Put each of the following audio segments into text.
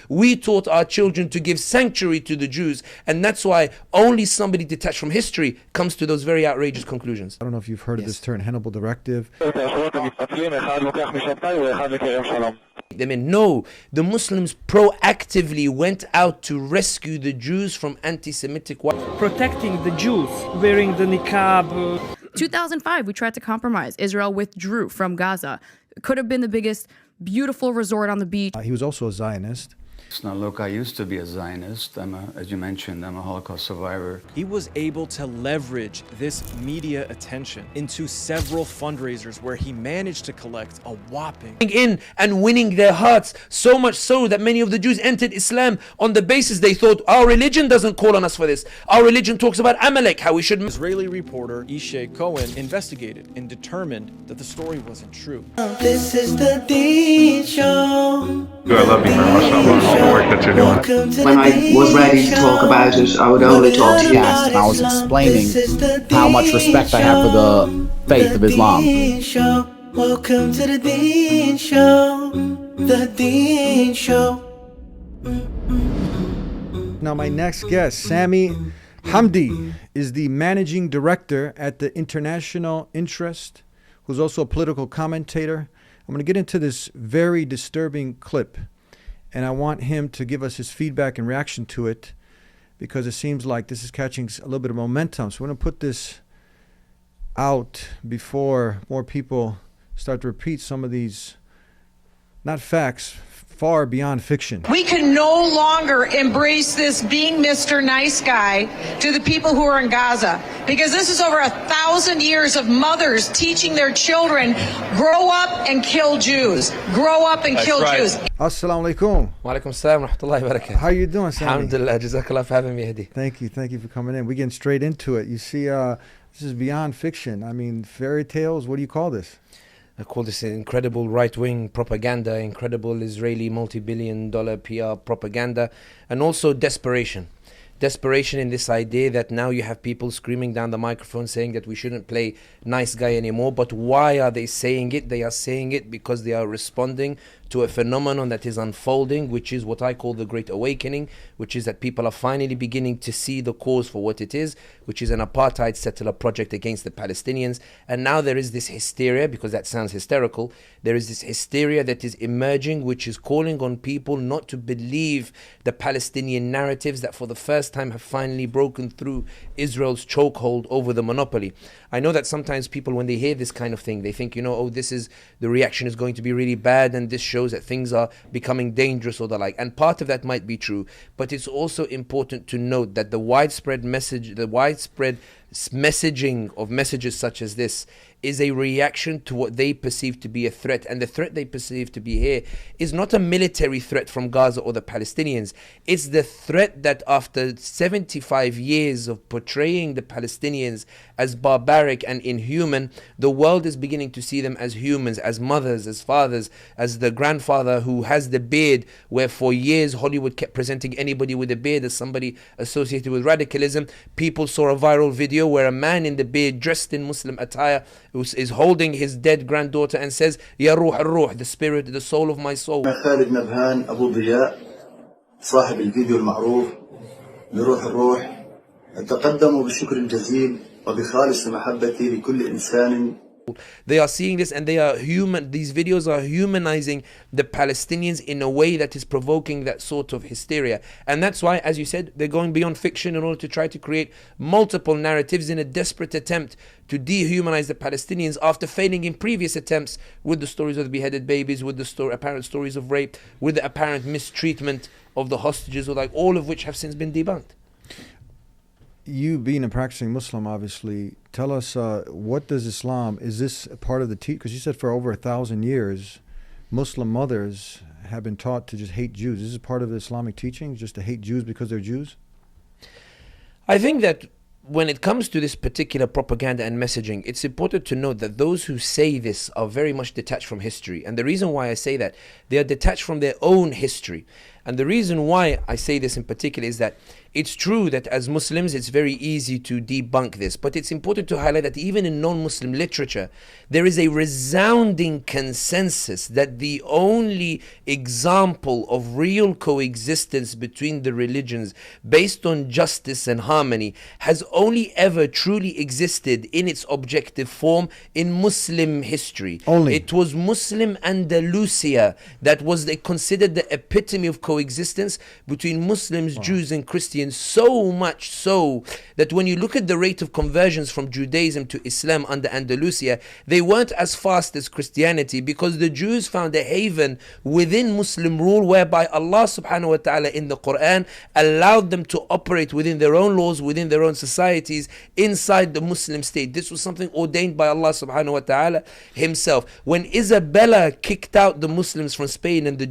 We taught our children to give sanctuary to the Jews, and that's why only somebody detached from history comes to those very outrageous conclusions. I don't know if you've heard of this term, Hannibal Directive. No, the Muslims proactively went out to rescue the Jews from anti-Semitic protecting the Jews, wearing the niqab. 2005, we tried to compromise. Israel withdrew from Gaza. It could have been the biggest, beautiful resort on the beach. He was also a Zionist. Now, look, I used to be a Zionist. As you mentioned, I'm a Holocaust survivor. He was able to leverage this media attention into several fundraisers where he managed to collect a whopping in and winning their hearts, so much so that many of the Jews entered Islam on the basis they thought our religion doesn't call on us for this. Our religion talks about Amalek, how we should. Israeli reporter Ishay Cohen investigated and determined that the story wasn't true. This is the Deen Show. I love you very much. All the work that you're doing. When I was ready to talk about it, I would only talk to you. And I was explaining how much respect I have for the faith of Islam. Welcome to the Deen Show. The Deen Show. Now my next guest, Sami Hamdi, is the managing director at the International Interest, who's also a political commentator. I'm going to get into this very disturbing clip, and I want him to give us his feedback and reaction to it, because it seems like this is catching a little bit of momentum. So we're going to put this out before more people start to repeat some of these, not facts, far beyond fiction. We can no longer embrace this being Mr. Nice Guy to the people who are in Gaza, because this is over 1,000 years of mothers teaching their children, grow up and kill Jews. Grow up and kill Jews. Assalamu alaikum. Wa alaikum assalam wa rahmatullahi wa barakatuh. How are you doing, Sami? Alhamdulillah, jazakallah for having me, Hadi. Thank you for coming in. We're getting straight into it. You see, this is beyond fiction. I mean, fairy tales, what do you call this? I call this incredible right-wing propaganda, incredible Israeli multi-billion-dollar PR propaganda, and also desperation. Desperation in this idea that now you have people screaming down the microphone saying that we shouldn't play nice guy anymore. But why are they saying it? They are saying it because they are responding to a phenomenon that is unfolding, which is what I call the Great Awakening, which is that people are finally beginning to see the cause for what it is, which is an apartheid settler project against the Palestinians. And now there is this hysteria, because that sounds hysterical, there is this hysteria that is emerging, which is calling on people not to believe the Palestinian narratives that for the first time have finally broken through Israel's chokehold over the monopoly. I know that sometimes people, when they hear this kind of thing, they think, oh, the reaction is going to be really bad, and this shows that things are becoming dangerous or the like. And part of that might be true, but it's also important to note that the widespread messaging of messages such as this is a reaction to what they perceive to be a threat. And the threat they perceive to be here is not a military threat from Gaza or the Palestinians. It's the threat that after 75 years of portraying the Palestinians as barbaric and inhuman, the world is beginning to see them as humans, as mothers, as fathers, as the grandfather who has the beard, where for years Hollywood kept presenting anybody with a beard as somebody associated with radicalism. People saw a viral video where a man in the beard, dressed in Muslim attire, is holding his dead granddaughter and says, Ya Ruh al-Ruh, the spirit, the soul of my soul. خالد نبهان أبو ضياء صاحب الفيديو المعروف لروح الروح أتقدم بالشكر الجزيل وبخالص محبتي لكل إنسان. They are seeing this, and these videos are humanizing the Palestinians in a way that is provoking that sort of hysteria. And that's why, as you said, they're going beyond fiction in order to try to create multiple narratives in a desperate attempt to dehumanize the Palestinians after failing in previous attempts with the stories of the beheaded babies, with the apparent stories of rape, with the apparent mistreatment of the hostages, or like all of which have since been debunked. You being a practicing Muslim, obviously, tell us, what does Islam, is this part of the because you said for over 1,000 years, Muslim mothers have been taught to just hate Jews. Is this part of the Islamic teaching, just to hate Jews because they're Jews? I think that when it comes to this particular propaganda and messaging, it's important to note that those who say this are very much detached from history. And the reason why I say that, they are detached from their own history. And the reason why I say this in particular is that it's true that as Muslims it's very easy to debunk this, but it's important to highlight that even in non-Muslim literature there is a resounding consensus that the only example of real coexistence between the religions based on justice and harmony has only ever truly existed in its objective form in Muslim history. Only. It was Muslim Andalusia that was considered the epitome of coexistence between Muslims, Jews and Christians, so much so that when you look at the rate of conversions from Judaism to Islam under Andalusia, they weren't as fast as Christianity, because the Jews found a haven within Muslim rule whereby Allah subhanahu wa ta'ala in the Quran allowed them to operate within their own laws, within their own societies, inside the Muslim state. This was something ordained by Allah subhanahu wa ta'ala himself. When Isabella kicked out the Muslims from Spain and the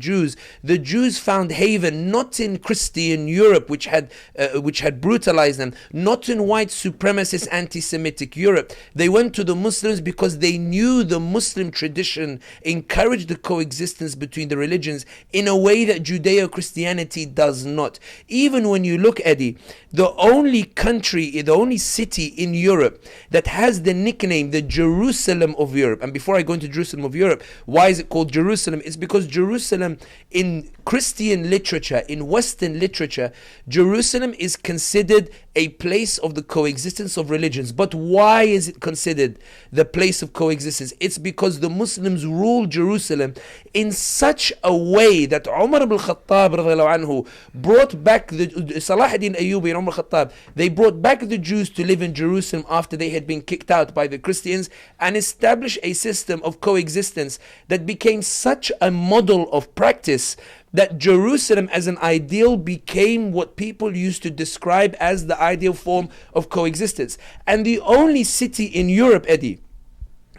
Jews found haven not in Christian Europe, which had brutalized them, not in white supremacist anti-Semitic Europe. They went to the Muslims because they knew the Muslim tradition encouraged the coexistence between the religions in a way that Judeo-Christianity does not. Even when you look, Eddie, the only country, the only city in Europe that has the nickname the Jerusalem of Europe, and before I go into Jerusalem of Europe, why is it called Jerusalem? It's because Jerusalem in Christian literature, in Western literature, Jerusalem is considered a place of the coexistence of religions. But why is it considered the place of coexistence? It's because the Muslims ruled Jerusalem in such a way that Umar ibn Khattab anhu brought back the Salah ad-Din Ayyubi and Umar Khattab. They brought back the Jews to live in Jerusalem after they had been kicked out by the Christians, and established a system of coexistence that became such a model of practice that Jerusalem as an ideal became what people used to describe as the ideal form of coexistence. And the only city in Europe, Eddie,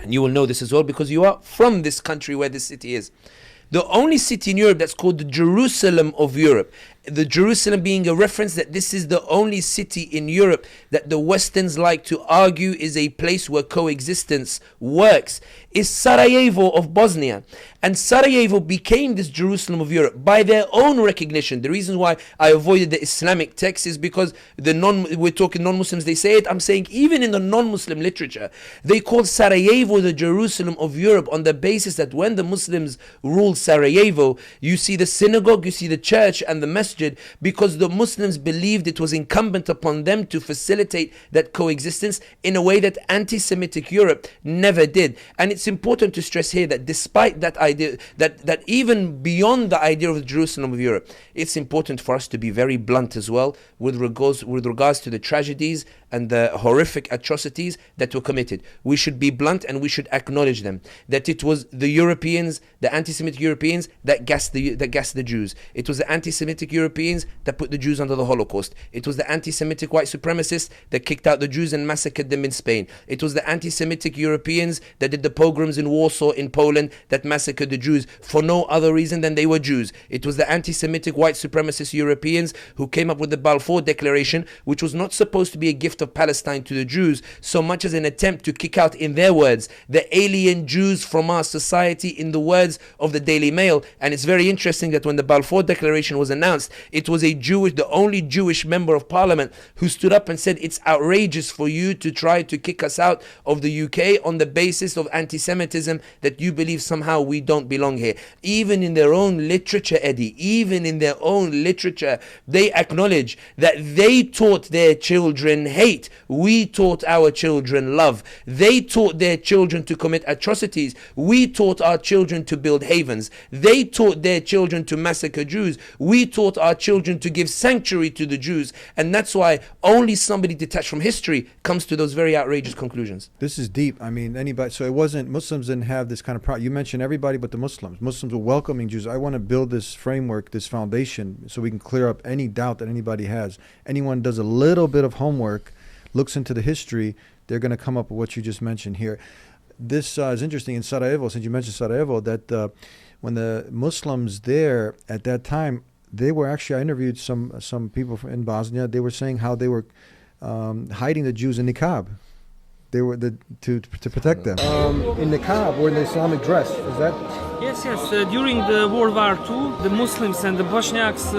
and you will know this as well because you are from this country where this city is, the only city in Europe that's called the Jerusalem of Europe, the Jerusalem being a reference that this is the only city in Europe that the Westerns like to argue is a place where coexistence works, is Sarajevo of Bosnia. And Sarajevo became this Jerusalem of Europe by their own recognition. The reason why I avoided the Islamic text is because we're talking non-Muslims, they say it. I'm saying even in the non-Muslim literature, they call Sarajevo the Jerusalem of Europe on the basis that when the Muslims ruled Sarajevo, you see the synagogue, you see the church and the masjid, because the Muslims believed it was incumbent upon them to facilitate that coexistence in a way that anti-Semitic Europe never did. And it's important to stress here that despite that idea, that even beyond the idea of the Jerusalem of Europe, it's important for us to be very blunt as well with regards to the tragedies and the horrific atrocities that were committed. We should be blunt and we should acknowledge them. That it was the Europeans, the anti-Semitic Europeans, that gassed the Jews. It was the anti-Semitic Europeans that put the Jews under the Holocaust. It was the anti-Semitic white supremacists that kicked out the Jews and massacred them in Spain. It was the anti-Semitic Europeans that did the pogroms in Warsaw in Poland that massacred the Jews for no other reason than they were Jews. It was the anti-Semitic white supremacist Europeans who came up with the Balfour Declaration, which was not supposed to be a gift of Palestine to the Jews so much as an attempt to kick out, in their words, the alien Jews from our society, in the words of the Daily Mail. And it's very interesting that when the Balfour Declaration was announced, it was the only Jewish member of parliament who stood up and said, it's outrageous for you to try to kick us out of the UK on the basis of anti-Semitism, that you believe somehow we don't belong here. Even in their own literature, Eddie, even in their own literature, they acknowledge that they taught their children hate. We taught our children love. They taught their children to commit atrocities. We taught our children to build havens. They taught their children to massacre Jews. We taught our children to give sanctuary to the Jews. And that's why only somebody detached from history comes to those very outrageous conclusions. This is deep. I mean, anybody. So it wasn't, Muslims didn't have this kind of problem. You mentioned everybody but the Muslims. Muslims were welcoming Jews. I want to build this framework, this foundation, so we can clear up any doubt that anybody has. Anyone does a little bit of homework, looks into the history, they're going to come up with what you just mentioned here. This is interesting in Sarajevo, since you mentioned Sarajevo, that when the Muslims there at that time, they were actually, I interviewed some people in Bosnia, they were saying how they were hiding the Jews in niqab. They were to protect them. In niqab or in the Islamic dress, is that? Yes. During the World War II, the Muslims and the Bosniaks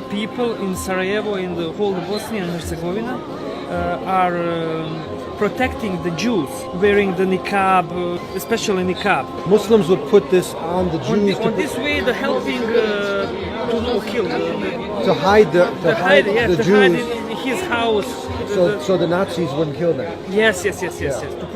people in Sarajevo, in the whole Bosnia and Herzegovina, are protecting the Jews, wearing the niqab, especially niqab. Muslims would put this on the Jews. On this way, they're helping to kill. To hide the Jews. Hide in his house. So the Nazis wouldn't kill them. Yes. To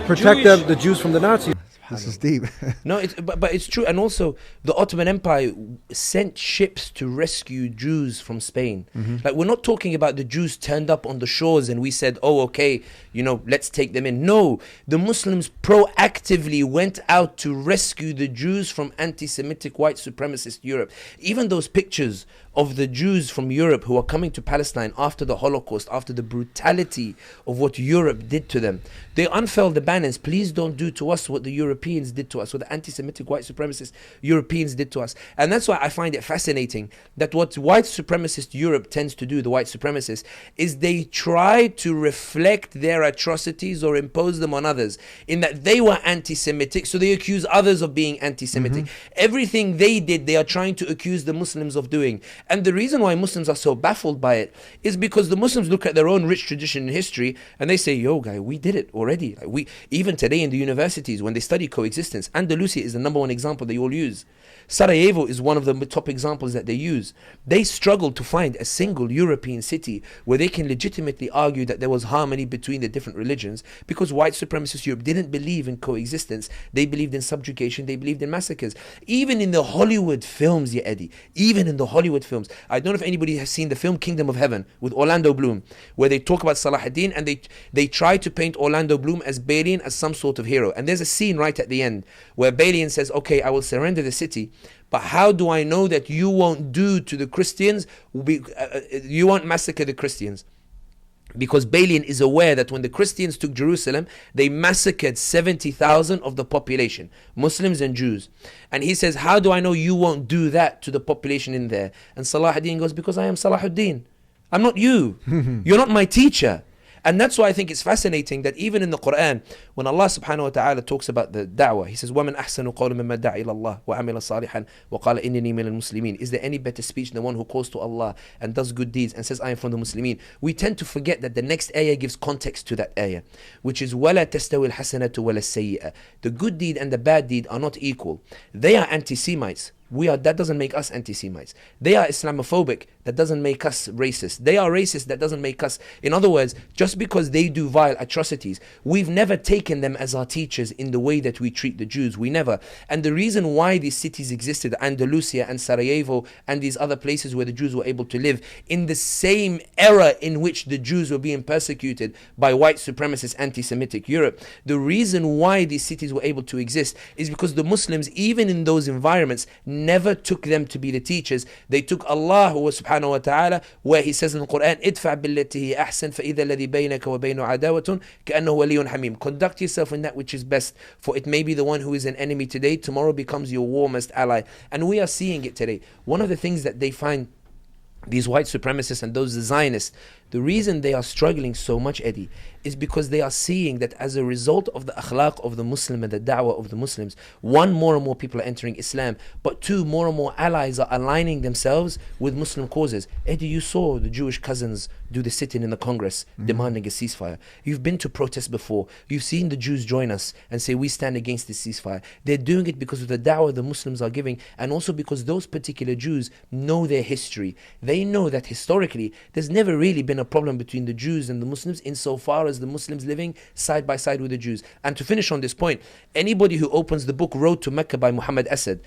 protect the Jews from the Nazis. This is deep. No, but it's true. And also, the Ottoman Empire sent ships to rescue Jews from Spain. Like, we're not talking about the Jews turned up on the shores and we said, oh, okay, let's take them in. No, the Muslims proactively went out to rescue the Jews from anti-Semitic white supremacist Europe. Even those pictures of the Jews from Europe who are coming to Palestine after the Holocaust, after the brutality of what Europe did to them, they unfurled the banners. Please don't do to us what the Europeans did to us, what the anti-Semitic white supremacist Europeans did to us. And that's why I find it fascinating that what white supremacist Europe tends to do, the white supremacists, is they try to reflect their atrocities or impose them on others, in that they were anti-Semitic, so they accuse others of being anti-Semitic. Everything they did, they are trying to accuse the Muslims of doing. And the reason why Muslims are so baffled by it is because the Muslims look at their own rich tradition in history and they say, yo, guy, we did it already. Like, even today in the universities, when they study coexistence, Andalusia is the #1 example they all use. Sarajevo is one of the top examples that they use. They struggle to find a single European city where they can legitimately argue that there was harmony between the different religions, because white supremacist Europe didn't believe in coexistence. They believed in subjugation. They believed in massacres. Even in the Hollywood films, yeah, Eddie, even in the Hollywood films, I don't know if anybody has seen the film Kingdom of Heaven with Orlando Bloom, where they talk about Salah ad-Din and they try to paint Orlando Bloom as Balian, as some sort of hero. And there's a scene right at the end where Balian says, okay, I will surrender the city, but how do I know that you won't do to the Christians, you won't massacre the Christians? Because Balian is aware that when the Christians took Jerusalem, they massacred 70,000 of the population, Muslims and Jews. And he says, how do I know you won't do that to the population in there? And Salah ad-Din goes, because I am Salah ad-Din. I'm not you. You're not my teacher. And that's why I think it's fascinating that even in the Quran, when Allah subhanahu wa ta'ala talks about the da'wah, He says, وَمَنْ أَحْسَنُ قَوْلًا مِمَّنْ دَعَا إِلَى اللَّهِ وَعَمِلَ صَالِحًا وَقَالَ إِنِّنِي مِنَ الْمُسْلِمِينَ. Is there any better speech than the one who calls to Allah and does good deeds and says, I am from the Muslimin? We tend to forget that the next ayah gives context to that ayah, which is وَلَا تَسْتَوِي الْحَسَنَةُ وَلَا السَّيِّئَةُ. The good deed and the bad deed are not equal. They are anti-Semites. That doesn't make us anti-Semites. They are Islamophobic. That doesn't make us racist. They are racist. That doesn't make us. In other words, just because they do vile atrocities, we've never taken them as our teachers in the way that we treat the Jews. We never. And the reason why these cities existed, Andalusia and Sarajevo and these other places where the Jews were able to live, in the same era in which the Jews were being persecuted by white supremacist anti-Semitic Europe, the reason why these cities were able to exist is because the Muslims, even in those environments, never took them to be the teachers. They took Allah subhanahu wa ta'ala, where He says in the Quran, idfa billati ahsan fa idha alladhi baynaka wa baynahu adawatun ka'annahu waliyyun hamim. Conduct yourself in that which is best, for it may be the one who is an enemy today, tomorrow becomes your warmest ally. And we are seeing it today. One of the things that they find, these white supremacists and those Zionists, the reason they are struggling so much, Eddie, is because they are seeing that as a result of the akhlaq of the Muslim and the da'wah of the Muslims, one, more and more people are entering Islam, but two, more and more allies are aligning themselves with Muslim causes. Eddie, you saw the Jewish cousins do the sit-in in the Congress demanding a ceasefire. You've been to protests before. You've seen the Jews join us and say, we stand against this ceasefire. They're doing it because of the da'wah the Muslims are giving, and also because those particular Jews know their history. They know that historically, there's never really been a problem between the Jews and the Muslims insofar as the Muslims living side by side with the Jews. And to finish on this point, anybody who opens the book Road to Mecca by Muhammad Asad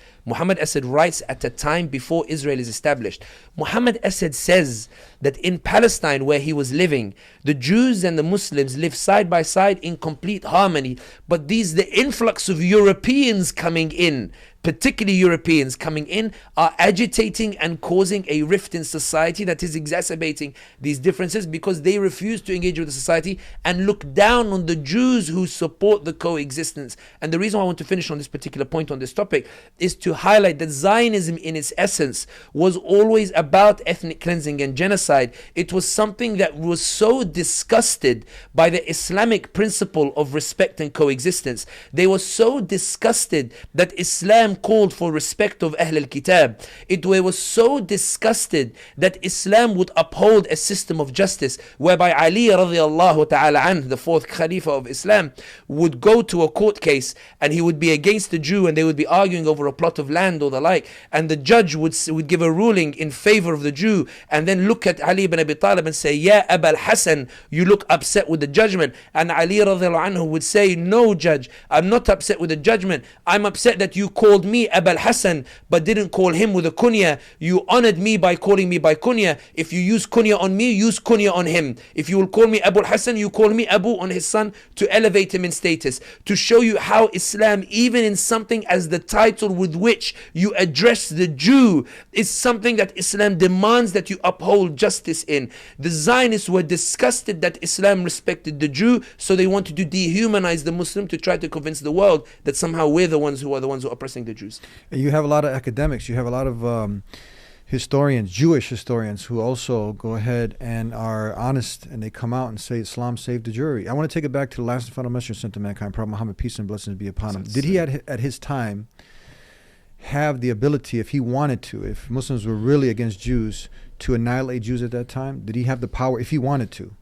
writes at a time before Israel is established. Muhammad Asad says that in Palestine where he was living, the Jews and the Muslims live side by side in complete harmony, but the influx of Europeans coming in particularly Europeans coming in, are agitating and causing a rift in society that is exacerbating these differences, because they refuse to engage with the society and look down on the Jews who support the coexistence. And the reason why I want to finish on this particular point on this topic is to highlight that Zionism in its essence was always about ethnic cleansing and genocide. It was something that was so disgusted by the Islamic principle of respect and coexistence. They were so disgusted that Islam called for respect of Ahl al-Kitab. They were so disgusted that Islam would uphold a system of justice whereby Ali radiallahu ta'ala anh, the fourth Khalifa of Islam, would go to a court case and he would be against the Jew and they would be arguing over a plot of land or the like, and the judge would give a ruling in favor of the Jew and then look at Ali ibn Abi Talib and say, Ya Abul Hasan, you look upset with the judgment. And Ali radiallahu anhu would say, no judge, I'm not upset with the judgment. I'm upset that you called me Abul Hasan but didn't call him with a kunya. You honored me by calling me by kunya. If you use kunya on me, use kunya on him. If you will call me Abul Hasan, you call me Abu on his son, to elevate him in status, to show you how Islam, even in something as the title with which you address the Jew, is something that Islam demands that you uphold justice in. The Zionists were disgusted that Islam respected the Jew, so they wanted to dehumanize the Muslim to try to convince the world that somehow we're the ones who are oppressing the Jews. You have a lot of academics, you have a lot of historians, Jewish historians, who also go ahead and are honest, and they come out and say Islam saved the Jewry. I want to take it back to the last and final messenger sent to mankind, Prophet Muhammad, peace and blessings be upon him. Did he at his time have the ability, if he wanted to, if Muslims were really against Jews, to annihilate Jews at that time? Did he have the power if he wanted to?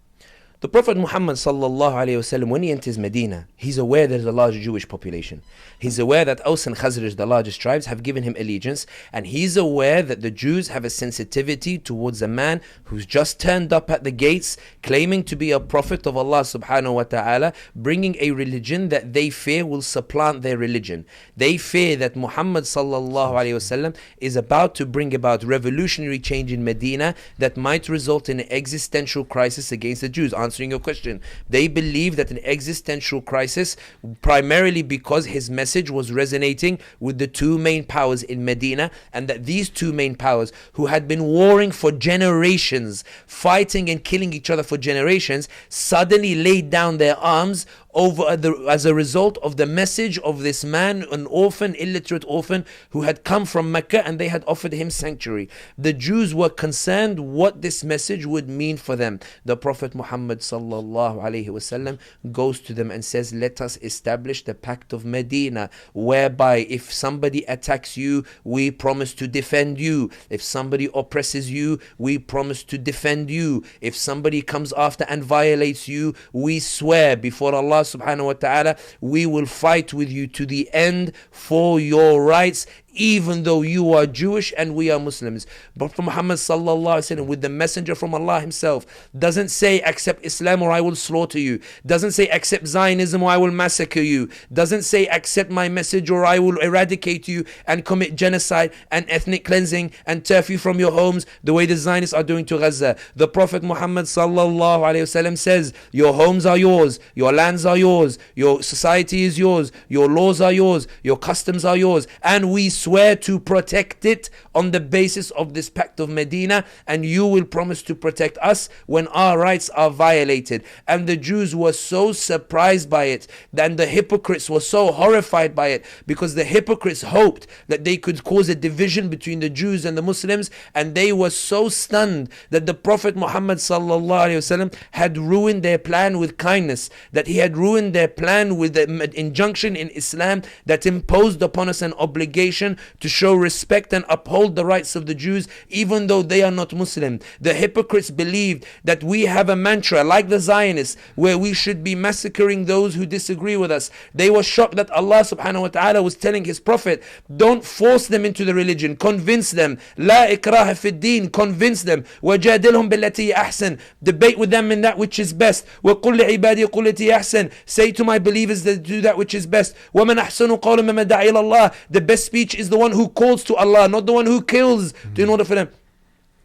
The Prophet Muhammad sallallahu alayhi wasallam, when he enters Medina, he's aware there's a large Jewish population. He's aware that Aus and Khazraj, the largest tribes, have given him allegiance, and he's aware that the Jews have a sensitivity towards a man who's just turned up at the gates, claiming to be a prophet of Allah subhanahu wa ta'ala, bringing a religion that they fear will supplant their religion. They fear that Muhammad sallallahu alayhi wasallam is about to bring about revolutionary change in Medina that might result in an existential crisis against the Jews. Answering your question, they believe that an existential crisis, primarily because his message was resonating with the two main powers in Medina, and that these two main powers, who had been warring for generations, fighting and killing each other for generations, suddenly laid down their arms as a result of the message of this man, an orphan, illiterate orphan, who had come from Mecca, and they had offered him sanctuary. The Jews were concerned what this message would mean for them. The Prophet Muhammad sallallahu alaihi wasallam goes to them and says, let us establish the Pact of Medina, whereby if somebody attacks you, we promise to defend you. If somebody oppresses you, we promise to defend you. If somebody comes after and violates you, we swear before Allah subhanahu wa ta'ala, we will fight with you to the end for your rights, even though you are Jewish and we are Muslims. But Muhammad sallallahu alaihi wasallam, with the messenger from Allah himself, doesn't say accept Islam or I will slaughter you, doesn't say accept Zionism or I will massacre you, doesn't say accept my message or I will eradicate you and commit genocide and ethnic cleansing and turf you from your homes the way the Zionists are doing to Gaza. The Prophet Muhammad sallallahu alaihi wasallam says, your homes are yours, your lands are yours, your society is yours, your laws are yours, your customs are yours, and we swear to protect it on the basis of this Pact of Medina, and you will promise to protect us when our rights are violated. And the Jews were so surprised by it, and the hypocrites were so horrified by it, because the hypocrites hoped that they could cause a division between the Jews and the Muslims, and they were so stunned that the Prophet Muhammad sallallahu alaihi wasallam had ruined their plan with kindness, that he had ruined their plan with the injunction in Islam that imposed upon us an obligation to show respect and uphold the rights of the Jews even though they are not Muslim. The hypocrites believed that we have a mantra like the Zionists where we should be massacring those who disagree with us. They were shocked that Allah subhanahu wa ta'ala was telling his prophet, don't force them into the religion, convince them. La ikraha fi din, convince them. Wajadilhum billati ahsan, debate with them in that which is best. Wa qul li ibadi qulati ahsan, say to my believers that do that which is best. Wa man ahsanu qawlan mimman da'a ila Allah, the best speech is the one who calls to Allah, not the one who kills in order for them.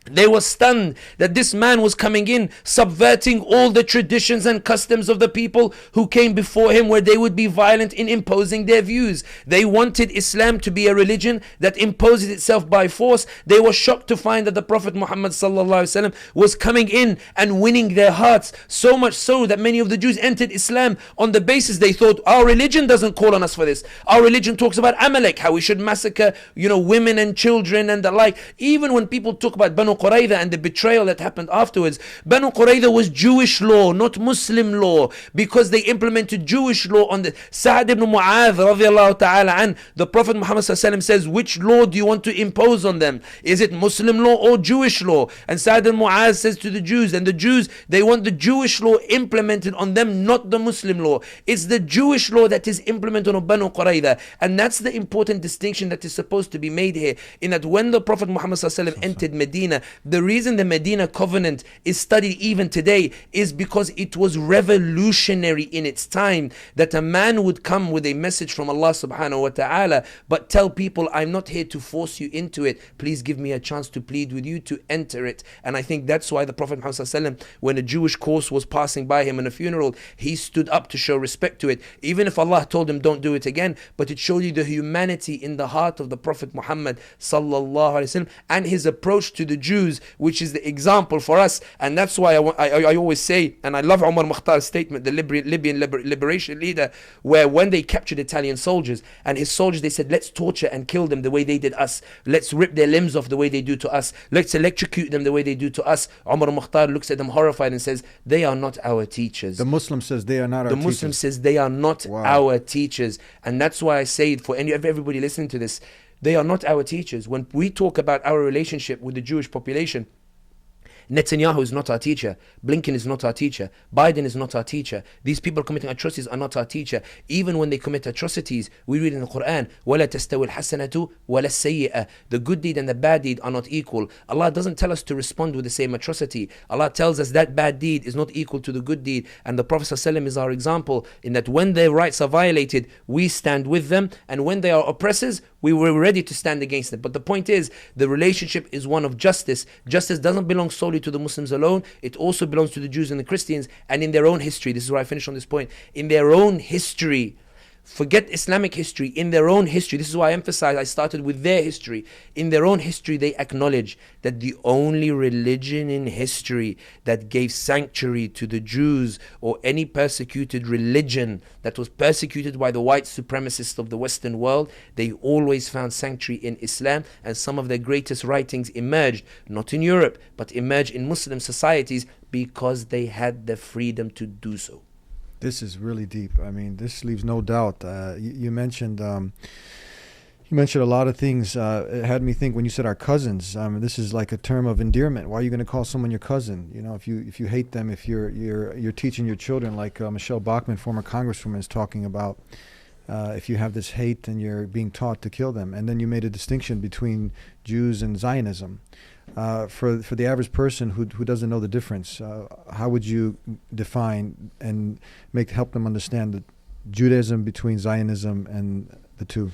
They were stunned that this man was coming in, subverting all the traditions and customs of the people who came before him, where they would be violent in imposing their views. They wanted Islam to be a religion that imposes itself by force. They were shocked to find that the Prophet Muhammad ﷺ was coming in and winning their hearts. So much so that many of the Jews entered Islam on the basis they thought, our religion doesn't call on us for this. Our religion talks about Amalek, how we should massacre, women and children and the like. Even when people talk about Banu Qurayza and the betrayal that happened afterwards, Banu Qurayza was Jewish law, not Muslim law, because they implemented Jewish law on the Sa'ad ibn Mu'adh radiallahu ta'ala an. The Prophet Muhammad says, which law do you want to impose on them? Is it Muslim law or Jewish law? And Sa'ad ibn Mu'adh says to the Jews, and the Jews, they want the Jewish law implemented on them, not the Muslim law. It's the Jewish law that is implemented on Banu Qurayza. And that's the important distinction that is supposed to be made here, in that when the Prophet Muhammad entered Medina, the reason the Medina covenant is studied even today is because it was revolutionary in its time, that a man would come with a message from Allah subhanahu wa ta'ala, but tell people, I'm not here to force you into it, please give me a chance to plead with you to enter it. And I think that's why the Prophet Muhammad, when a Jewish corpse was passing by him in a funeral, he stood up to show respect to it, even if Allah told him don't do it again. But it showed you the humanity in the heart of the Prophet Muhammad sallallahu alaihi wasallam, and his approach to the Jews, which is the example for us. And that's why I always say, and I love Umar Mukhtar's statement, the Libyan liberation leader, where when they captured Italian soldiers, and his soldiers, they said, let's torture and kill them the way they did us, let's rip their limbs off the way they do to us, let's electrocute them the way they do to us. Umar Mukhtar looks at them horrified and says, they are not our teachers. The Muslim says they are not our teachers. The Muslim says they are not our teachers. And that's why I say, for everybody listening to this, they are not our teachers. When we talk about our relationship with the Jewish population, Netanyahu is not our teacher. Blinken is not our teacher. Biden is not our teacher. These people committing atrocities are not our teacher. Even when they commit atrocities, we read in the Quran, وَلَا تَسْتَوِي الْحَسَنَةُ وَلَا السَّيِّئَةُ. The good deed and the bad deed are not equal. Allah doesn't tell us to respond with the same atrocity. Allah tells us that bad deed is not equal to the good deed. And the Prophet ﷺ is our example, in that when their rights are violated, we stand with them. And when they are oppressors, we were ready to stand against them. But the point is, the relationship is one of justice. Justice doesn't belong solely to the Muslims alone. It also belongs to the Jews and the Christians. And in their own history, this is where I finish on this point, in their own history, forget Islamic history, in their own history, this is why I emphasize, I started with their history. In their own history, they acknowledge that the only religion in history that gave sanctuary to the Jews, or any persecuted religion that was persecuted by the white supremacists of the Western world, they always found sanctuary in Islam. And some of their greatest writings emerged, not in Europe, but emerged in Muslim societies, because they had the freedom to do so. This is really deep. I mean, this leaves no doubt. You mentioned a lot of things. It had me think when you said our cousins. This is like a term of endearment. Why are you going to call someone your cousin? You know, if you hate them, if you're teaching your children, like Michelle Bachmann, former congresswoman, is talking about. If you have this hate, and you're being taught to kill them. And then you made a distinction between Jews and Zionism. For the average person who doesn't know the difference, how would you define and help them understand the Judaism between Zionism and the two?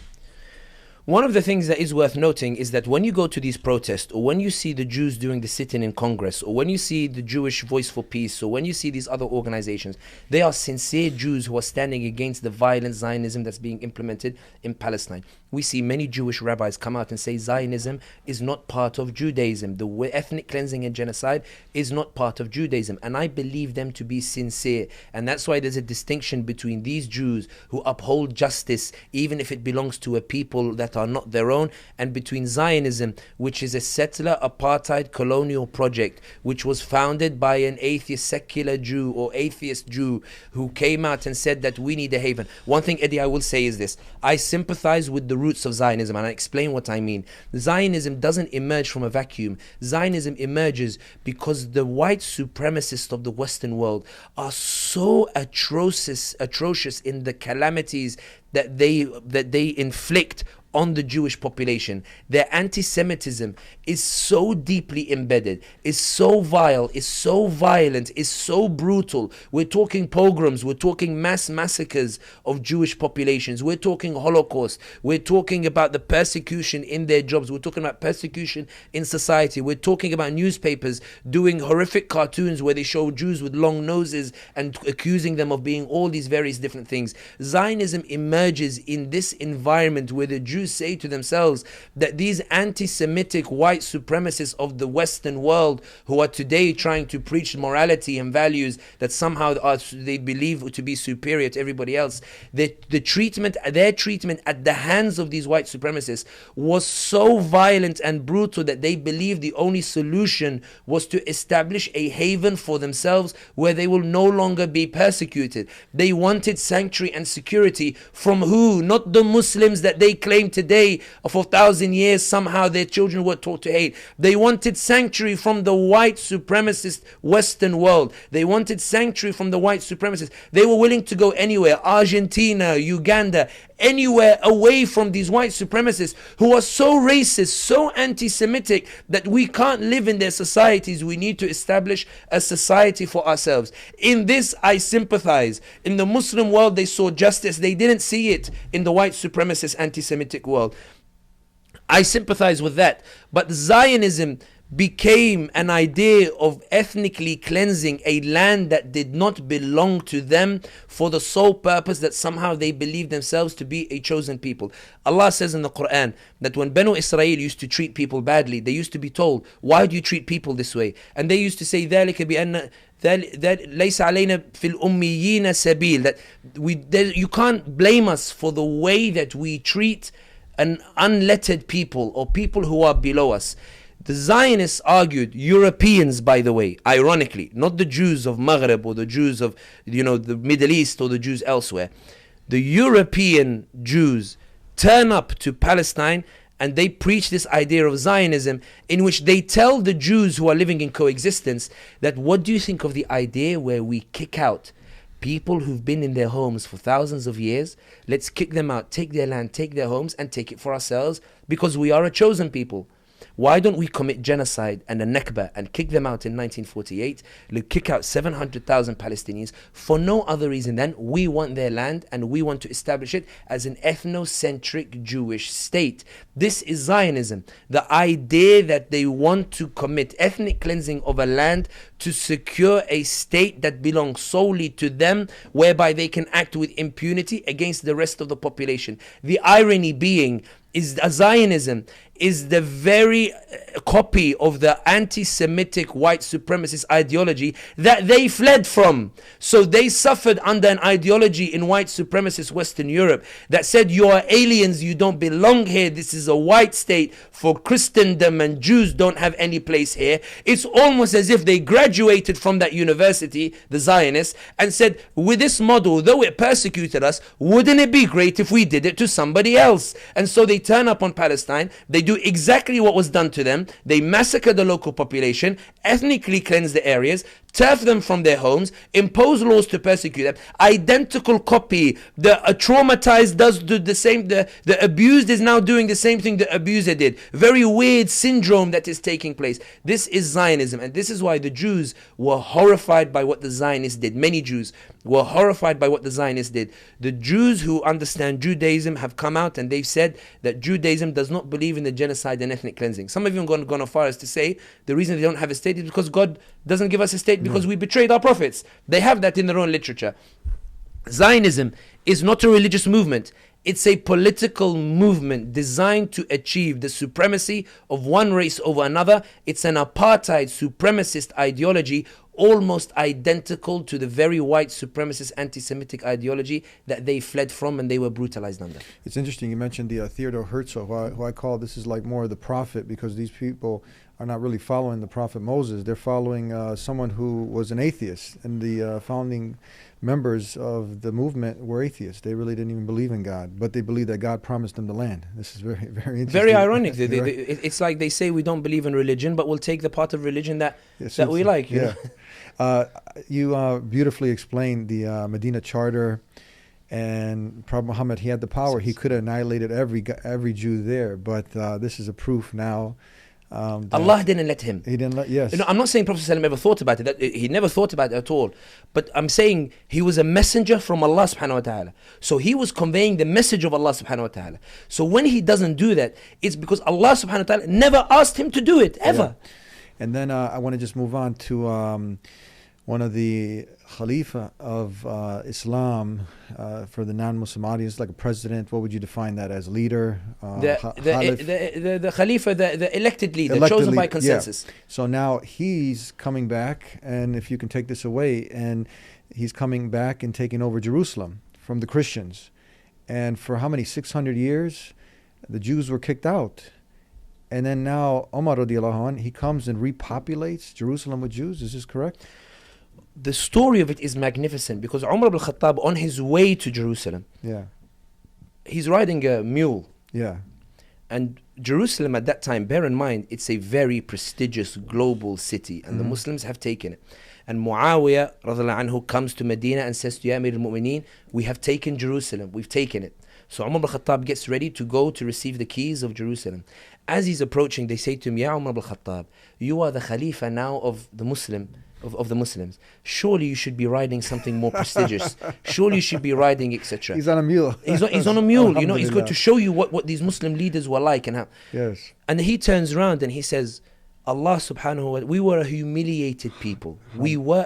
One of the things that is worth noting is that when you go to these protests, or when you see the Jews doing the sit-in in Congress, or when you see the Jewish Voice for Peace, or when you see these other organizations, they are sincere Jews who are standing against the violent Zionism that's being implemented in Palestine. We see many Jewish rabbis come out and say Zionism is not part of Judaism. The ethnic cleansing and genocide is not part of Judaism. And I believe them to be sincere. And that's why there's a distinction between these Jews who uphold justice, even if it belongs to a people that are not their own, and between Zionism, which is a settler apartheid colonial project, which was founded by an atheist secular Jew or atheist Jew who came out and said that we need a haven. One thing, Eddie, I will say is this. I sympathize with the roots of Zionism, and I explain what I mean. Zionism doesn't emerge from a vacuum. Zionism emerges because the white supremacists of the Western world are so atrocious in the calamities that they inflict on the Jewish population. Their anti-Semitism is so deeply embedded, is so vile, is so violent, is so brutal. We're talking pogroms, we're talking mass massacres of Jewish populations, we're talking Holocaust, we're talking about the persecution in their jobs, we're talking about persecution in society, we're talking about newspapers doing horrific cartoons where they show Jews with long noses and accusing them of being all these various different things. Zionism emerges in this environment where the Jews say to themselves that these anti-Semitic white supremacists of the Western world, who are today trying to preach morality and values that somehow they believe to be superior to everybody else, their treatment at the hands of these white supremacists was so violent and brutal that they believed the only solution was to establish a haven for themselves where they will no longer be persecuted. They wanted sanctuary and security from who? Not the Muslims that they claim today for 1,000 years somehow their children were taught to hate. They wanted sanctuary from the white supremacist Western world. They wanted sanctuary from the white supremacists. They were willing to go anywhere, Argentina, Uganda, anywhere away from these white supremacists who are so racist, so anti-Semitic that we can't live in their societies. We need to establish a society for ourselves. In this, I sympathize. In the Muslim world, they saw justice. They didn't see it in the white supremacist anti-Semitic world. I sympathize with that. But Zionism became an idea of ethnically cleansing a land that did not belong to them for the sole purpose that somehow they believed themselves to be a chosen people. Allah says in the Quran that when Banu Israel used to treat people badly, they used to be told, why do you treat people this way? And they used to say, ذَلِكَ بِأَنَّ that ليس علينا في الأميين سبيل, that you can't blame us for the way that we treat an unlettered people or people who are below us. The Zionists argued, Europeans by the way, ironically, not the Jews of Maghreb or the Jews of the Middle East or the Jews elsewhere. The European Jews turn up to Palestine and they preach this idea of Zionism, in which they tell the Jews who are living in coexistence that, what do you think of the idea where we kick out people who've been in their homes for thousands of years? Let's kick them out, take their land, take their homes, and take it for ourselves, because we are a chosen people. Why don't we commit genocide and a Nakba and kick them out in 1948, kick out 700,000 Palestinians for no other reason than we want their land and we want to establish it as an ethnocentric Jewish state. This is Zionism, the idea that they want to commit ethnic cleansing of a land to secure a state that belongs solely to them, whereby they can act with impunity against the rest of the population. The irony being is Zionism is the very copy of the anti-Semitic white supremacist ideology that they fled from. So they suffered under an ideology in white supremacist Western Europe that said, you are aliens, you don't belong here, this is a white state for Christendom and Jews don't have any place here. It's almost as if they graduated from that university, the Zionists, and said, with this model, though it persecuted us, wouldn't it be great if we did it to somebody else? And so they turn up on Palestine, they do exactly what was done to them. They massacre the local population, ethnically cleanse the areas, turf them from their homes, impose laws to persecute them. Identical copy. The traumatized does do the same. The abused is now doing the same thing the abuser did. Very weird syndrome that is taking place. This is Zionism, and this is why the Jews were horrified by what the Zionists did. Many Jews were horrified by what the Zionists did. The Jews who understand Judaism have come out and they've said that Judaism does not believe in the genocide and ethnic cleansing. Some have even gone as far as to say the reason they don't have a state is because God doesn't give us a state because we betrayed our prophets. They have that in their own literature. Zionism is not a religious movement. It's a political movement designed to achieve the supremacy of one race over another. It's an apartheid supremacist ideology, almost identical to the very white supremacist anti-Semitic ideology that they fled from and they were brutalized under. It's interesting you mentioned the Theodore Herzl, who I call this is like more of the prophet, because these people are not really following the prophet Moses. They're following someone who was an atheist, and the founding members of the movement were atheists. They really didn't even believe in God, but they believed that God promised them the land. This is very, very interesting. Very ironic. It's like they say we don't believe in religion, but we'll take the part of religion that we like. You know? You beautifully explained the Medina Charter And Prophet Muhammad, he had the power. He could have annihilated every Jew there. But this is a proof now. Allah didn't let him. He didn't let. Yes. I'm not saying Prophet ﷺ ever thought about it. He never thought about it at all. But I'm saying he was a messenger from Allah subhanahu wa ta'ala. So he was conveying the message of Allah subhanahu wa ta'ala. So when he doesn't do that, it's because Allah subhanahu wa ta'ala never asked him to do it, ever. Yeah. And then I want to just move on to one of the Khalifa of Islam for the non-Muslim audience, like a president. What would you define that as? Leader? The Khalifa, the elected leader, chosen by consensus. Yeah. So now he's coming back, and if you can take this away, and he's coming back and taking over Jerusalem from the Christians. And for how many? 600 years, the Jews were kicked out. And then now Umar radiallahu anh, he comes and repopulates Jerusalem with Jews. Is this correct? The story of it is magnificent because Umar ibn Khattab, on his way to Jerusalem, he's riding a mule. Yeah. And Jerusalem at that time, bear in mind, it's a very prestigious global city, and the Muslims have taken it. And Muawiyah radiallahu anhu comes to Medina and says to Ya Amir al-Mu'mineen, we have taken Jerusalem, we've taken it. So Umar ibn Khattab gets ready to go to receive the keys of Jerusalem. As he's approaching, they say to him, Ya Umar ibn Khattab, you are the Khalifa now of the Muslims. Surely you should be riding something more prestigious. Surely you should be riding, etc. He's on a mule. He's on a mule. He's going to show you what these Muslim leaders were like and how. Yes. And he turns around and he says, Allah subhanahu wa ta'ala, we were a humiliated people. We were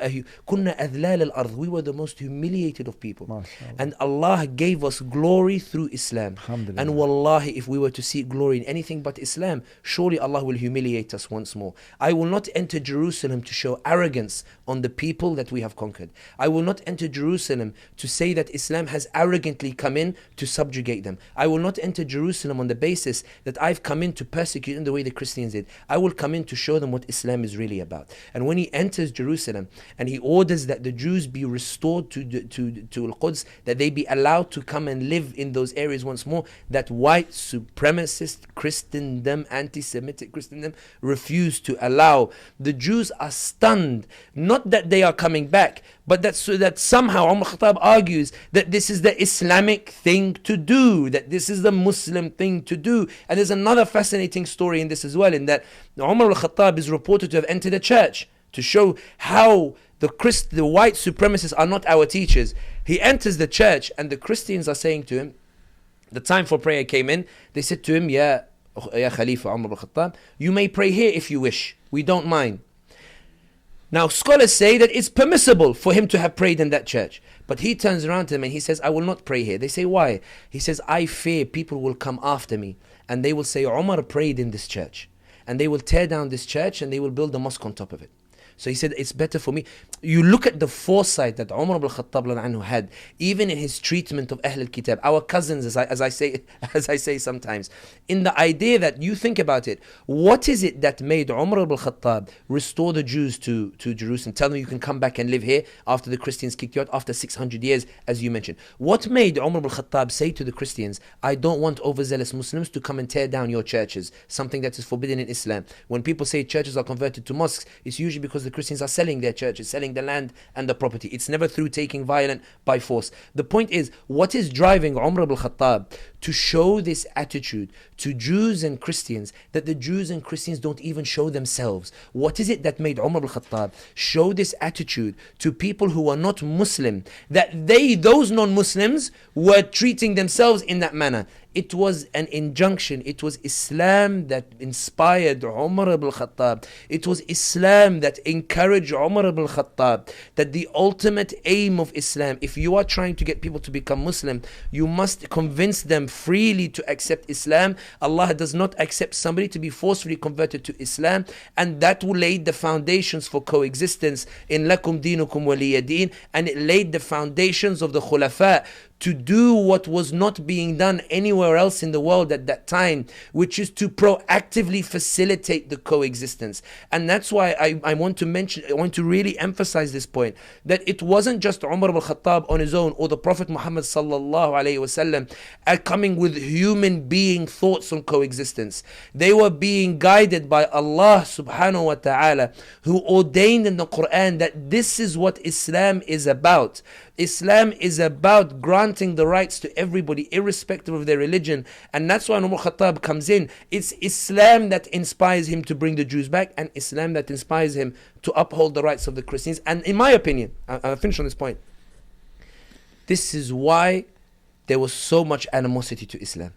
kunna adlal al-ard. We were the most humiliated of people. And Allah gave us glory through Islam. And wallahi, if we were to seek glory in anything but Islam, surely Allah will humiliate us once more. I will not enter Jerusalem to show arrogance on the people that we have conquered. I will not enter Jerusalem to say that Islam has arrogantly come in to subjugate them. I will not enter Jerusalem on the basis that I've come in to persecute in the way the Christians did. I will come in to show them what Islam is really about. And when he enters Jerusalem and he orders that the Jews be restored to Al-Quds, that they be allowed to come and live in those areas once more, that white supremacist Christendom, anti-Semitic Christendom refused to allow. The Jews are stunned, not that they are coming back, but that somehow Umar Khattab argues that this is the Islamic thing to do, that this is the Muslim thing to do. And there's another fascinating story in this as well, in that Umar al-Khattab is reported to have entered a church to show how the white supremacists are not our teachers. He enters the church and the Christians are saying to him, the time for prayer came in, they said to him, Ya Khalifa Umar al-Khattab, you may pray here if you wish, we don't mind. Now, scholars say that it's permissible for him to have prayed in that church. But he turns around to them and he says, I will not pray here. They say, why? He says, I fear people will come after me and they will say, Umar prayed in this church. And they will tear down this church and they will build a mosque on top of it. So he said, it's better for me. You look at the foresight that Umar ibn Khattab had, even in his treatment of Ahl al-Kitab, our cousins, as I say sometimes, in the idea that you think about it, what is it that made Umar ibn Khattab restore the Jews to Jerusalem, tell them you can come back and live here after the Christians kicked you out after 600 years, as you mentioned? What made Umar ibn Khattab say to the Christians, I don't want overzealous Muslims to come and tear down your churches, something that is forbidden in Islam? When people say churches are converted to mosques, it's usually because the Christians are selling their churches, selling the land and the property. It's never through taking violent by force. The point is, what is driving Umar ibn Khattab to show this attitude to Jews and Christians, that the Jews and Christians don't even show themselves? What is it that made Umar ibn Khattab show this attitude to people who are not Muslim, that those non-Muslims were treating themselves in that manner? It was an injunction. It was Islam that inspired Umar ibn Khattab. It was Islam that encouraged Umar ibn Khattab. That the ultimate aim of Islam, if you are trying to get people to become Muslim, you must convince them freely to accept Islam. Allah does not accept somebody to be forcefully converted to Islam, and that will lay the foundations for coexistence in Lakum Dinukum Waliya Deen, and it laid the foundations of the Khulafa to do what was not being done anywhere else in the world at that time, which is to proactively facilitate the coexistence. And that's why I want to really emphasize this point, that it wasn't just Umar ibn Khattab on his own, or the Prophet Muhammad sallallahu alayhi wasallam coming with human being thoughts on coexistence. They were being guided by Allah subhanahu wa ta'ala, who ordained in the Quran that this is what Islam is about. Islam is about granting granting the rights to everybody, irrespective of their religion. And that's why Umar Khattab comes in. It's Islam that inspires him to bring the Jews back, and Islam that inspires him to uphold the rights of the Christians. And in my opinion, I'll finish on this point, this is why there was so much animosity to Islam.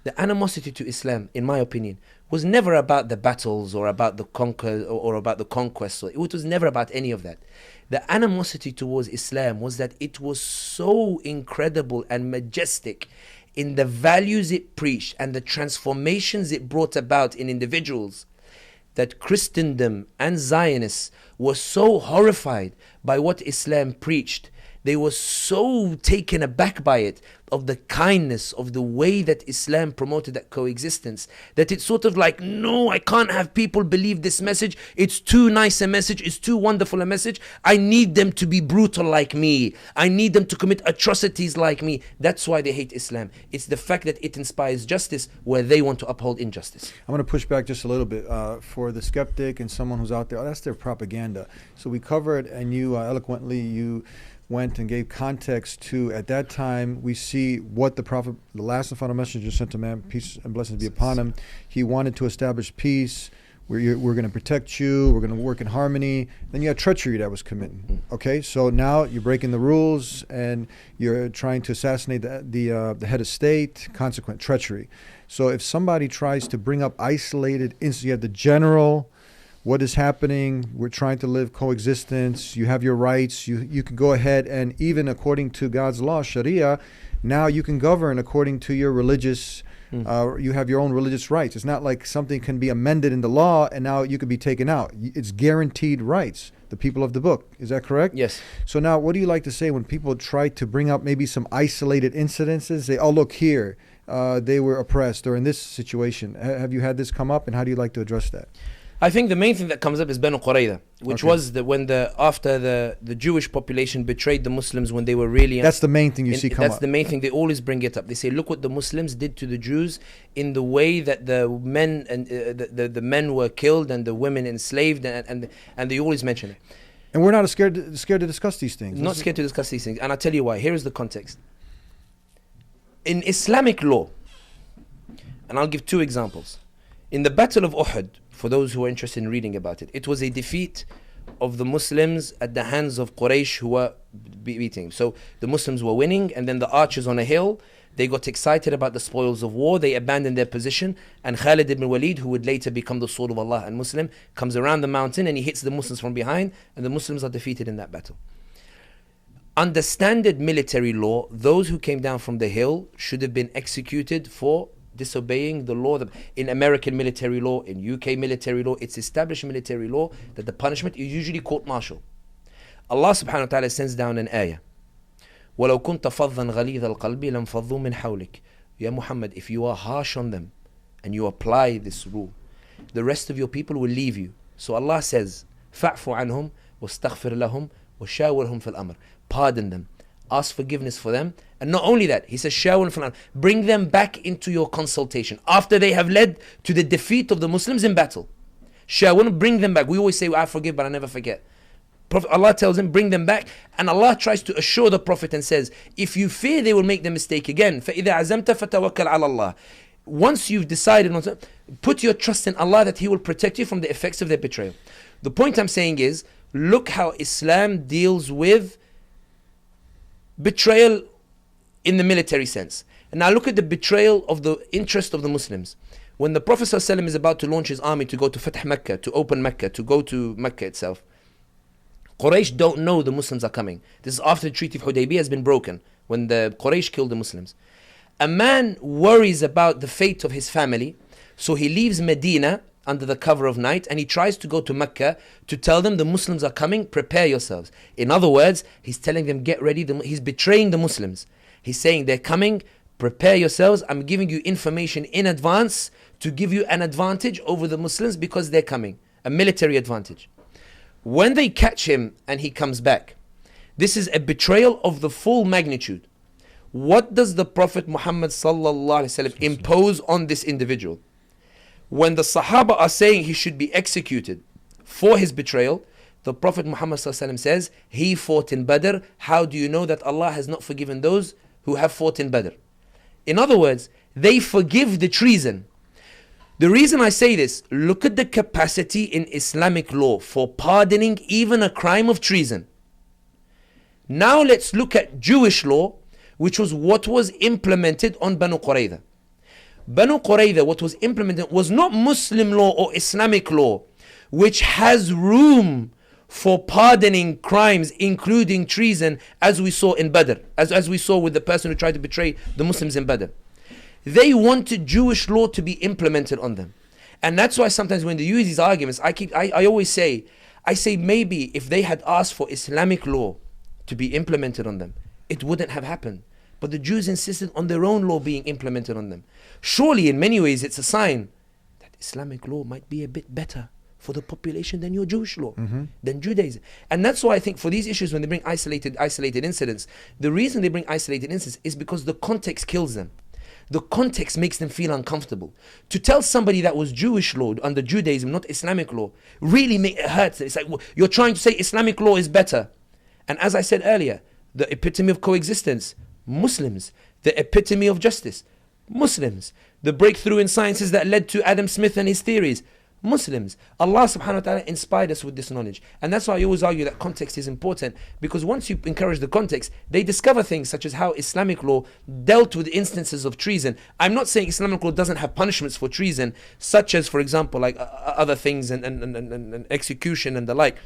The animosity to Islam, in my opinion, was never about the battles or about the conquer or about the conquest. It was never about any of that. The animosity towards Islam was that it was so incredible and majestic in the values it preached and the transformations it brought about in individuals, that Christendom and Zionists were so horrified by what Islam preached. They were so taken aback by it, of the kindness, of the way that Islam promoted that coexistence, that it's sort of like, no, I can't have people believe this message. It's too nice a message. It's too wonderful a message. I need them to be brutal like me. I need them to commit atrocities like me. That's why they hate Islam. It's the fact that it inspires justice where they want to uphold injustice. I'm going to push back just a little bit for the skeptic and someone who's out there. Oh, that's their propaganda. So we covered, and you eloquently, you went and gave context to, at that time, we see what the Prophet, the last and final messenger sent to man, peace and blessings be upon him. He wanted to establish peace. We're going to protect you. We're going to work in harmony. Then you had treachery that was committed. Okay, so now you're breaking the rules and you're trying to assassinate the head of state. Consequent treachery. So if somebody tries to bring up isolated instances, you have the general. What is happening? We're trying to live coexistence. You have your rights. You can go ahead and, even according to God's law, Sharia, now you can govern according to your religious, you have your own religious rights. It's not like something can be amended in the law and now you could be taken out. It's guaranteed rights, the people of the book. Is that correct? Yes. So now what do you like to say when people try to bring up maybe some isolated incidences? Say, oh, look here, they were oppressed, or in this situation. Have you had this come up, and how do you like to address that? I think the main thing that comes up is Banu Qurayza, which was after the Jewish population betrayed the Muslims when they were really... That's the main thing you see come up. That's the main thing. They always bring it up. They say, look what the Muslims did to the Jews in the way that the men and the men were killed and the women enslaved, and they always mention it. And we're not scared to discuss these things. Not scared to discuss these things. And I'll tell you why. Here is the context. In Islamic law, and I'll give two examples. In the Battle of Uhud, for those who are interested in reading about it, it was a defeat of the Muslims at the hands of Quraysh, who were beating. So the Muslims were winning, and then the archers on a hill, they got excited about the spoils of war. They abandoned their position, and Khalid ibn Walid, who would later become the sword of Allah and Muslim, comes around the mountain and he hits the Muslims from behind, and the Muslims are defeated in that battle. Under standard military law, those who came down from the hill should have been executed for disobeying the law. In American military law, in UK military law, it's established military law that the punishment is usually court-martial. Allah subhanahu wa ta'ala sends down an ayah. وَلَوْ كُنْتَ فَضًّا غَلِيظَ الْقَلْبِ لَنْفَضُّوا مِنْ حَوْلِكَ. Ya Muhammad, if you are harsh on them and you apply this rule, the rest of your people will leave you. So Allah says, فَعْفُ عَنْهُمْ وَاسْتَغْفِرْ لَهُمْ وَشَاوِرْهُمْ فِي الْأَمْرِ. Pardon them, ask forgiveness for them, and not only that, he says, bring them back into your consultation after they have led to the defeat of the Muslims in battle. Bring them back. We always say, I forgive, but I never forget. Prophet, Allah tells him, bring them back, and Allah tries to assure the Prophet and says, if you fear they will make the mistake again, فَإِذَا عَزَمْتَ فَتَوَكَّلْ عَلَى اللَّهِ. Once you've decided on something, put your trust in Allah that He will protect you from the effects of their betrayal. The point I'm saying is, look how Islam deals with betrayal in the military sense. And now look at the betrayal of the interest of the Muslims. When the Prophet ﷺ is about to launch his army to go to Fath Mecca, to open Mecca, to go to Mecca itself, Quraysh don't know the Muslims are coming. This is after the Treaty of Hudaybiyah has been broken, when the Quraysh killed the Muslims. A man worries about the fate of his family, so he leaves Medina under the cover of night, and he tries to go to Mecca to tell them the Muslims are coming, prepare yourselves. In other words, he's telling them, get ready. He's betraying the Muslims. He's saying, they're coming, prepare yourselves. I'm giving you information in advance to give you an advantage over the Muslims because they're coming, a military advantage. When they catch him and he comes back, this is a betrayal of the full magnitude. What does the Prophet Muhammad impose on this individual? When the Sahaba are saying he should be executed for his betrayal, the Prophet Muhammad says, he fought in Badr. How do you know that Allah has not forgiven those who have fought in Badr. In other words, they forgive the treason. The reason I say this, look at the capacity in Islamic law for pardoning even a crime of treason. Now let's look at Jewish law, which was what was implemented on Banu Qurayza. Banu Qurayza, what was implemented was not Muslim law or Islamic law, which has room for pardoning crimes, including treason, as we saw in Badr, as we saw with the person who tried to betray the Muslims in Badr. They wanted Jewish law to be implemented on them. And that's why sometimes when they use these arguments, I always say, maybe if they had asked for Islamic law to be implemented on them, it wouldn't have happened. But the Jews insisted on their own law being implemented on them. Surely in many ways it's a sign that Islamic law might be a bit better for the population than your Jewish law, than Judaism. And that's why I think for these issues, when they bring isolated incidents, the reason they bring isolated incidents is because the context kills them. The context makes them feel uncomfortable. To tell somebody that was Jewish law under Judaism, not Islamic law, really hurts. It's like, well, you're trying to say Islamic law is better. And as I said earlier, the epitome of coexistence, Muslims. The epitome of justice, Muslims. The breakthrough in sciences that led to Adam Smith and his theories, Muslims. Allah subhanahu wa ta'ala inspired us with this knowledge. And that's why I always argue that context is important, because once you encourage the context, they discover things such as how Islamic law dealt with instances of treason. I'm not saying Islamic law doesn't have punishments for treason, such as, for example, like other things and execution and the like.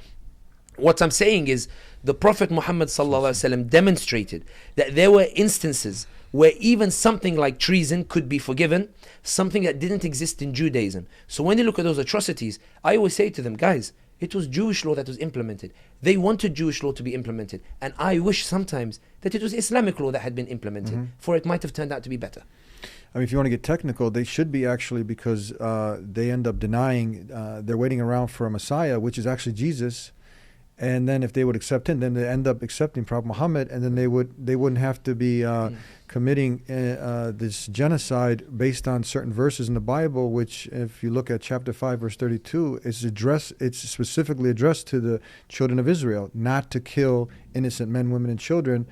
What I'm saying is the Prophet Muhammad sallallahu alaihi wasallam demonstrated that there were instances where even something like treason could be forgiven, something that didn't exist in Judaism. So when they look at those atrocities, I always say to them, guys, it was Jewish law that was implemented. They wanted Jewish law to be implemented. And I wish sometimes that it was Islamic law that had been implemented, for it might have turned out to be better. I mean, if you want to get technical, they should be actually, because they end up denying, they're waiting around for a Messiah, which is actually Jesus. And then if they would accept him, then they end up accepting Prophet Muhammad, and then they wouldn't have to be committing this genocide based on certain verses in the Bible, which, if you look at chapter 5, verse 32, it's specifically addressed to the children of Israel, not to kill innocent men, women, and children,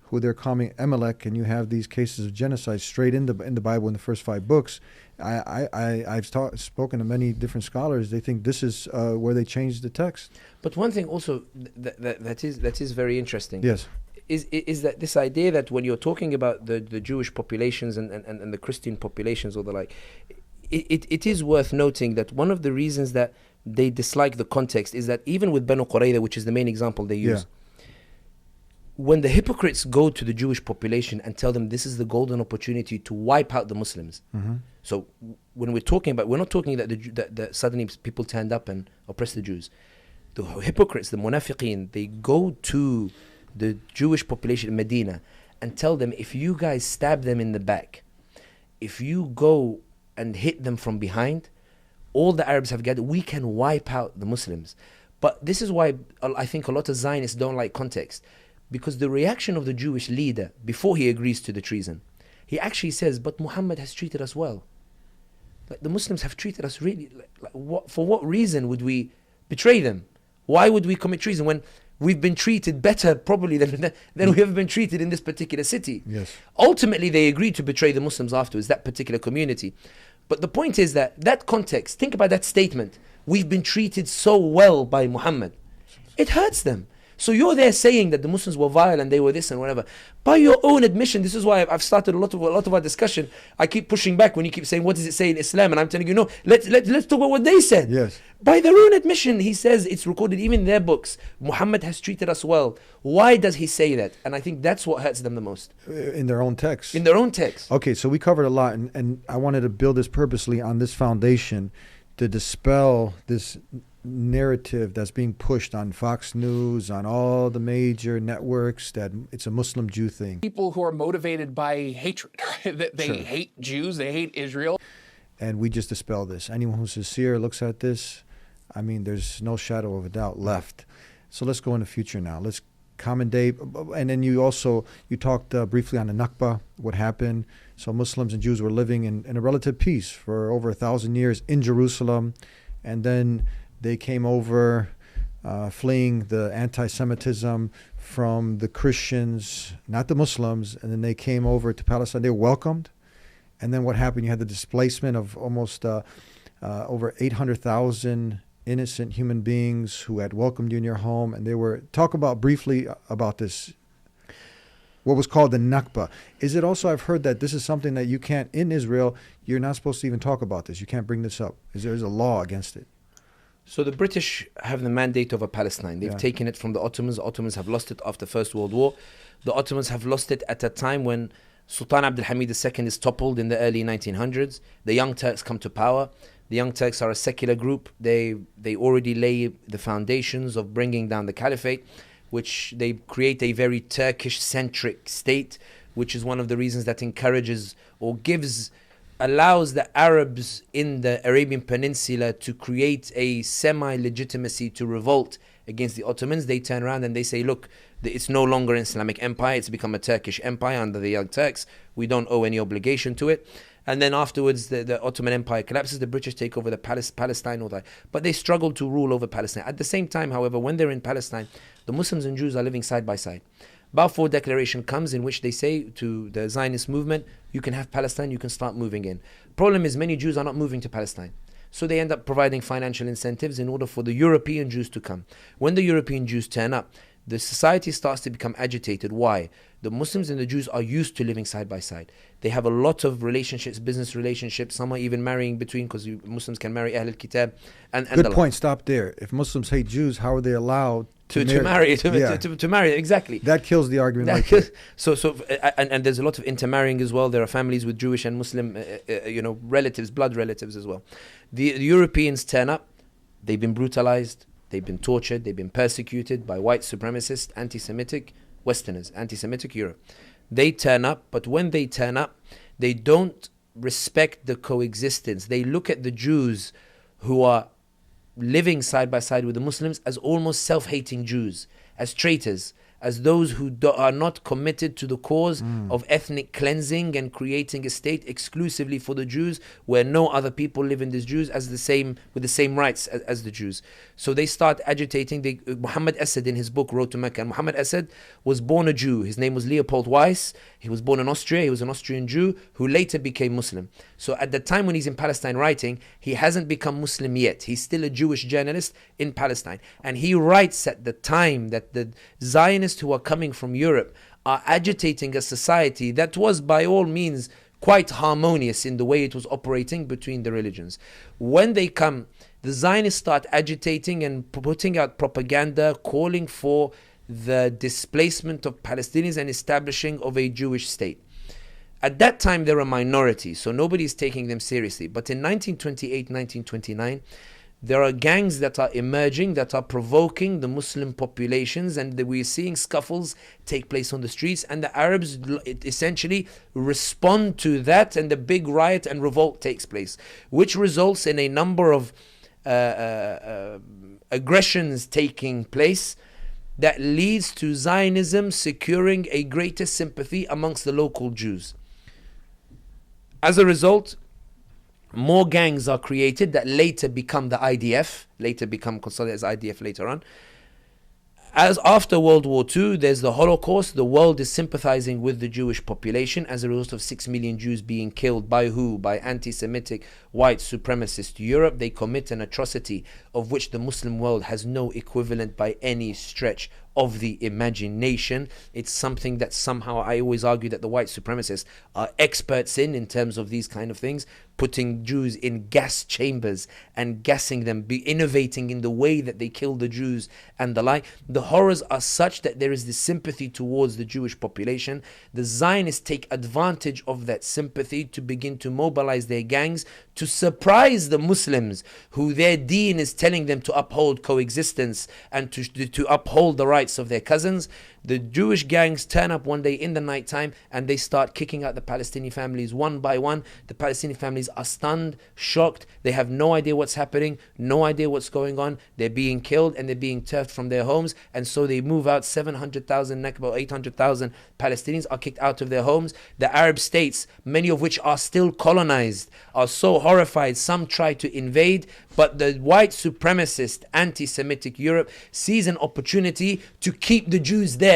who they're calling Amalek. And you have these cases of genocide straight in the Bible in the first 5 books. I've spoken to many different scholars. They think this is where they changed the text. But one thing also that is very interesting. Yes. Is that this idea that when you're talking about the Jewish populations and the Christian populations or the like, it is worth noting that one of the reasons that they dislike the context is that even with Banu Qurayza, which is the main example they use, when the hypocrites go to the Jewish population and tell them this is the golden opportunity to wipe out the Muslims. So when we're talking about, we're not talking that suddenly people turned up and oppressed the Jews. The hypocrites, the munafiqeen, they go to the Jewish population in Medina and tell them, if you guys stab them in the back, if you go and hit them from behind, all the Arabs have gathered, we can wipe out the Muslims. But this is why I think a lot of Zionists don't like context. Because the reaction of the Jewish leader, before he agrees to the treason, he actually says, but Muhammad has treated us well. Like, the Muslims have treated us really, for what reason would we betray them? Why would we commit treason when we've been treated better probably than we have been treated in this particular city? Yes. Ultimately, they agreed to betray the Muslims afterwards, that particular community. But the point is that context, think about that statement, we've been treated so well by Muhammad. It hurts them. So you're there saying that the Muslims were vile and they were this and whatever. By your own admission, this is why I've started a lot of our discussion. I keep pushing back when you keep saying, what does it say in Islam? And I'm telling you, no, let's talk about what they said. Yes. By their own admission, he says, it's recorded even in their books, Muhammad has treated us well. Why does he say that? And I think that's what hurts them the most. In their own text. In their own text. Okay, so we covered a lot, and I wanted to build this purposely on this foundation to dispel this narrative that's being pushed on Fox News, on all the major networks, that it's a Muslim Jew thing. People who are motivated by hatred, that they hate Jews, they hate Israel. And we just dispel this. Anyone who's sincere looks at this, I mean, there's no shadow of a doubt left. So let's go in the future now. Let's commendate. And then you talked briefly on the Nakba, what happened. So Muslims and Jews were living in a relative peace for over 1,000 years in Jerusalem. And then they came over fleeing the anti-Semitism from the Christians, not the Muslims, and then they came over to Palestine. They were welcomed. And then what happened? You had the displacement of almost over 800,000 innocent human beings who had welcomed you in your home. And they were, talk about briefly about this, what was called the Nakba. Is it also, I've heard that this is something that you can't, in Israel, you're not supposed to even talk about this. You can't bring this up. There's a law against it. So the British have the mandate over Palestine. They've taken it from the Ottomans. The Ottomans have lost it after the First World War. The Ottomans have lost it at a time when Sultan Abdul Hamid II is toppled in the early 1900s. The Young Turks come to power. The Young Turks are a secular group. They already lay the foundations of bringing down the caliphate, which they create a very Turkish-centric state, which is one of the reasons that encourages or allows the Arabs in the Arabian Peninsula to create a semi-legitimacy to revolt against the Ottomans. They turn around and they say, look, it's no longer an Islamic empire, it's become a Turkish empire under the Young Turks. We don't owe any obligation to it. And then afterwards, the Ottoman Empire collapses, the British take over the Palestine, all that. But they struggle to rule over Palestine. At the same time, however, when they're in Palestine, the Muslims and Jews are living side by side. Balfour Declaration comes in which they say to the Zionist movement, you can have Palestine, you can start moving in. Problem is many Jews are not moving to Palestine. So they end up providing financial incentives in order for the European Jews to come. When the European Jews turn up, the society starts to become agitated. Why? The Muslims and the Jews are used to living side by side. They have a lot of relationships, business relationships. Some are even marrying between, because Muslims can marry Ahl al-Kitab. Good point, stop there. If Muslims hate Jews, how are they allowed to marry? Exactly. That kills the argument. And there's a lot of intermarrying as well. There are families with Jewish and Muslim relatives, blood relatives as well. The Europeans turn up. They've been brutalized. They've been tortured. They've been persecuted by white supremacist, anti-Semitic Westerners, anti-Semitic Europe. They turn up, but when they turn up, they don't respect the coexistence. They look at the Jews who are living side by side with the Muslims as almost self-hating Jews, as traitors, as those who are not committed to the cause of ethnic cleansing and creating a state exclusively for the Jews, where no other people live in these Jews with the same rights as the Jews. So they start agitating. Muhammad Asad in his book wrote to Mecca. And Muhammad Asad was born a Jew. His name was Leopold Weiss. He was born in Austria. He was an Austrian Jew who later became Muslim. So at the time when he's in Palestine writing, he hasn't become Muslim yet. He's still a Jewish journalist in Palestine. And he writes at the time that the Zionists who are coming from Europe are agitating a society that was by all means quite harmonious in the way it was operating between the religions. When they come, the Zionists start agitating and putting out propaganda calling for the displacement of Palestinians and establishing of a Jewish state. At that time, they're a minority, so nobody's taking them seriously. But in 1928, 1929, there are gangs that are emerging, that are provoking the Muslim populations, and we're seeing scuffles take place on the streets, and the Arabs essentially respond to that, and the big riot and revolt takes place, which results in a number of aggressions taking place that leads to Zionism securing a greater sympathy amongst the local Jews. As a result, more gangs are created that later become the IDF, later become consolidated as IDF later on. As after World War II, there's the Holocaust. The world is sympathizing with the Jewish population as a result of 6 million Jews being killed by who? By anti-Semitic white supremacist Europe. They commit an atrocity of which the Muslim world has no equivalent by any stretch of the imagination. It's something that somehow I always argue that the white supremacists are experts in terms of these kind of things, putting Jews in gas chambers and gassing them, be innovating in the way that they kill the Jews and the like. The horrors are such that there is this sympathy towards the Jewish population. The Zionists take advantage of that sympathy to begin to mobilize their gangs to surprise the Muslims who their deen is telling them to uphold coexistence and to uphold the rights rights of their cousins. The Jewish gangs turn up one day in the nighttime and they start kicking out the Palestinian families one by one. The Palestinian families are stunned, shocked. They have no idea what's happening, no idea what's going on. They're being killed and they're being turfed from their homes. And so they move out. 700,000 Nakba, 800,000 Palestinians are kicked out of their homes. The Arab states, many of which are still colonized, are so horrified. Some try to invade, but the white supremacist, anti-Semitic Europe sees an opportunity to keep the Jews there,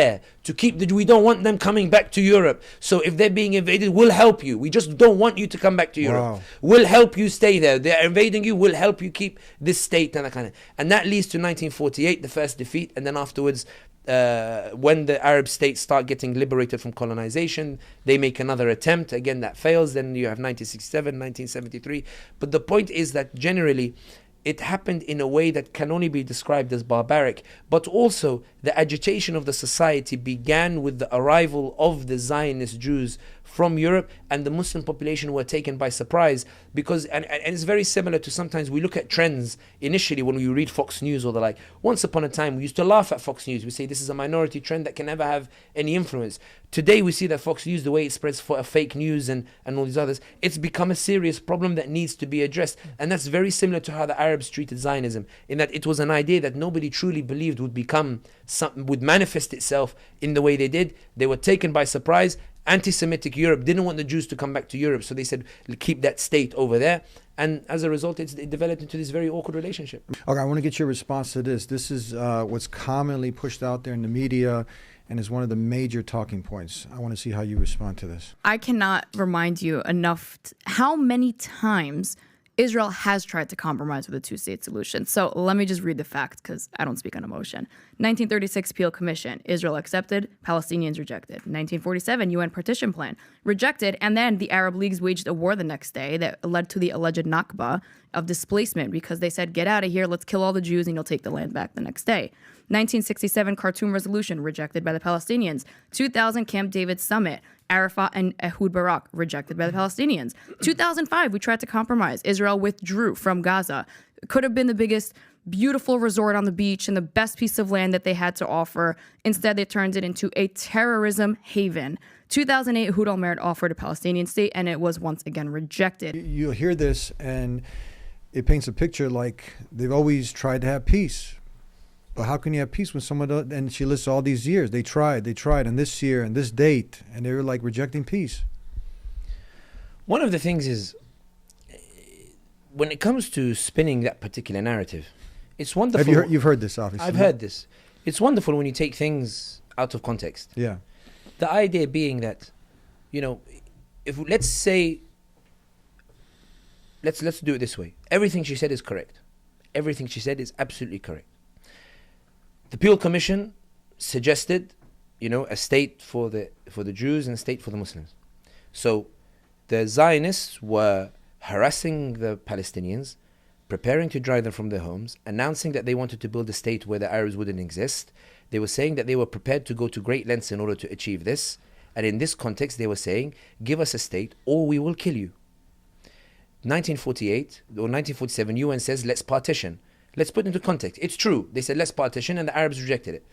we don't want them coming back to Europe. So if they're being invaded, we'll help you. We just don't want you to come back to Europe. Wow. We'll help you stay there. They're invading you, we'll help you keep this state and that kind of. And that leads to 1948, the first defeat, and then afterwards, when the Arab states start getting liberated from colonization, they make another attempt. Again, that fails. Then you have 1967, 1973. But the point is that generally, it happened in a way that can only be described as barbaric, but also the agitation of the society began with the arrival of the Zionist Jews from Europe, and the Muslim population were taken by surprise because, and it's very similar to sometimes we look at trends initially when we read Fox News or the like. Once upon a time, we used to laugh at Fox News. We say this is a minority trend that can never have any influence. Today, we see that Fox News, the way it spreads for fake news and all these others, it's become a serious problem that needs to be addressed. And that's very similar to how the Arabs treated Zionism, in that it was an idea that nobody truly believed would manifest itself in the way they did. They were taken by surprise. Anti-Semitic Europe didn't want the Jews to come back to Europe, so they said, keep that state over there. And as a result, it developed into this very awkward relationship. Okay, I want to get your response to this. This is what's commonly pushed out there in the media and is one of the major talking points. I want to see how you respond to this. I cannot remind you enough how many times Israel has tried to compromise with a two-state solution. So let me just read the facts because I don't speak on emotion. 1936 Peel Commission, Israel accepted, Palestinians rejected. 1947 UN partition plan, rejected, and then the Arab Leagues waged a war the next day that led to the alleged Nakba of displacement because they said, get out of here, let's kill all the Jews and you'll take the land back the next day. 1967 Khartoum resolution, rejected by the Palestinians. 2000 Camp David summit, Arafat and Ehud Barak, rejected by the Palestinians. 2005, we tried to compromise. Israel withdrew from Gaza. It could have been the biggest, beautiful resort on the beach and the best piece of land that they had to offer. Instead, they turned it into a terrorism haven. 2008, Ehud Olmert offered a Palestinian state, and it was once again rejected. You'll hear this, and it paints a picture like they've always tried to have peace. But how can you have peace when someone does, and she lists all these years, they tried, and this year, and this date, and they were like rejecting peace. One of the things is, when it comes to spinning that particular narrative, it's wonderful. You've heard this, obviously. I've heard this. It's wonderful when you take things out of context. Yeah. The idea being that, if let's say, let's do it this way. Everything she said is correct. Everything she said is absolutely correct. The Peel Commission suggested, a state for the Jews and a state for the Muslims. So the Zionists were harassing the Palestinians, preparing to drive them from their homes, announcing that they wanted to build a state where the Arabs wouldn't exist. They were saying that they were prepared to go to great lengths in order to achieve this. And in this context, they were saying, give us a state or we will kill you. 1948 or 1947, UN says, let's partition. Let's put into context. It's true. They said, let's partition, and the Arabs rejected it.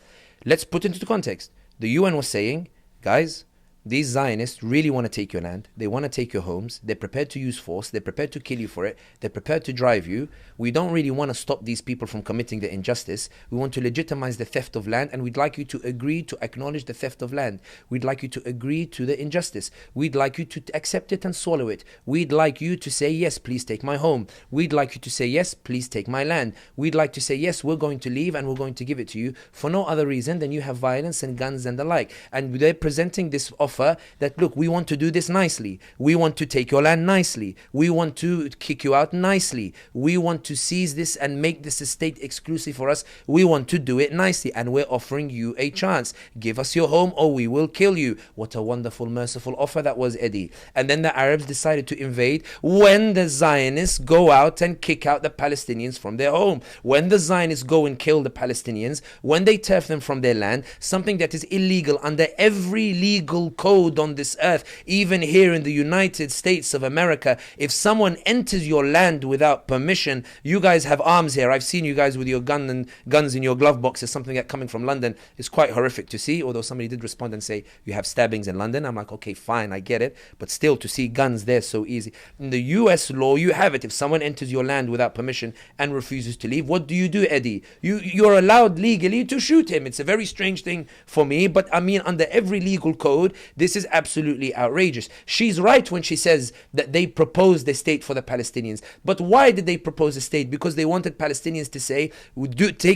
Let's put into context. The UN was saying, guys, these Zionists really want to take your land. They want to take your homes. They're prepared to use force. They're prepared to kill you for it. They're prepared to drive you. We don't really want to stop these people from committing the injustice. We want to legitimize the theft of land, and we'd like you to agree to acknowledge the theft of land. We'd like you to agree to the injustice. We'd like you to accept it and swallow it. We'd like you to say, yes, please take my home. We'd like you to say, yes, please take my land. We'd like to say, yes, we're going to leave and we're going to give it to you for no other reason than you have violence and guns and the like. And they're presenting this offer that, look, we want to do this nicely. We want to take your land nicely. We want to kick you out nicely. We want to seize this and make this estate exclusive for us. We want to do it nicely, and we're offering you a chance. Give us your home or we will kill you. What a wonderful, merciful offer that was, Eddie. And then the Arabs decided to invade when the Zionists go out and kick out the Palestinians from their home. When the Zionists go and kill the Palestinians, when they turf them from their land, something that is illegal under every legal code code on this earth. Even here in the United States of America, if someone enters your land without permission, you guys have arms here. I've seen you guys with your guns in your glove box. Is something that coming from London is quite horrific to see, although somebody did respond and say you have stabbings in London. I'm like, okay, fine, I get it, but still, to see guns there so easy. In the US law, you have it. If someone enters your land without permission and refuses to leave, what do, Eddie? You're allowed legally to shoot him. It's a very strange thing for me, but I mean, under every legal code, this is absolutely outrageous. She's right when she says that they proposed a state for the Palestinians. But why did they propose a state? Because they wanted Palestinians to say,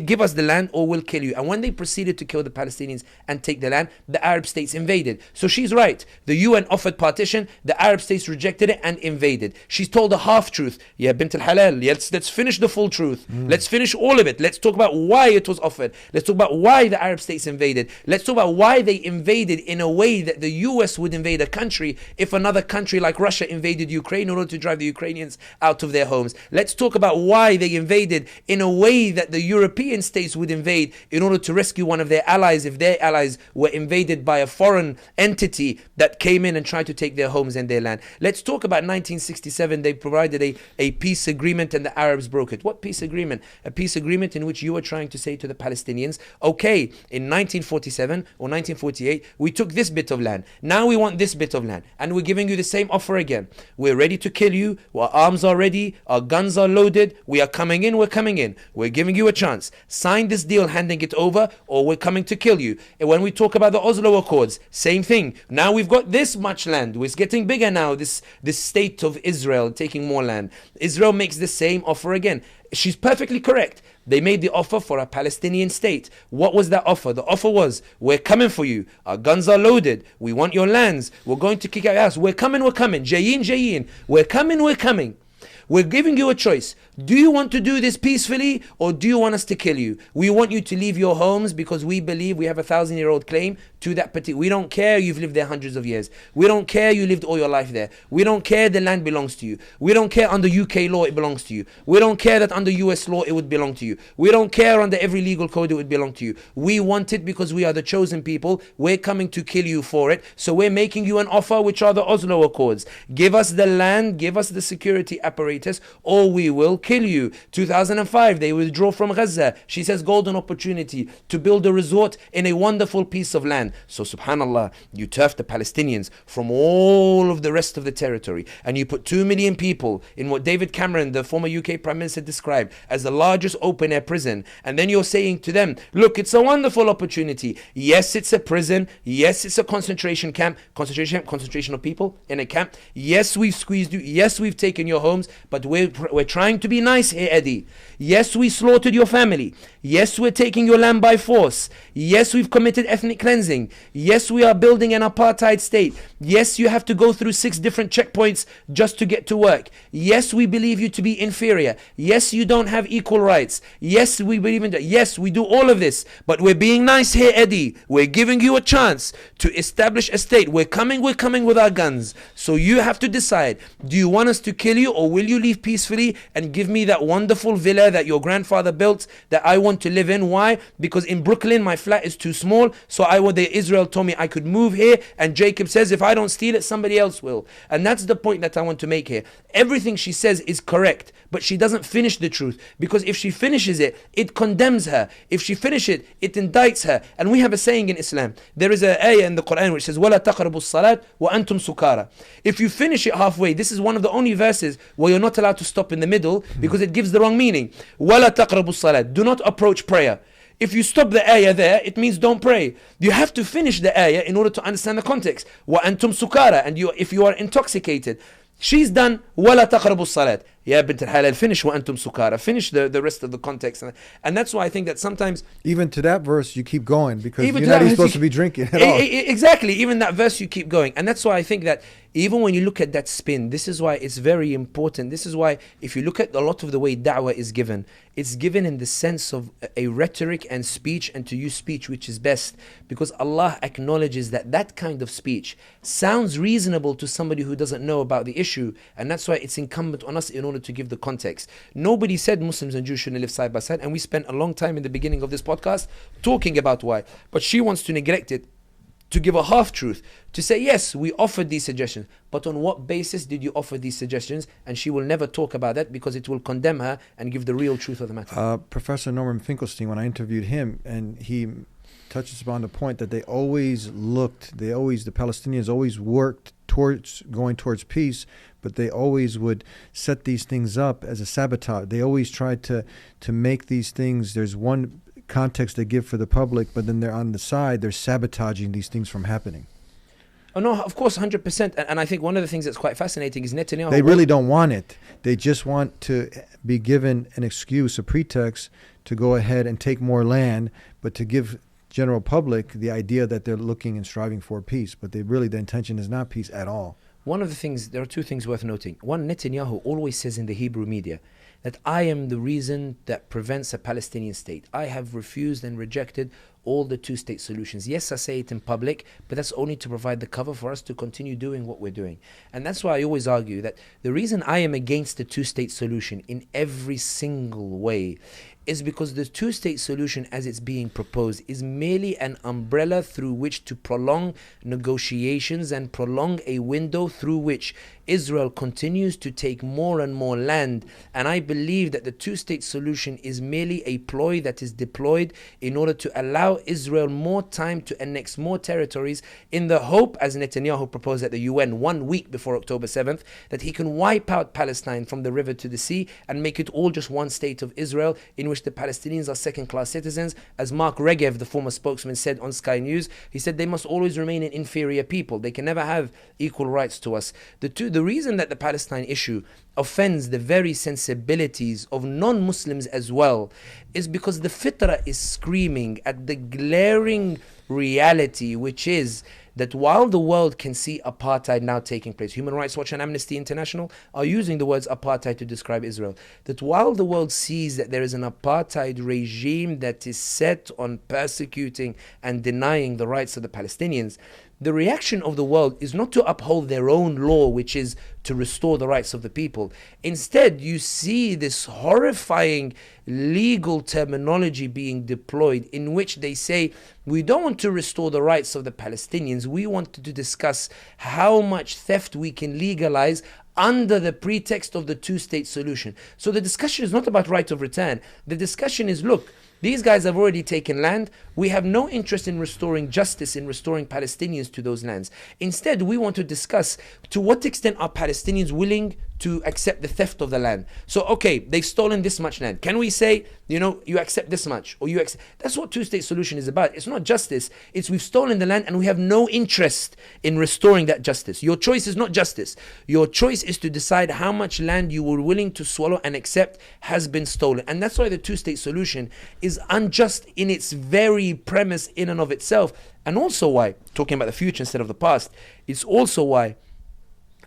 give us the land or we'll kill you. And when they proceeded to kill the Palestinians and take the land, the Arab states invaded. So she's right. The UN offered partition, the Arab states rejected it and invaded. She's told a half-truth. Yeah, bint al-halal, let's finish the full truth. Let's finish all of it. Let's talk about why it was offered. Let's talk about why the Arab states invaded. Let's talk about why they invaded in a way that the US would invade a country if another country like Russia invaded Ukraine in order to drive the Ukrainians out of their homes. Let's talk about why they invaded in a way that the European states would invade in order to rescue one of their allies if their allies were invaded by a foreign entity that came in and tried to take their homes and their land. Let's talk about 1967. They provided a peace agreement and the Arabs broke it. What peace agreement? A peace agreement in which you were trying to say to the Palestinians, okay, in 1947 or 1948, we took this bit of land. Now we want this bit of land. And we're giving you the same offer again. We're ready to kill you. Our arms are ready. Our guns are loaded. We are coming in. We're coming in. We're giving you a chance. Sign this deal, handing it over, or we're coming to kill you. And when we talk about the Oslo Accords, same thing. Now we've got this much land. It's getting bigger now, this state of Israel taking more land. Israel makes the same offer again. She's perfectly correct. They made the offer for a Palestinian state. What was that offer? The offer was, we're coming for you. Our guns are loaded. We want your lands. We're going to kick out your ass. We're coming. Jayin. We're coming. We're giving you a choice. Do you want to do this peacefully or do you want us to kill you? We want you to leave your homes because we believe we have a 1,000-year-old claim to that particular. We don't care you've lived there hundreds of years. We don't care you lived all your life there. We don't care the land belongs to you. We don't care under UK law it belongs to you. We don't care that under US law it would belong to you. We don't care under every legal code it would belong to you. We want it because we are the chosen people. We're coming to kill you for it. So we're making you an offer, which are the Oslo Accords. Give us the land, give us the security apparatus, or we will kill you. 2005, they withdraw from Gaza. She says golden opportunity to build a resort in a wonderful piece of land. So subhanallah, you turf the Palestinians from all of the rest of the territory and you put 2 million people in what David Cameron, the former UK Prime Minister, described as the largest open air prison, and then you're saying to them, look, it's a wonderful opportunity. Yes, it's a prison. Yes, it's a concentration camp. Concentration of people in a camp. Yes, we've squeezed you. Yes, we've taken your homes, but we're trying to be nice here, Eddie. Yes, we slaughtered your family. Yes, we're taking your land by force. Yes, we've committed ethnic cleansing. Yes, we are building an apartheid state. Yes, you have to go through 6 different checkpoints just to get to work. Yes, we believe you to be inferior. Yes, you don't have equal rights. Yes, we believe in that. Yes, we do all of this, but we're being nice here, Eddie. We're giving you a chance to establish a state. We're coming with our guns. So you have to decide, do you want us to kill you or will you leave peacefully and give me that wonderful villa that your grandfather built that I want to live in? Why? Because in Brooklyn my flat is too small, so Israel told me I could move here, and Jacob says if I don't steal it somebody else will. And that's the point that I want to make here. Everything she says is correct, but she doesn't finish the truth, because if she finishes it, it condemns her. If she finishes it, it indicts her. And we have a saying in Islam. There is an ayah in the Quran which says وَلَا تَقْرَبُوا الصَّلَاةِ وَأَنْتُمْ سُكَارَى. If you finish it halfway, this is one of the only verses where you're not allowed to stop in the middle because it gives the wrong meaning. وَلَا تَقْرَبُوا الصَّلَاةِ. Do not approach prayer. If you stop the ayah there, it means don't pray. You have to finish the ayah in order to understand the context. وَأَنْتُمْ سُكَارَى. And if you are intoxicated. She's done وَلَا تَقْرَبُوا الصَّلَاةِ. Ya bint al-halal, finish وَأَنْتُمْ سُكَارَى. Finish the rest of the context. And that's why I think that sometimes... Even to that verse, you keep going because you're not even supposed to be drinking at all. Exactly. Even that verse, you keep going. And that's why I think that even when you look at that spin, this is why it's very important. This is why if you look at a lot of the way da'wah is given, it's given in the sense of a rhetoric and speech, and to use speech which is best, because Allah acknowledges that that kind of speech sounds reasonable to somebody who doesn't know about the issue, and that's why it's incumbent on us in order to give the context. Nobody said Muslims and Jews shouldn't live side by side, and we spent a long time in the beginning of this podcast talking about why, but she wants to neglect it to give a half-truth, to say, yes, we offered these suggestions, but on what basis did you offer these suggestions? And she will never talk about that because it will condemn her and give the real truth of the matter. Professor Norman Finkelstein, when I interviewed him, and he touches upon the point that the Palestinians always worked towards going towards peace, but they always would set these things up as a sabotage. They always tried to make these things, there's one context they give for the public, but then they're on the side, they're sabotaging these things from happening. Oh no, of course, 100%. And I think one of the things that's quite fascinating is Netanyahu. They really don't want it. They just want to be given an excuse, a pretext to go ahead and take more land, but to give general public the idea that they're looking and striving for peace. But the intention is not peace at all. One of the things, there are two things worth noting. One, Netanyahu always says in the Hebrew media that I am the reason that prevents a Palestinian state. I have refused and rejected all the two-state solutions. Yes, I say it in public, but that's only to provide the cover for us to continue doing what we're doing. And that's why I always argue that the reason I am against the two-state solution in every single way is because the two-state solution as it's being proposed is merely an umbrella through which to prolong negotiations and prolong a window through which Israel continues to take more and more land. And I believe that the two-state solution is merely a ploy that is deployed in order to allow Israel more time to annex more territories in the hope, as Netanyahu proposed at the UN 1 week before October 7th, that he can wipe out Palestine from the river to the sea and make it all just one state of Israel in which the Palestinians are second-class citizens. As Mark Regev, the former spokesman, said on Sky News, he said they must always remain an inferior people. They can never have equal rights to us. The reason that the Palestine issue offends the very sensibilities of non-Muslims as well is because the fitrah is screaming at the glaring reality, which is that while the world can see apartheid now taking place, Human Rights Watch and Amnesty International are using the words apartheid to describe Israel, that while the world sees that there is an apartheid regime that is set on persecuting and denying the rights of the Palestinians, the reaction of the world is not to uphold their own law, which is to restore the rights of the people. Instead, you see this horrifying legal terminology being deployed in which they say, we don't want to restore the rights of the Palestinians. We want to discuss how much theft we can legalize under the pretext of the two-state solution. So the discussion is not about right of return. The discussion is, look, these guys have already taken land. We have no interest in restoring justice, in restoring Palestinians to those lands. Instead, we want to discuss to what extent are Palestinians willing to accept the theft of the land. So, okay, they've stolen this much land. Can we say, you accept this much, or you accept? That's what two-state solution is about. It's not justice. It's we've stolen the land and we have no interest in restoring that justice. Your choice is not justice. Your choice is to decide how much land you were willing to swallow and accept has been stolen. And that's why the two-state solution is unjust in its very premise in and of itself. And also why, talking about the future instead of the past, it's also why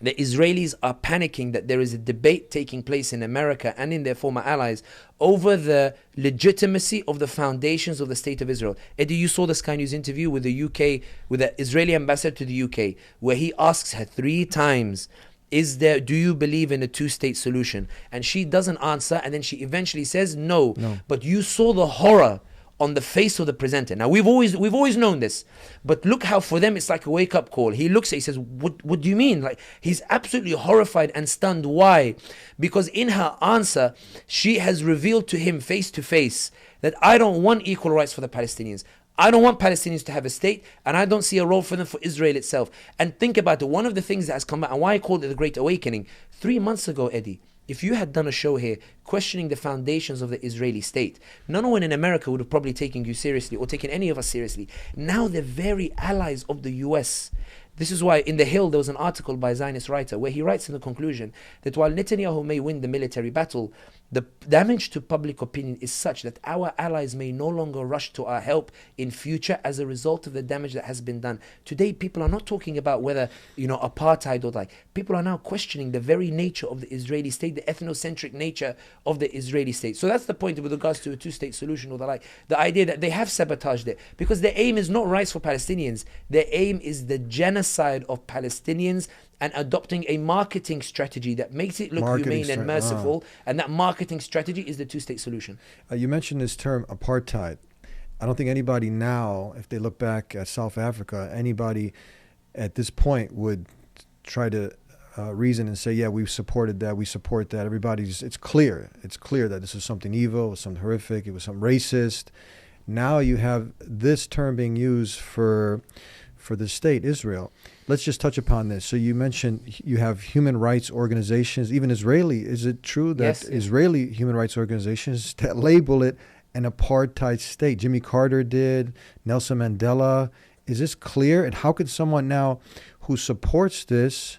the Israelis are panicking that there is a debate taking place in America and in their former allies over the legitimacy of the foundations of the State of Israel. Eddie, you saw the Sky News interview with the UK, with the Israeli ambassador to the UK, where he asks her 3 times, do you believe in a two-state solution? And she doesn't answer, and then she eventually says no. But you saw the horror on the face of the presenter. Now we've always known this, but look how for them it's like a wake-up call. He looks at it, he says, what do you mean? Like, he's absolutely horrified and stunned. Why? Because in her answer she has revealed to him face to face that I don't want equal rights for the Palestinians. I don't want Palestinians to have a state, and I don't see a role for them for Israel itself. And think about it, one of the things that has come out, and why I called it the Great Awakening, 3 months ago, Eddie, if you had done a show here questioning the foundations of the Israeli state, no one in America would have probably taken you seriously or taken any of us seriously. Now they're very allies of the US. This is why in The Hill there was an article by a Zionist writer where he writes in the conclusion that while Netanyahu may win the military battle, the damage to public opinion is such that our allies may no longer rush to our help in future as a result of the damage that has been done. Today, people are not talking about whether, apartheid or like. People are now questioning the very nature of the Israeli state, the ethnocentric nature of the Israeli state. So that's the point with regards to a two-state solution or the like. The idea that they have sabotaged it because their aim is not rights for Palestinians. Their aim is the genocide of Palestinians and adopting a marketing strategy that makes it look humane and merciful. And that marketing strategy is the two-state solution. You mentioned this term apartheid. I don't think anybody now, if they look back at South Africa, anybody at this point would try to reason and say, yeah, we supported that, we support that. It's clear that this is something evil, it was something horrific, it was something racist. Now you have this term being used for the state, Israel. Let's just touch upon this. So you mentioned you have human rights organizations, even Israeli. Is it true that Yes. Israeli human rights organizations that label it an apartheid state? Jimmy Carter did, Nelson Mandela. Is this clear? And how could someone now who supports this,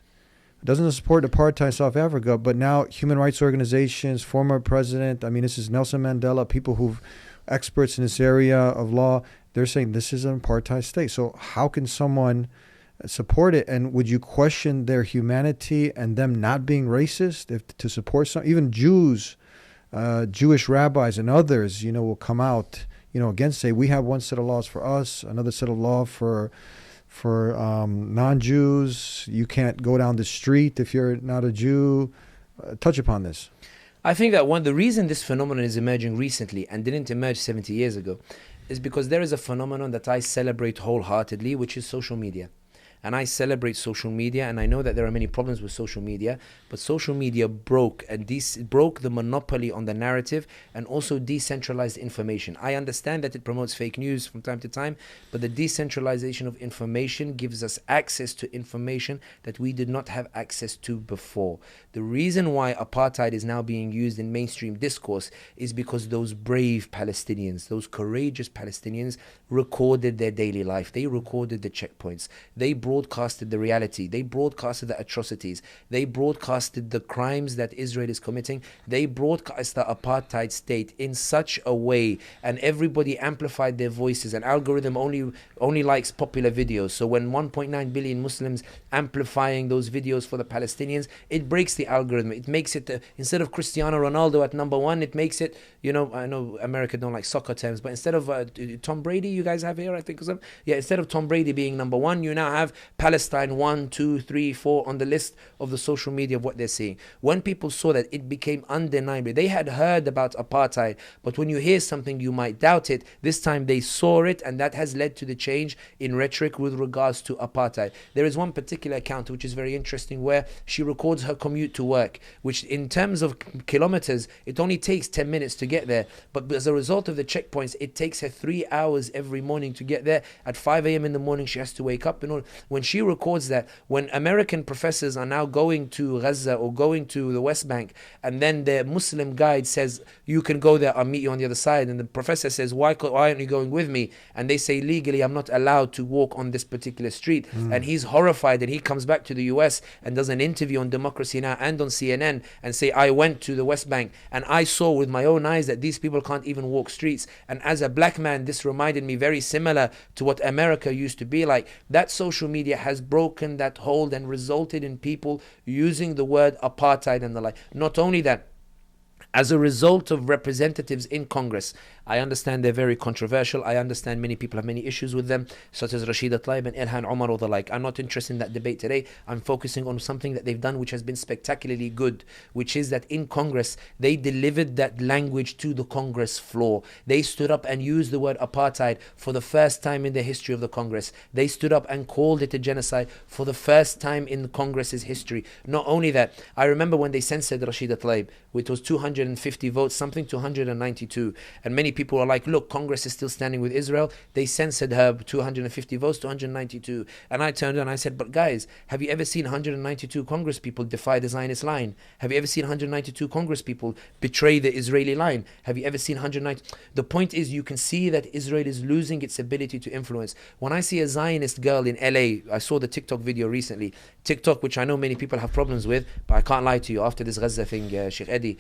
doesn't support apartheid South Africa, but now human rights organizations, former president, I mean, this is Nelson Mandela, people who've experts in this area of law, they're saying this is an apartheid state. So how can someone support it? And would you question their humanity and them not being racist if to support some, even Jews, Jewish rabbis and others, will come out, again, say we have one set of laws for us, another set of law for non-Jews. You can't go down the street if you're not a Jew. Touch upon this. I think that the reason this phenomenon is emerging recently and didn't emerge 70 years ago is because there is a phenomenon that I celebrate wholeheartedly, which is social media. And I celebrate social media, and I know that there are many problems with social media, but social media broke the monopoly on the narrative and also decentralized information. I understand that it promotes fake news from time to time, but the decentralization of information gives us access to information that we did not have access to before. The reason why apartheid is now being used in mainstream discourse is because those brave Palestinians, those courageous Palestinians recorded their daily life. They recorded the checkpoints. They broadcasted the reality. They broadcasted the atrocities. They broadcasted the crimes that Israel is committing. They broadcast the apartheid state in such a way, and everybody amplified their voices. An algorithm only likes popular videos. So when 1.9 billion Muslims amplifying those videos for the Palestinians, it breaks the algorithm. It makes it, instead of Cristiano Ronaldo at number one, it makes it, I know America don't like soccer terms, but instead of Tom Brady, you guys have here, I think, or something. Yeah, instead of Tom Brady being number one, you now have Palestine 1, 2, 3, 4 on the list of the social media of what they're seeing. When people saw that, it became undeniable. They had heard about apartheid, but when you hear something, you might doubt it. This time they saw it, and that has led to the change in rhetoric with regards to apartheid. There is one particular account which is very interesting where she records her commute to work, which in terms of kilometers, it only takes 10 minutes to get there. But as a result of the checkpoints, it takes her 3 hours every morning to get there. At 5 a.m. in the morning, she has to wake up in order. When she records that, when American professors are now going to Gaza or going to the West Bank, and then the Muslim guide says, you can go there, I'll meet you on the other side, and the professor says, why aren't you going with me? And they say, legally, I'm not allowed to walk on this particular street. And he's horrified, and he comes back to the US and does an interview on Democracy Now! And on CNN and say, I went to the West Bank and I saw with my own eyes that these people can't even walk streets. And as a black man, this reminded me very similar to what America used to be like. That social media has broken that hold and resulted in people using the word apartheid and the like. Not only that, as a result of representatives in Congress, I understand they're very controversial. I understand many people have many issues with them, such as Rashida Tlaib and Ilhan Omar or the like. I'm not interested in that debate today. I'm focusing on something that they've done which has been spectacularly good, which is that in Congress, they delivered that language to the Congress floor. They stood up and used the word apartheid for the first time in the history of the Congress. They stood up and called it a genocide for the first time in Congress's history. Not only that, I remember when they censored Rashida Tlaib, which was 250 votes, something to 192. And many people are like, look, Congress is still standing with Israel. They censored her 250 votes to 192. And I turned and I said, but guys, have you ever seen 192 Congress people defy the Zionist line? Have you ever seen 192 Congress people betray the Israeli line? Have you ever seen 190? The point is, you can see that Israel is losing its ability to influence. When I see a Zionist girl in LA, I saw the TikTok video recently. TikTok, which I know many people have problems with, but I can't lie to you, after this Gaza thing, Sheikh Eddie,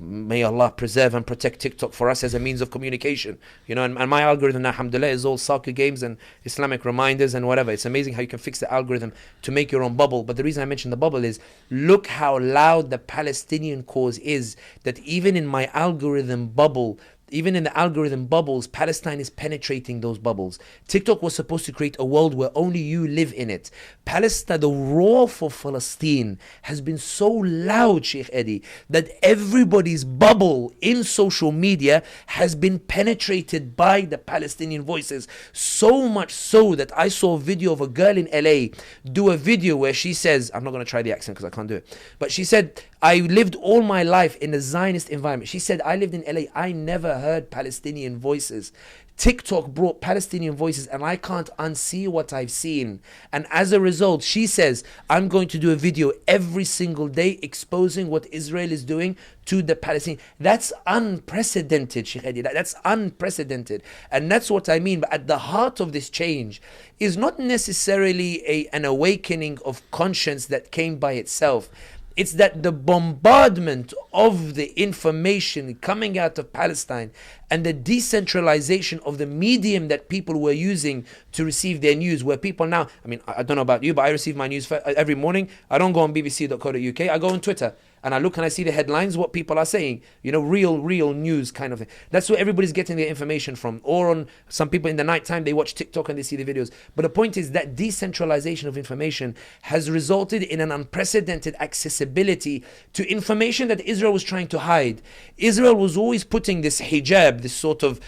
may Allah preserve and protect TikTok for us as a means of communication. And my algorithm, alhamdulillah, is all soccer games and Islamic reminders and whatever. It's amazing how you can fix the algorithm to make your own bubble. But the reason I mention the bubble is, look how loud the Palestinian cause is, that even in my algorithm bubble, even in the algorithm bubbles, Palestine is penetrating those bubbles. TikTok was supposed to create a world where only you live in it. Palestine, the roar for Palestine has been so loud, Sheikh Eddie, that everybody's bubble in social media has been penetrated by the Palestinian voices. So much so that I saw a video of a girl in LA do a video where she says, I'm not going to try the accent because I can't do it, but she said, I lived all my life in a Zionist environment. She said, I lived in LA. I never heard Palestinian voices. TikTok brought Palestinian voices and I can't unsee what I've seen. And as a result, she says, I'm going to do a video every single day exposing what Israel is doing to the Palestinians. That's unprecedented, Sheikh Edi. That's unprecedented. And that's what I mean. But at the heart of this change is not necessarily an awakening of conscience that came by itself. It's that the bombardment of the information coming out of Palestine and the decentralization of the medium that people were using to receive their news, where people now, I mean, I don't know about you, but I receive my news every morning. I don't go on bbc.co.uk. I go on Twitter and I look and I see the headlines, what people are saying, you know, real news kind of thing. That's where everybody's getting their information from. Or on some people in the nighttime, they watch TikTok and they see the videos. But the point is that decentralization of information has resulted in an unprecedented accessibility to information that Israel was trying to hide. Israel was always putting this hijab, this sort of,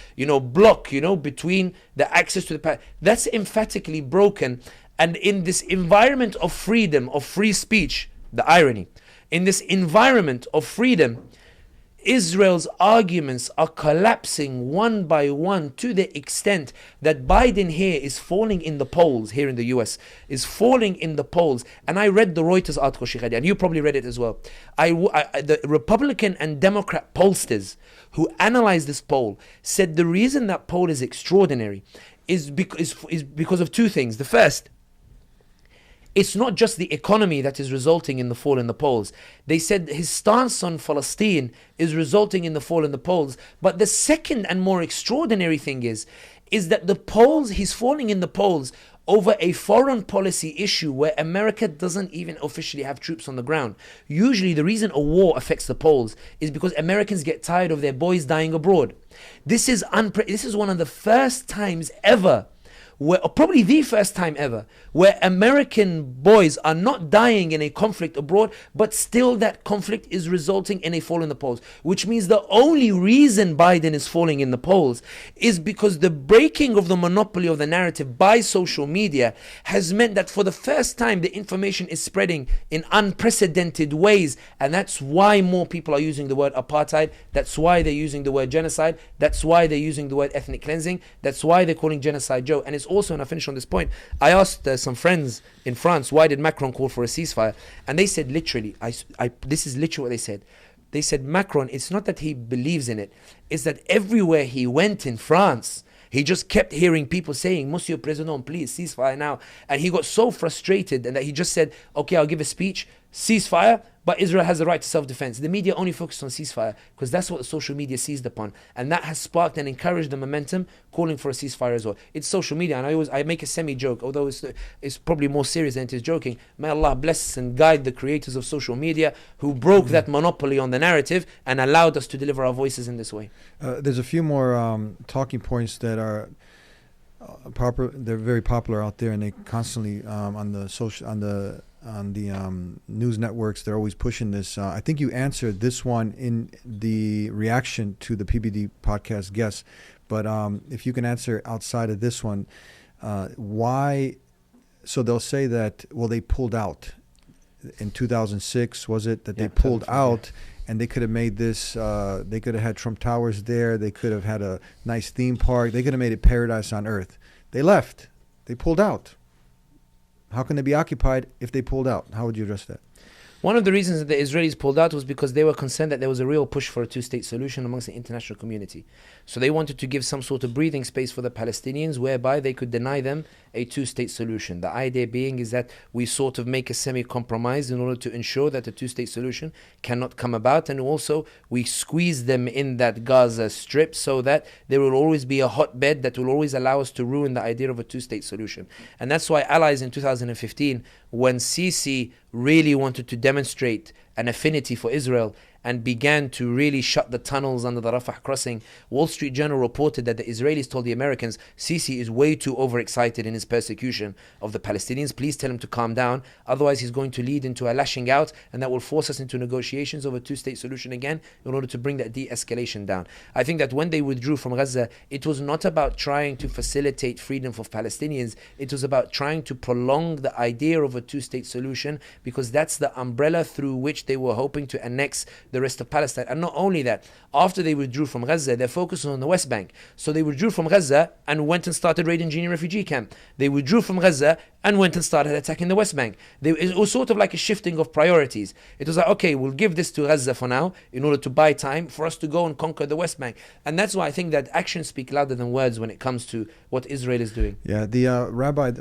block, between the access to the... That's emphatically broken. And in this environment of freedom, of free speech, the irony, in this environment of freedom, Israel's arguments are collapsing one by one to the extent that Biden here is falling in the polls, here in the US, is falling in the polls. And I read the Reuters article, Sheikh Hadi, and you probably read it as well. The Republican and Democrat pollsters who analyzed this poll said the reason that poll is extraordinary is because of two things. The first, it's not just the economy that is resulting in the fall in the polls. They said his stance on Palestine is resulting in the fall in the polls. But the second and more extraordinary thing is that the polls, he's falling in the polls over a foreign policy issue where America doesn't even officially have troops on the ground. Usually the reason a war affects the polls is because Americans get tired of their boys dying abroad. This is one of the first times ever, or probably the first time ever, where American boys are not dying in a conflict abroad, but still that conflict is resulting in a fall in the polls. Which means the only reason Biden is falling in the polls is because the breaking of the monopoly of the narrative by social media has meant that for the first time the information is spreading in unprecedented ways. And that's why more people are using the word apartheid. That's why they're using the word genocide. That's why they're using the word ethnic cleansing. That's why they're calling genocide Joe. And it's also, and I finish on this point, I asked some friends in France, why did Macron call for a ceasefire? And they said literally, this is literally what they said. They said Macron, it's not that he believes in it, it's that everywhere he went in France, he just kept hearing people saying, Monsieur President, please ceasefire now. And he got so frustrated and that he just said, okay, I'll give a speech, ceasefire, but Israel has the right to self-defense. The media only focused on ceasefire because that's what the social media seized upon. And that has sparked and encouraged the momentum calling for a ceasefire as well. It's social media, and I make a semi-joke, although it's probably more serious than it is joking. May Allah bless and guide the creators of social media who broke that monopoly on the narrative and allowed us to deliver our voices in this way. There's a few more talking points that are they're very popular out there, and they constantly on the news networks, they're always pushing this. I think you answered this one in the reaction to the PBD podcast guest, but if you can answer outside of this one, why? So they'll say that, well, they pulled out in 2006, was it that they pulled out? And they could have made this, they could have had Trump Towers there. They could have had a nice theme park. They could have made it paradise on earth. They left. They pulled out. How can they be occupied if they pulled out? How would you address that? One of the reasons that the Israelis pulled out was because they were concerned that there was a real push for a two-state solution amongst the international community. So they wanted to give some sort of breathing space for the Palestinians whereby they could deny them a two-state solution. The idea being is that we sort of make a semi-compromise in order to ensure that a two-state solution cannot come about, and also we squeeze them in that Gaza Strip so that there will always be a hotbed that will always allow us to ruin the idea of a two-state solution. And that's why allies in 2015, when Sisi really wanted to demonstrate an affinity for Israel and began to really shut the tunnels under the Rafah crossing, Wall Street Journal reported that the Israelis told the Americans, Sisi is way too overexcited in his persecution of the Palestinians. Please tell him to calm down. Otherwise, he's going to lead into a lashing out, and that will force us into negotiations over a two-state solution again in order to bring that de-escalation down. I think that when they withdrew from Gaza, it was not about trying to facilitate freedom for Palestinians. It was about trying to prolong the idea of a two-state solution, because that's the umbrella through which they were hoping to annex the rest of Palestine. And not only that, after they withdrew from Gaza, they're focusing on the West Bank. So they withdrew from Gaza and went and started raiding Jenin refugee camp. They withdrew from Gaza and went and started attacking the West Bank. It was sort of like a shifting of priorities. It was like, okay, we'll give this to Gaza for now in order to buy time for us to go and conquer the West Bank. And that's why I think that actions speak louder than words when it comes to what Israel is doing. Yeah, the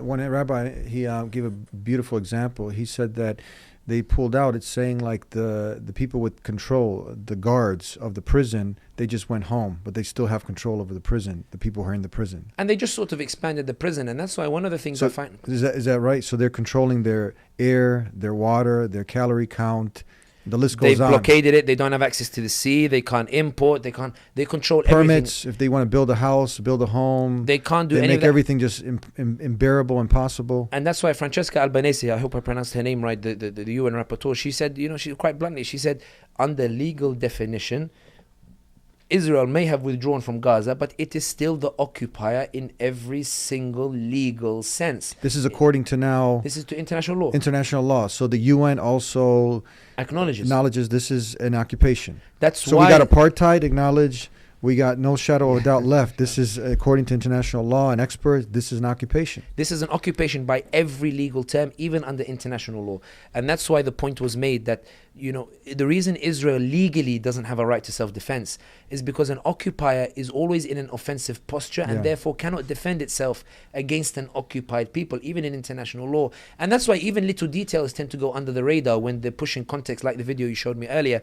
one rabbi, he gave a beautiful example. He said that they pulled out. It's saying like the people with control, the guards of the prison, they just went home, but they still have control over the prison, the people who are in the prison. And they just sort of expanded the prison, and that's why one of the things I find... Is that right? So they're controlling their air, their water, their calorie count. The list goes on. They've blockaded it. They don't have access to the sea. They can't import. They control permits. everything. If they want to build a house, build a home, they can't do they any make of that. Everything just unbearable, impossible. And that's why Francesca Albanese, I hope I pronounced her name right, the UN rapporteur, she said, she quite bluntly, she said, under legal definition, Israel may have withdrawn from Gaza, but it is still the occupier in every single legal sense. This is according to now... This is to international law. International law. So the UN also... Acknowledges this is an occupation. So we got apartheid acknowledged. We got no shadow of a doubt left. This is, according to international law and experts, this is an occupation. This is an occupation by every legal term, even under international law. And that's why the point was made that, the reason Israel legally doesn't have a right to self-defense is because an occupier is always in an offensive posture and therefore cannot defend itself against an occupied people, even in international law. And that's why even little details tend to go under the radar when they're pushing context, like the video you showed me earlier,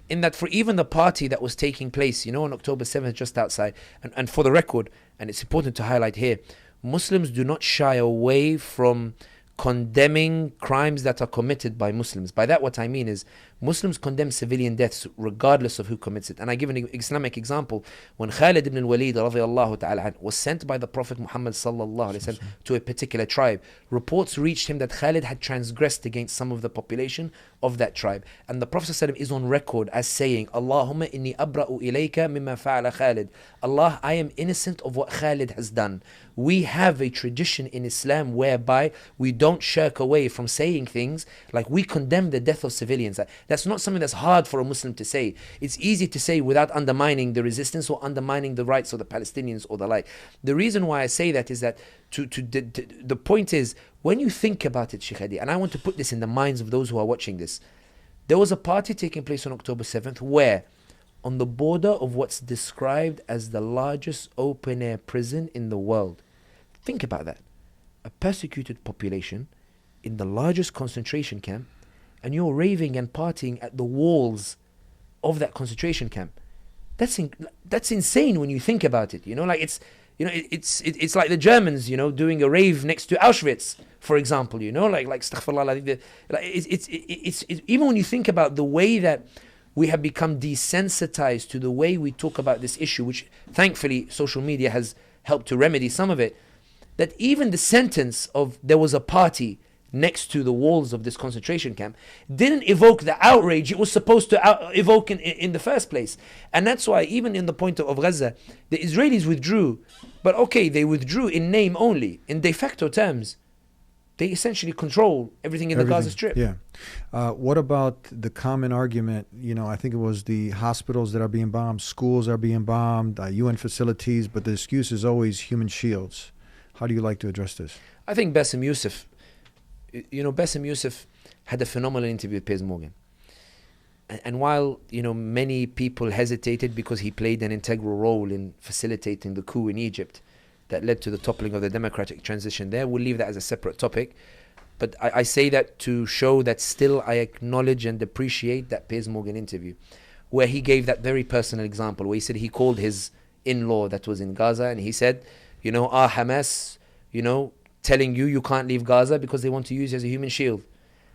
in that for even the party that was taking place, on October 7th, just outside, and for the record, and it's important to highlight here, Muslims do not shy away from condemning crimes that are committed by Muslims. By that, what I mean is Muslims condemn civilian deaths regardless of who commits it. And I give an Islamic example. When Khalid ibn al-Walid radiallahu ta'ala was sent by the Prophet Muhammad sallallahu alayhi wa sallam to a particular tribe, reports reached him that Khalid had transgressed against some of the population of that tribe. And the Prophet sallallahu is on record as saying, Allahumma inni abra'u ilayka mimma fa'ala Khalid. Allah, I am innocent of what Khalid has done. We have a tradition in Islam whereby we don't shirk away from saying things like we condemn the death of civilians. That's not something that's hard for a Muslim to say. It's easy to say without undermining the resistance or undermining the rights of the Palestinians or the like. The reason why I say that is that the point is, when you think about it, Sheikh Hadi, and I want to put this in the minds of those who are watching this, there was a party taking place on October 7th where, on the border of what's described as the largest open-air prison in the world, think about that, a persecuted population in the largest concentration camp, and you're raving and partying at the walls of that concentration camp. That's insane when you think about it. It's like the Germans, doing a rave next to Auschwitz, for example. Like astaghfirullah. It's even when you think about the way that we have become desensitized to the way we talk about this issue, which thankfully social media has helped to remedy some of it. That even the sentence of there was a party next to the walls of this concentration camp didn't evoke the outrage it was supposed to evoke in the first place. And that's why even in the point of Gaza, the Israelis withdrew, but okay, they withdrew in name only. In de facto terms, they essentially control everything in the Gaza Strip. Yeah. What about the common argument, I think it was the hospitals that are being bombed, schools are being bombed, UN facilities, but the excuse is always human shields. How do you like to address this? I think Bassem Youssef, Bassem Youssef had a phenomenal interview with Piers Morgan. And while, many people hesitated because he played an integral role in facilitating the coup in Egypt that led to the toppling of the democratic transition there, we'll leave that as a separate topic. But I say that to show that still I acknowledge and appreciate that Piers Morgan interview, where he gave that very personal example, where he said he called his in-law that was in Gaza, and he said, Hamas, telling you can't leave Gaza because they want to use you as a human shield.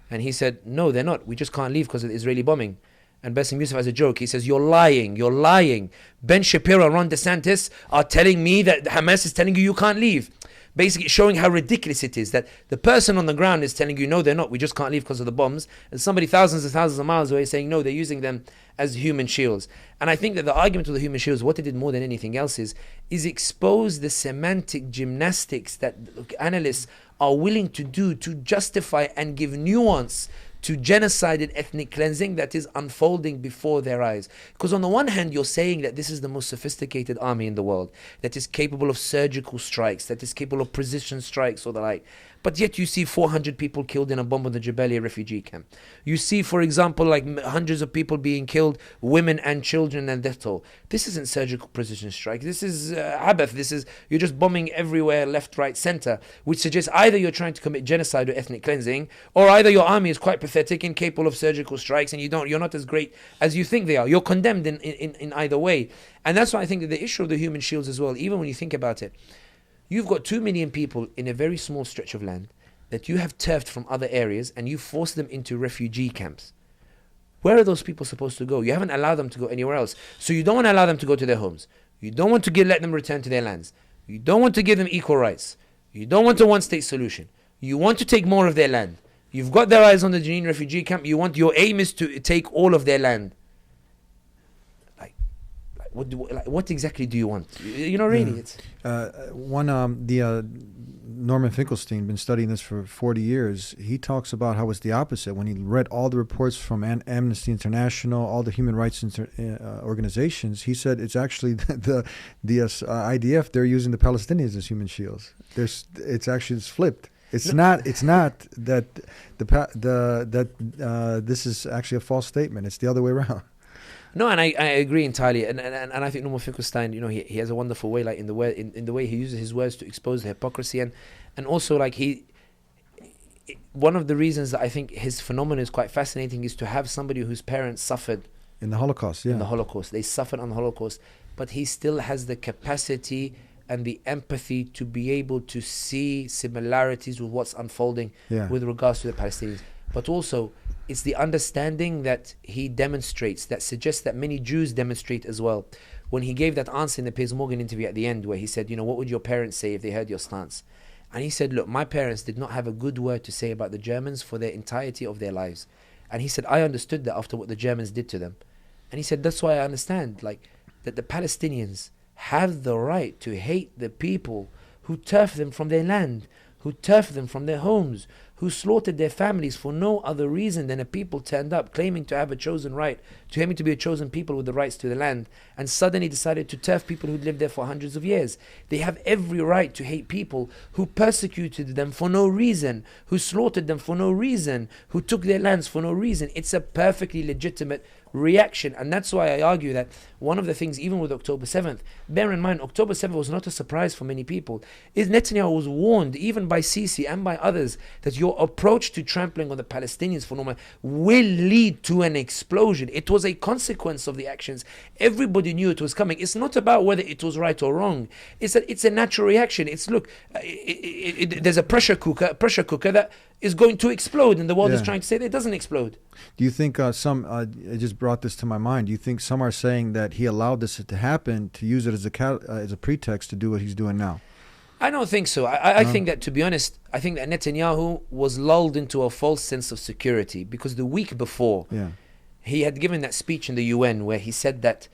And he said, no, they're not. We just can't leave because of the Israeli bombing. And Bassem Youssef, as a joke, he says, you're lying. Ben Shapiro and Ron DeSantis are telling me that Hamas is telling you can't leave. Basically showing how ridiculous it is that the person on the ground is telling you, no, they're not, we just can't leave because of the bombs. And somebody thousands and thousands of miles away saying, no, they're using them as human shields. And I think that the argument of the human shields, what it did more than anything else is expose the semantic gymnastics that analysts are willing to do to justify and give nuance to genocide and ethnic cleansing that is unfolding before their eyes. Because on the one hand, you're saying that this is the most sophisticated army in the world, that is capable of surgical strikes, that is capable of precision strikes or the like. But yet you see 400 people killed in a bomb in the Jabalia refugee camp. You see, for example, like hundreds of people being killed, women and children, and death toll. This isn't surgical precision strike. This is abath. This is, you're just bombing everywhere, left, right, center, which suggests either you're trying to commit genocide or ethnic cleansing, or either your army is quite pathetic, incapable of surgical strikes, and you're not as great as you think they are. You're condemned in either way. And that's why I think that the issue of the human shields as well, even when you think about it, you've got 2 million people in a very small stretch of land that you have turfed from other areas, and you force them into refugee camps. Where are those people supposed to go? You haven't allowed them to go anywhere else. So you don't want to allow them to go to their homes. You don't want to let them return to their lands. You don't want to give them equal rights. You don't want a one-state solution. You want to take more of their land. You've got their eyes on the Jenin refugee camp. Your aim is to take all of their land. What exactly do you want? Really, it's Norman Finkelstein, been studying this for 40 years. He talks about how it's the opposite. When he read all the reports from Amnesty International, all the human rights organizations, he said it's actually the IDF. They're using the Palestinians as human shields. It's flipped. It's not that this is actually a false statement. It's the other way around. No, and I agree entirely, and I think Norman Finkelstein, he has a wonderful way, like in the way he uses his words to expose the hypocrisy, and also like one of the reasons that I think his phenomenon is quite fascinating is to have somebody whose parents suffered in the Holocaust. In the Holocaust, they suffered on the Holocaust, but he still has the capacity and the empathy to be able to see similarities with what's unfolding with regards to the Palestinians, but also it's the understanding that he demonstrates that suggests that many Jews demonstrate as well. When he gave that answer in the Piers Morgan interview at the end, where he said, what would your parents say if they heard your stance? And he said, look, my parents did not have a good word to say about the Germans for their entirety of their lives. And he said, I understood that after what the Germans did to them. And he said, that's why I understand that the Palestinians have the right to hate the people who turf them from their land, who turf them from their homes, who slaughtered their families for no other reason than a people turned up claiming to have a chosen right, claiming to be a chosen people with the rights to the land, and suddenly decided to turf people who'd lived there for hundreds of years. They have every right to hate people who persecuted them for no reason, who slaughtered them for no reason, who took their lands for no reason. It's a perfectly legitimate reaction, and that's why I argue that one of the things, even with October 7th, bear in mind, October 7th was not a surprise for many people. Netanyahu was warned, even by Sisi and by others, that your approach to trampling on the Palestinians for normal will lead to an explosion. It was a consequence of the actions. Everybody knew it was coming. It's not about whether it was right or wrong. It's a natural reaction. It's there's a pressure cooker that is going to explode, and the world is trying to say that it doesn't explode. Do you think I just brought this to my mind, do you think some are saying that he allowed this to happen to use it as a pretext to do what he's doing now? I don't think so. I think that, to be honest, I think that Netanyahu was lulled into a false sense of security, because the week before he had given that speech in the UN where he said that,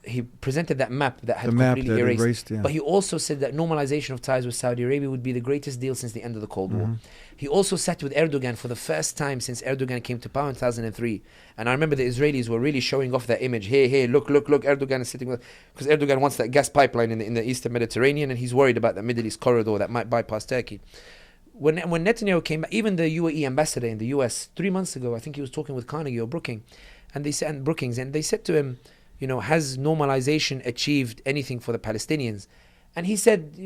he presented that map that had completely erased. But he also said that normalization of ties with Saudi Arabia would be the greatest deal since the end of the Cold War. He also sat with Erdogan for the first time since Erdogan came to power in 2003. And I remember the Israelis were really showing off that image. Hey, look, Erdogan is sitting with... Because Erdogan wants that gas pipeline in the Eastern Mediterranean, and he's worried about the Middle East corridor that might bypass Turkey. When Netanyahu came back, even the UAE ambassador in the US, 3 months ago, I think he was talking with Carnegie or Brookings, and they said to him, has normalization achieved anything for the Palestinians? And he said,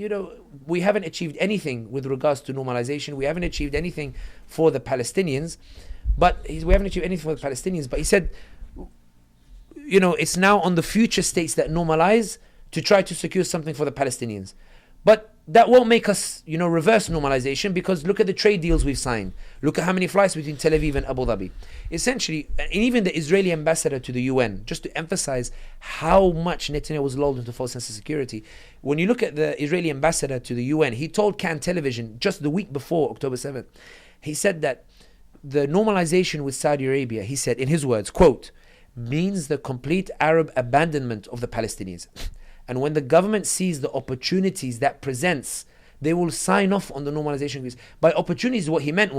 we haven't achieved anything with regards to normalization. We haven't achieved anything for the Palestinians. But he said, it's now on the future states that normalize to try to secure something for the Palestinians. But that won't make us, reverse normalization, because look at the trade deals we've signed. Look at how many flights between Tel Aviv and Abu Dhabi. Essentially, and even the Israeli ambassador to the UN, just to emphasize how much Netanyahu was lulled into false sense of security. When you look at the Israeli ambassador to the UN, he told Cannes Television just the week before October 7th, he said that the normalization with Saudi Arabia, he said in his words, quote, means the complete Arab abandonment of the Palestinians. And when the government sees the opportunities that presents, they will sign off on the normalization agreements. By opportunities, what he meant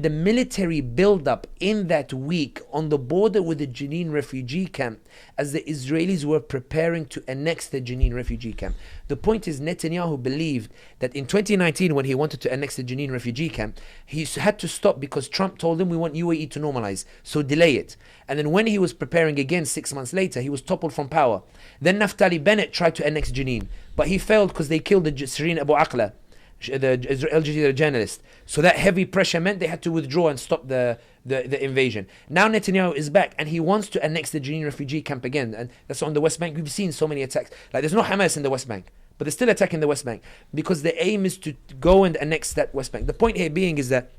the military build-up in that week on the border with the Jenin refugee camp, as the Israelis were preparing to annex the Jenin refugee camp. The point is, Netanyahu believed that in 2019, when he wanted to annex the Jenin refugee camp, he had to stop because Trump told him, we want UAE to normalize, so delay it. And then when he was preparing again 6 months later, he was toppled from power. Then Naftali Bennett tried to annex Jenin, but he failed because they killed the Shireen Abu Akleh, the Al Jazeera journalist. So that heavy pressure meant they had to withdraw and stop the invasion. Now Netanyahu is back and he wants to annex the Jenin refugee camp again. And that's on the West Bank. We've seen so many attacks. Like, there's no Hamas in the West Bank, but they're still attacking the West Bank because the aim is to go and annex that West Bank. The point here being is that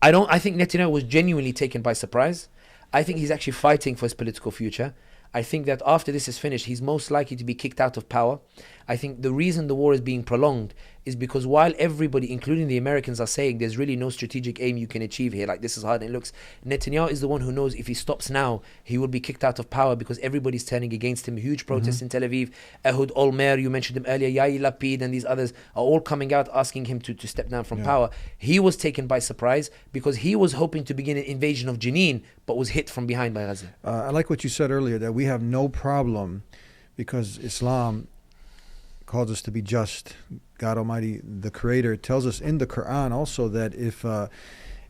I think Netanyahu was genuinely taken by surprise. I think he's actually fighting for his political future. I think that after this is finished, he's most likely to be kicked out of power. I think the reason the war is being prolonged is because while everybody, including the Americans, are saying there's really no strategic aim you can achieve here, like this is hard and it looks, Netanyahu is the one who knows if he stops now, he will be kicked out of power because everybody's turning against him. Huge protests in Tel Aviv. Ehud Olmer, you mentioned him earlier, Yair Lapid and these others are all coming out asking him to step down from power. He was taken by surprise because he was hoping to begin an invasion of Jenin, but was hit from behind by Gaza. I like what you said earlier, that we have no problem because Islam calls us to be just. God Almighty, the Creator, tells us in the Quran also that if a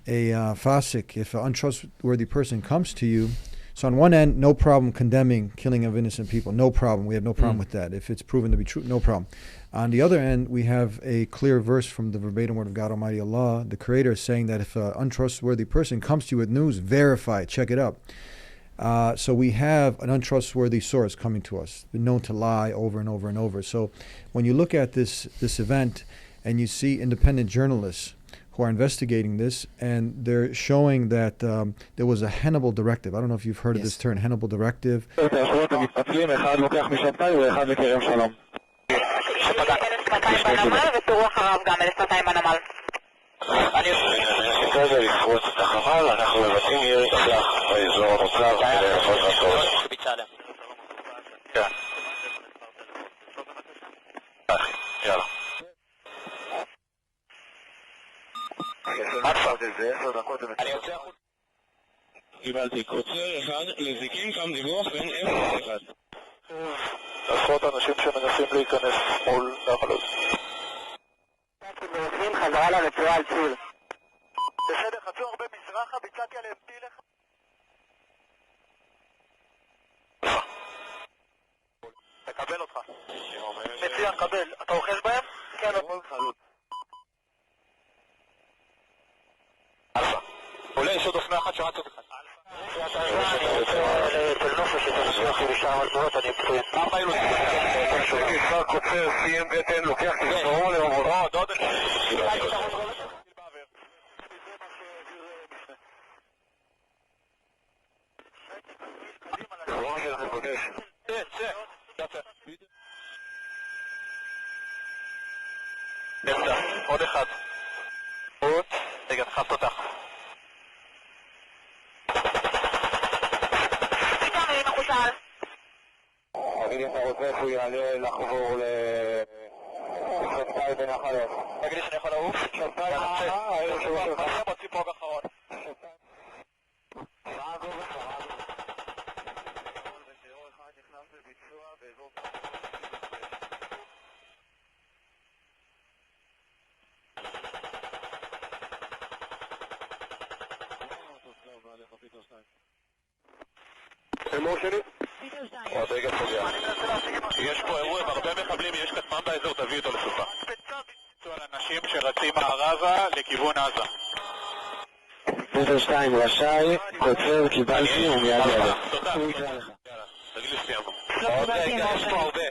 fasik, if an untrustworthy person comes to you, so on one end, no problem condemning killing of innocent people, no problem. We have no problem with that. If it's proven to be true, no problem. On the other end, we have a clear verse from the verbatim word of God Almighty Allah, the Creator, saying that if an untrustworthy person comes to you with news, verify it, check it up. So we have an untrustworthy source coming to us, been known to lie over and over and over. So when you look at this event and you see independent journalists who are investigating this, and they're showing that there was a Hannibal directive. I don't know if you've heard of this term, Hannibal directive. אני עושה את זה לפרוץ את החבל, אנחנו מבצעים ירי אקדח באזור המוצב ולחוץ רצות. כן. יאללה. מה תפרת את זה? 10 דקות אני יוצא החוץ. קיבלתי קוצר אחד, לזיקים שם דיווח בין 0 ל-1. עשרות אנשים שמנסים להיכנס מול נחלות. מנסים חזרה לרצועה על ציר. בסדר, חצו הרבה מזרחה, ביצעתי עליהם טיל אחד. תקבל אותך. מצוין, קבל. אתה אוחז בהם? כן, עוד חלוט. אלפא. עולה, יש עוד אופנה אחת שרץ עוד אחד. תל נופש, את הנשלח לי משם על תנועות, אני פצוין. 4 אילוסים. שקי כבר קוצר, סיים בטן, לוקח כספרו לאומרו, דוד. נפתח, עוד אחד. רגע, תחפת אותך. תגיד אם אתה רוצה שהוא יעלה לחבור לשפטאי בנחלות. תגיד לי שאני יכול לעוף? שפטאי, אני מוציא פה באחרון. מה הגובה שלך? וטרור אחד נכנס לביצוע באזור... אמור שלי? עוד רגע פוגע. יש פה אירוע עם הרבה מחבלים, יש כתמם באזור, תביא אותו לסופה. ביצוע לאנשים שרצים מערבה לכיוון עזה. 02 רשאי, קוצר, קיבלתי ומיד ידע. תודה. יאללה, תגיד לי סיימנו. עוד רגע, יש פה הרבה.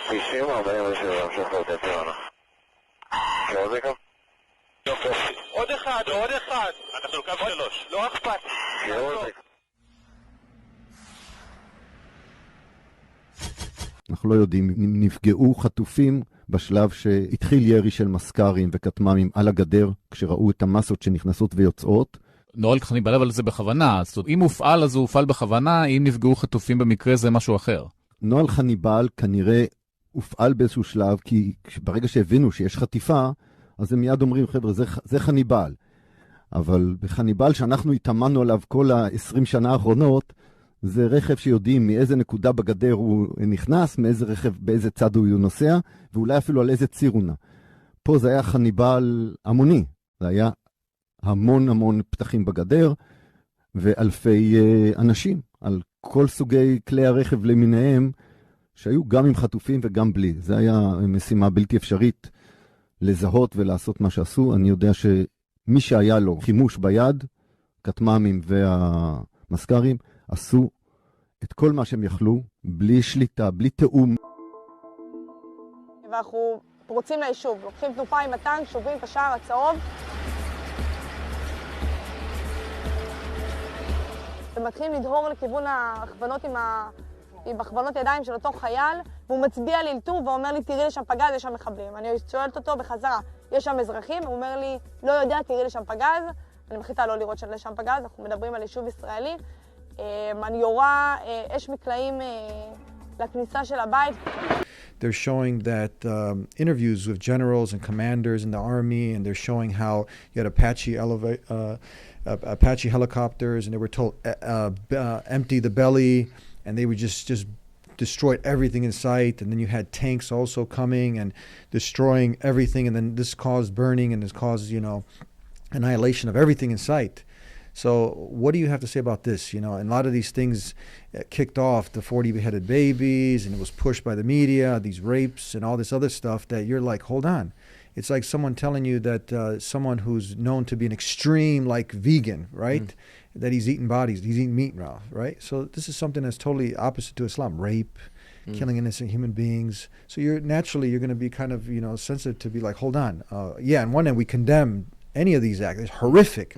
90, 47, המשך לאותה ציונה. כן, זה גם? יופי. עוד אחד. אנחנו קו 3. לא אכפת. כן, זה. אנחנו לא יודעים אם נפגעו חטופים בשלב שהתחיל ירי של מסקרים וכתמ"מים על הגדר, כשראו את המסות שנכנסות ויוצאות. נוהל חניבל, אבל זה בכוונה. זאת אומרת, אם הופעל, אז הוא הופעל בכוונה, אם נפגעו חטופים במקרה, זה משהו אחר. נוהל חניבל כנראה הופעל באיזשהו שלב, כי ברגע שהבינו שיש חטיפה, אז הם מיד אומרים, חבר'ה, זה חניבל. אבל בחניבל שאנחנו התאמנו עליו כל ה-20 שנה האחרונות, זה רכב שיודעים מאיזה נקודה בגדר הוא נכנס, מאיזה רכב, באיזה צד הוא נוסע, ואולי אפילו על איזה ציר הוא נע. פה זה היה חניבל המוני. זה היה המון פתחים בגדר, ואלפי אנשים, על כל סוגי כלי הרכב למיניהם, שהיו גם עם חטופים וגם בלי. זה היה משימה בלתי אפשרית לזהות ולעשות מה שעשו. אני יודע שמי שהיה לו חימוש ביד, כתמ"מים והמסקרים, עשו את כל מה שהם יכלו, בלי שליטה, בלי תאום. ואנחנו פורצים ליישוב, לוקחים תנופה עם הטנק, שוברים את השער הצהוב, ומתחילים לדהור לכיוון ההכוונות עם הכוונות ידיים של אותו חייל, והוא מצביע לי לטור ואומר לי, תראי לשם פגז, יש שם מחבלים. אני שואלת אותו בחזרה, יש שם אזרחים? הוא אומר לי, לא יודע, תראי לשם פגז. אני מחליטה לא לראות לשם פגז, אנחנו מדברים על יישוב ישראלי. אני יורה אש מקלעים לכניסה של הבית. They're showing that interviews with generals and commanders in the army, and they're showing how you had Apache helicopters, and they were told empty the belly, and they would just destroyed everything in sight. And then you had tanks also coming and destroying everything, and then this caused burning, and this caused, annihilation of everything in sight. So what do you have to say about this? And a lot of these things kicked off the 40 beheaded babies, and it was pushed by the media, these rapes and all this other stuff that you're like, hold on. It's like someone telling you that someone who's known to be an extreme, like vegan, right? That he's eating bodies, he's eating meat now, right? So this is something that's totally opposite to Islam. Rape, killing innocent human beings. So you're going to be kind of, sensitive to be like, hold on. On one end, we condemn any of these acts. It's horrific.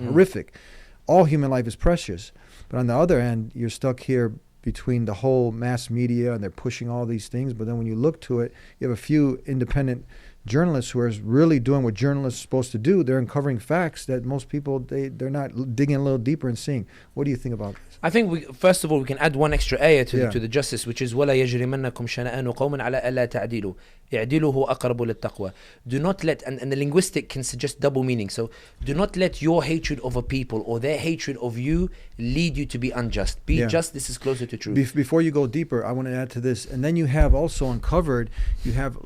All human life is precious. But on the other end, you're stuck here between the whole mass media, and they're pushing all these things. But then when you look to it, you have a few independent journalists who are really doing what journalists are supposed to do. They're uncovering facts that most people, they're not digging a little deeper and seeing. What do you think about this? I think first of all, we can add one extra ayah to the justice, which is وَلَا يَجْرِمَنَّكُمْ شَنَآنُ قَوْمٍ عَلَىٰ أَلَّا تَعْدِيلُوا اعْدِلُوا هُوَ أَقْرَبُ لِلتَّقْوَى. Do not let, and the linguistic can suggest double meaning. So do not let your hatred of a people or their hatred of you lead you to be unjust. Be just, this is closer to truth. Before you go deeper, I want to add to this. And then you have also uncovered, you have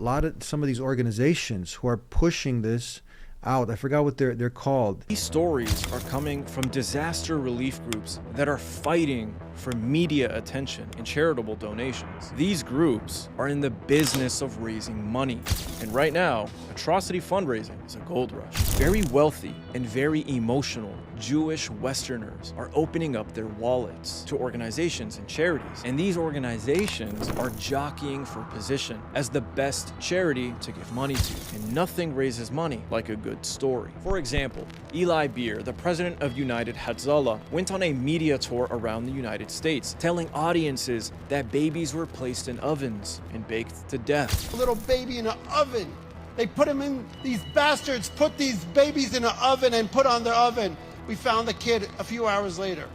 some of these organizations who are pushing this out. I forgot what they're called. These stories are coming from disaster relief groups that are fighting for media attention and charitable donations. These groups are in the business of raising money. And right now, atrocity fundraising is a gold rush. Very wealthy and very emotional Jewish Westerners are opening up their wallets to organizations and charities. And these organizations are jockeying for position as the best charity to give money to. And nothing raises money like a good story. For example, Eli Beer, the president of United Hatzalah, went on a media tour around the United States, telling audiences that babies were placed in ovens and baked to death. A little baby in an oven. They put him in, these bastards put these babies in an oven and put on the oven. We found the kid a few hours later.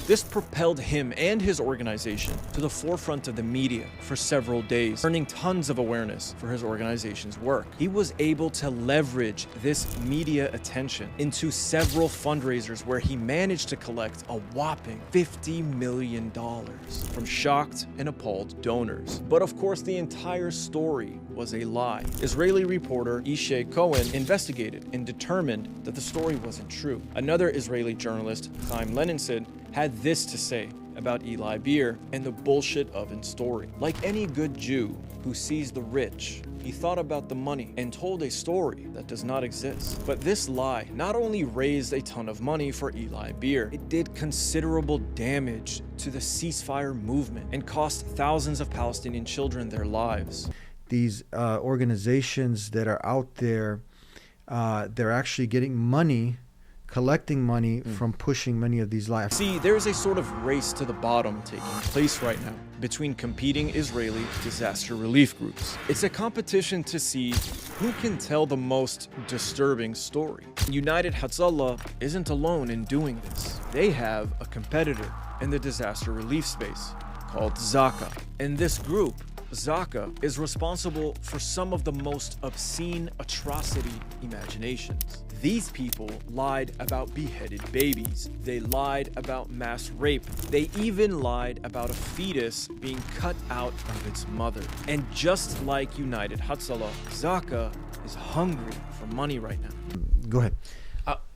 This propelled him and his organization to the forefront of the media for several days, earning tons of awareness for his organization's work. He was able to leverage this media attention into several fundraisers where he managed to collect a whopping $50 million from shocked and appalled donors. But of course, the entire story was a lie. Israeli reporter Ishay Cohen investigated and determined that the story wasn't true. Another Israeli journalist, Chaim Leninson, had this to say about Eli Beer and the bullshit oven story. Like any good Jew who sees the rich, he thought about the money and told a story that does not exist. But this lie not only raised a ton of money for Eli Beer, it did considerable damage to the ceasefire movement and cost thousands of Palestinian children their lives. These organizations that are out there, they're actually getting money, collecting money from pushing many of these lies. See, there's a sort of race to the bottom taking place right now between competing Israeli disaster relief groups. It's a competition to see who can tell the most disturbing story. United Hatzalah isn't alone in doing this. They have a competitor in the disaster relief space called Zaka. And this group, Zaka, is responsible for some of the most obscene atrocity imaginations. These people lied about beheaded babies. They lied about mass rape. They even lied about a fetus being cut out of its mother. And just like United Hatzalah, Zaka is hungry for money right now. Go ahead.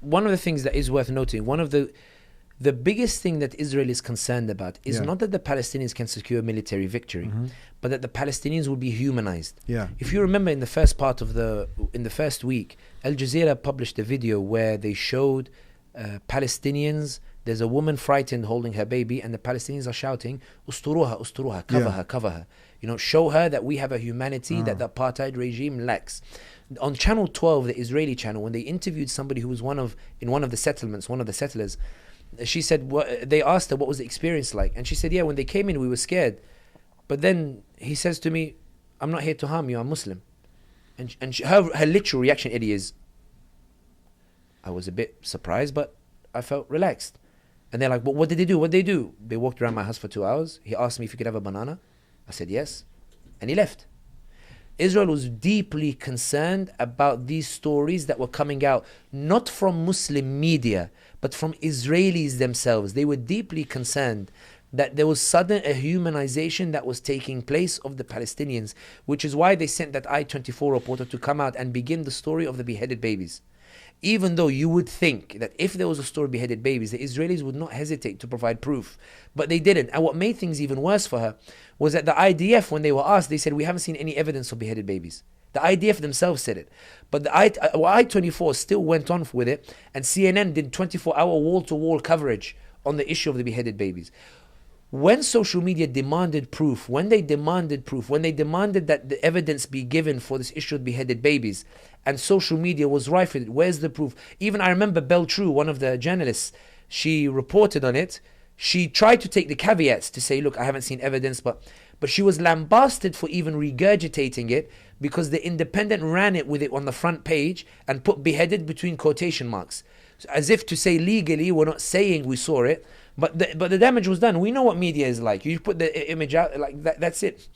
One of the things that is worth noting, one of the biggest thing that Israel is concerned about is not that the Palestinians can secure military victory, but that the Palestinians will be humanized. Yeah. If you remember in the first week, Al Jazeera published a video where they showed Palestinians, there's a woman frightened holding her baby, and the Palestinians are shouting, Usturuha, Usturuha, cover her, cover her. You know, show her that we have a humanity that the apartheid regime lacks. On Channel 12, the Israeli channel, when they interviewed somebody who was in one of the settlements, one of the settlers, she said, they asked her what was the experience like, and she said, yeah, when they came in we were scared, but then he says to me, I'm not here to harm you, I'm Muslim. And her literal reaction, Eddie, is, I was a bit surprised, but I felt relaxed. And they're like, but what did they do? What did they do? They walked around my house for 2 hours. He asked me if he could have a banana. I said yes, and he left. Israel was deeply concerned about these stories that were coming out, not from Muslim media, but from Israelis themselves. They were deeply concerned that there was sudden a humanization that was taking place of the Palestinians, which is why they sent that I-24 reporter to come out and begin the story of the beheaded babies. Even though you would think that if there was a story of beheaded babies, the Israelis would not hesitate to provide proof. But they didn't. And what made things even worse for her was that the IDF, when they were asked, they said, we haven't seen any evidence of beheaded babies. The IDF themselves said it. But the I-24 still went on with it, and CNN did 24-hour wall-to-wall coverage on the issue of the beheaded babies. When social media demanded proof, when they demanded that the evidence be given for this issue of beheaded babies, and social media was rife with it, where's the proof? Even I remember Belle True, one of the journalists, she reported on it. She tried to take the caveats to say, look, I haven't seen evidence, but she was lambasted for even regurgitating it, because the Independent ran it with it on the front page and put beheaded between quotation marks, as if to say legally we're not saying we saw it, but the damage was done. We know what media is like. You put the image out like that, that's it.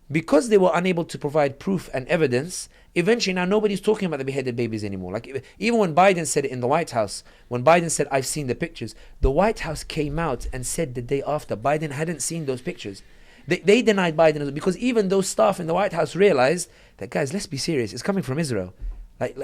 Because they were unable to provide proof and evidence, eventually now nobody's talking about the beheaded babies anymore. Like even when Biden said it in the White House, when Biden said, I've seen the pictures, the White House came out and said the day after Biden hadn't seen those pictures. They denied Biden, because even those staff in the White House realized that, guys, let's be serious. It's coming from Israel. Like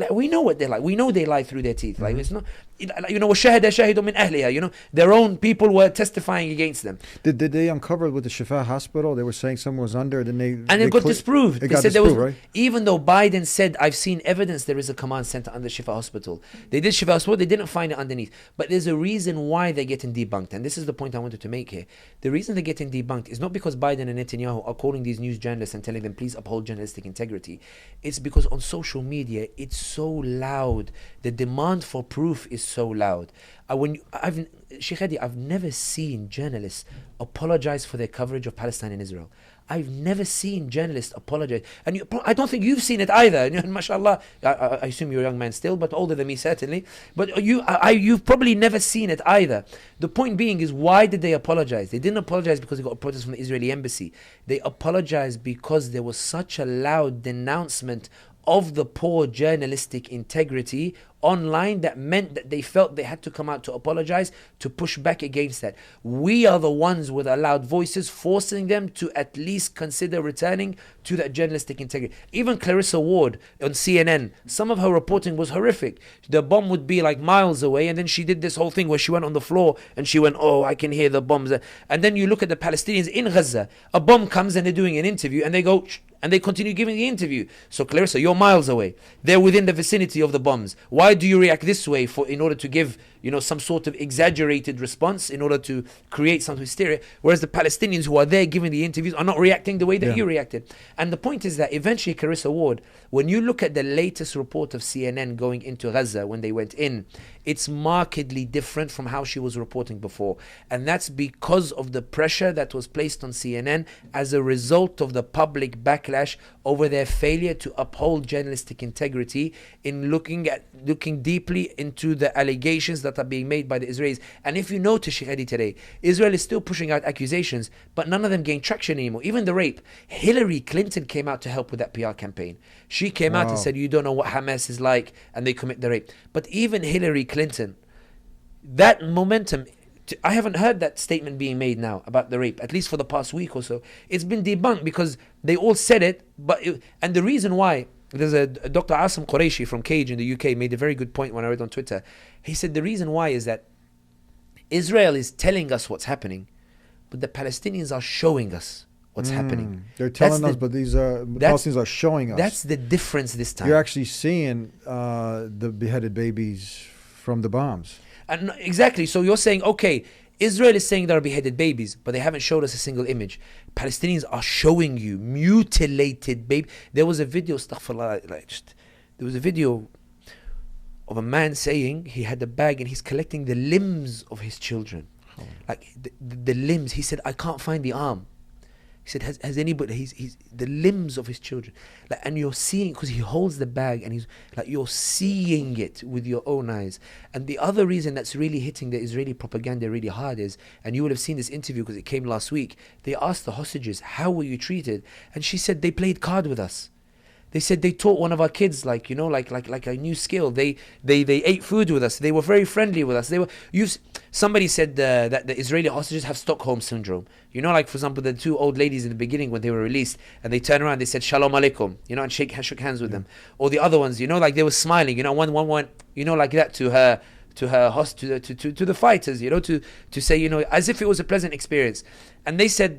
we know what they're like. We know they lie through their teeth. Like it's not, وَشَهَدَ شَاهِدٌ مِنْ أَهْلِهَا. Their own people were testifying against them. Did they uncover with the Shifa hospital? They were saying someone was under. Then it got disproved. They said there was, right? Even though Biden said, I've seen evidence there is a command center under Shifa hospital. They did Shifa hospital. They didn't find it underneath. But there's a reason why they're getting debunked. And this is the point I wanted to make here. The reason they're getting debunked is not because Biden and Netanyahu are calling these news journalists and telling them, please uphold journalistic integrity. It's because on social media, it's so loud. The demand for proof is so loud. Sheikh Hadi, I've never seen journalists apologize for their coverage of Palestine and Israel. I've never seen journalists apologize. And I don't think you've seen it either. MashaAllah, I assume you're a young man still, but older than me certainly. But you've probably never seen it either. The point being is, why did they apologize? They didn't apologize because they got a protest from the Israeli embassy. They apologized because there was such a loud denouncement of the poor journalistic integrity online that meant that they felt they had to come out to apologize, to push back against that. We are the ones with our loud voices forcing them to at least consider returning to that journalistic integrity. Even Clarissa Ward on CNN, some of her reporting was horrific. The bomb would be like miles away, and then she did this whole thing where she went on the floor and she went, oh, I can hear the bombs. And then you look at the Palestinians in Gaza, a bomb comes and they're doing an interview and they go, shh, and they continue giving the interview. So Clarissa, you're miles away. They're within the vicinity of the bombs. Why do you react this way in order to give, some sort of exaggerated response in order to create some hysteria? Whereas the Palestinians who are there giving the interviews are not reacting the way that you reacted. And the point is that eventually Clarissa Ward, when you look at the latest report of CNN going into Gaza when they went in, it's markedly different from how she was reporting before. And that's because of the pressure that was placed on CNN as a result of the public backlash over their failure to uphold journalistic integrity in looking deeply into the allegations that are being made by the Israelis. And if you notice, Sheikh Hadi, today, Israel is still pushing out accusations, but none of them gain traction anymore. Even the rape. Hillary Clinton came out to help with that PR campaign. She came out and said, you don't know what Hamas is like, and they commit the rape. But even Hillary Clinton, that momentum, I haven't heard that statement being made now about the rape, at least for the past week or so. It's been debunked because they all said it, and the reason why, there's a Dr. Asim Qureshi from Cage in the UK made a very good point when I read on Twitter. He said the reason why is that Israel is telling us what's happening, but the Palestinians are showing us what's happening. They're telling us, but these Palestinians are showing us. That's the difference this time. You're actually seeing the beheaded babies from the bombs. And exactly. So you're saying, okay, Israel is saying there are beheaded babies, but they haven't showed us a single image. Palestinians are showing you mutilated baby. There was a video, astaghfirullah, there was a video of a man saying he had a bag and he's collecting the limbs of his children. Like the limbs. He said, I can't find the arm. He said, has anybody, he's the limbs of his children. And you're seeing, because he holds the bag and you're seeing it with your own eyes. And the other reason that's really hitting the Israeli propaganda really hard is, and you would have seen this interview because it came last week, they asked the hostages, how were you treated? And she said, they played card with us. They said they taught one of our kids, like a new skill. They ate food with us. They were very friendly with us. Somebody said that the Israeli hostages have Stockholm syndrome. Like for example, the two old ladies in the beginning when they were released, and they turned around, they said Shalom Alaikum, and shook hands with them. Or the other ones, like they were smiling. One went, like that to the fighters, to say, as if it was a pleasant experience. And they said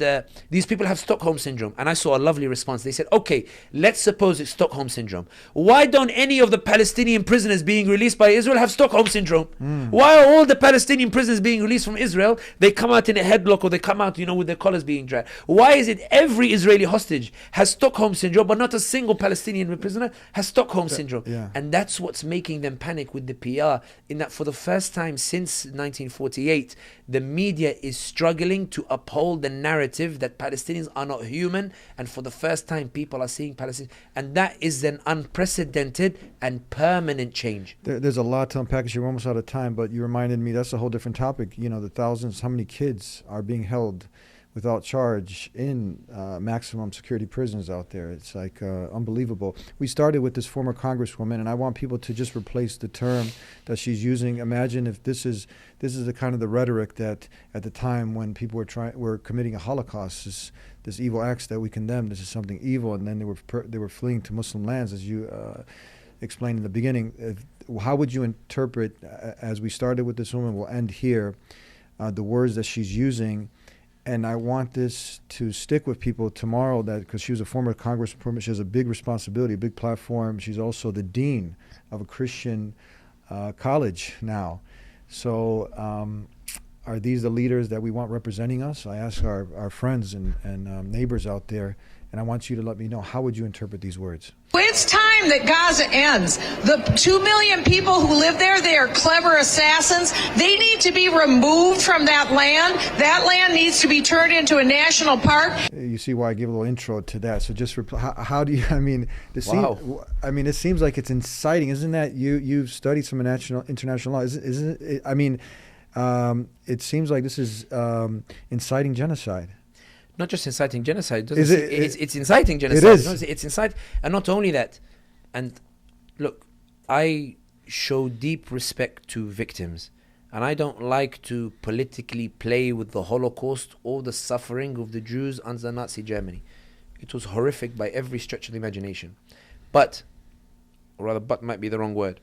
these people have Stockholm syndrome. And I saw a lovely response. They said, okay, let's suppose it's Stockholm syndrome. Why don't any of the Palestinian prisoners being released by Israel have Stockholm syndrome? Why are all the Palestinian prisoners being released from Israel, they come out in a headlock or they come out, with their collars being dragged? Why is it every Israeli hostage has Stockholm syndrome, but not a single Palestinian prisoner has Stockholm syndrome? Yeah. And that's what's making them panic with the PR, in that for the first time since 1948, the media is struggling to uphold the narrative that Palestinians are not human, and for the first time people are seeing Palestinians, and that is an unprecedented and permanent change. There's a lot to unpack. You're almost out of time, but you reminded me that's a whole different topic. The thousands, how many kids are being held without charge in maximum security prisons out there. It's unbelievable. We started with this former congresswoman, and I want people to just replace the term that she's using. Imagine if this is the kind of the rhetoric that at the time when people were committing a Holocaust, this evil acts that we condemn, this is something evil, and then they were fleeing to Muslim lands, as you explained in the beginning. How would you interpret, as we started with this woman, we'll end here, the words that she's using? And I want this to stick with people tomorrow, that because she was a former congresswoman, she has a big responsibility, a big platform. She's also the dean of a Christian college now. So are these the leaders that we want representing us? I ask our friends and neighbors out there, and I want you to let me know, how would you interpret these words? It's time that Gaza ends. The 2 million people who live there, they are clever assassins. They need to be removed from that land. That land needs to be turned into a national park. You see why I give a little intro to that. So just how do you, Wow. It seems like it's inciting. Isn't that, you've studied some international law. Isn't it? It seems like this is inciting genocide. Not just inciting genocide. It's It's inciting genocide. It is. No, it's inciting. And not only that, And look, I show deep respect to victims. And I don't like to politically play with the Holocaust or the suffering of the Jews under Nazi Germany. It was horrific by every stretch of the imagination. But, or rather, but might be the wrong word.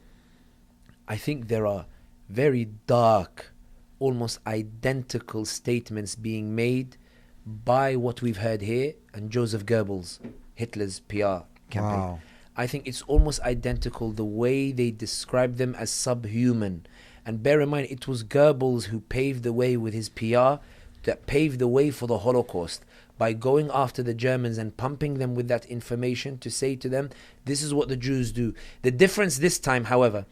I think there are very dark, almost identical statements being made by what we've heard here and Joseph Goebbels, Hitler's PR campaign. Wow. I think it's almost identical the way they describe them as subhuman. And bear in mind, it was Goebbels who paved the way with his PR that paved the way for the Holocaust by going after the Germans and pumping them with that information to say to them, this is what the Jews do. The difference this time, however,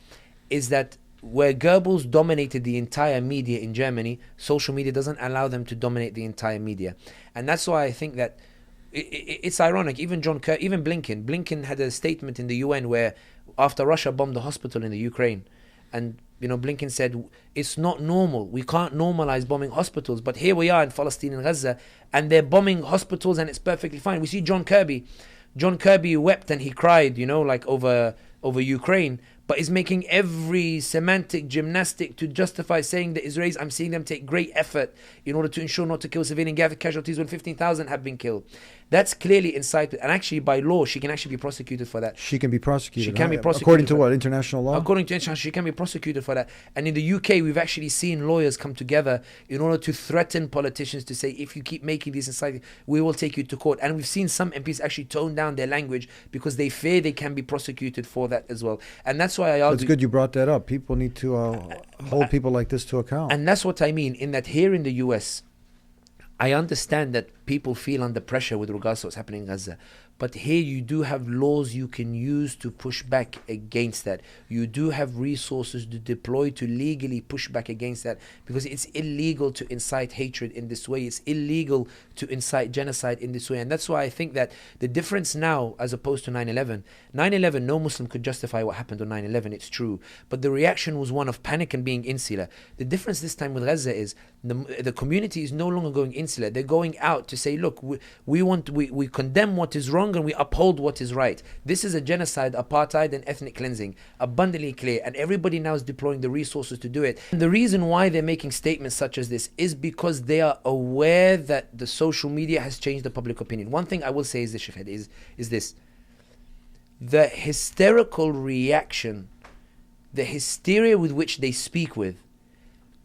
is that where Goebbels dominated the entire media in Germany, social media doesn't allow them to dominate the entire media. And that's why I think that it's ironic. Even Blinken had a statement in the UN where after Russia bombed the hospital in the Ukraine, and Blinken said, it's not normal. We can't normalize bombing hospitals. But here we are in Palestine and Gaza, and they're bombing hospitals, and it's perfectly fine. We see John Kirby. John Kirby wept and he cried, over Ukraine, but is making every semantic gymnastic to justify saying the Israelis, I'm seeing them take great effort in order to ensure not to kill civilian casualties when 15,000 have been killed. That's clearly incitement. And actually, by law, she can actually be prosecuted for that. She can be prosecuted. She can be prosecuted. According to what? International law? According to international, she can be prosecuted for that. And in the UK, we've actually seen lawyers come together in order to threaten politicians to say, if you keep making these inciting, we will take you to court. And we've seen some MPs actually tone down their language because they fear they can be prosecuted for that as well. And that's why I argue. That's good you brought that up. People need to hold people like this to account. And that's what I mean, in that here in the US, I understand that people feel under pressure with regards to what's happening in Gaza. But here you do have laws you can use to push back against that. You do have resources to deploy to legally push back against that, because it's illegal to incite hatred in this way. It's illegal to incite genocide in this way. And that's why I think that the difference now, as opposed to 9/11, 9/11, no Muslim could justify what happened on 9/11, it's true. But the reaction was one of panic and being insular. The difference this time with Gaza is the community is no longer going insular. They're going out to say, look, we condemn what is wrong and we uphold what is right. This is a genocide, apartheid, and ethnic cleansing, abundantly clear, and everybody now is deploying the resources to do it. And the reason why they're making statements such as this is because they are aware that the social media has changed the public opinion. One thing I will say is this, Sheikh, is this: the hysterical reaction, the hysteria with which they speak with,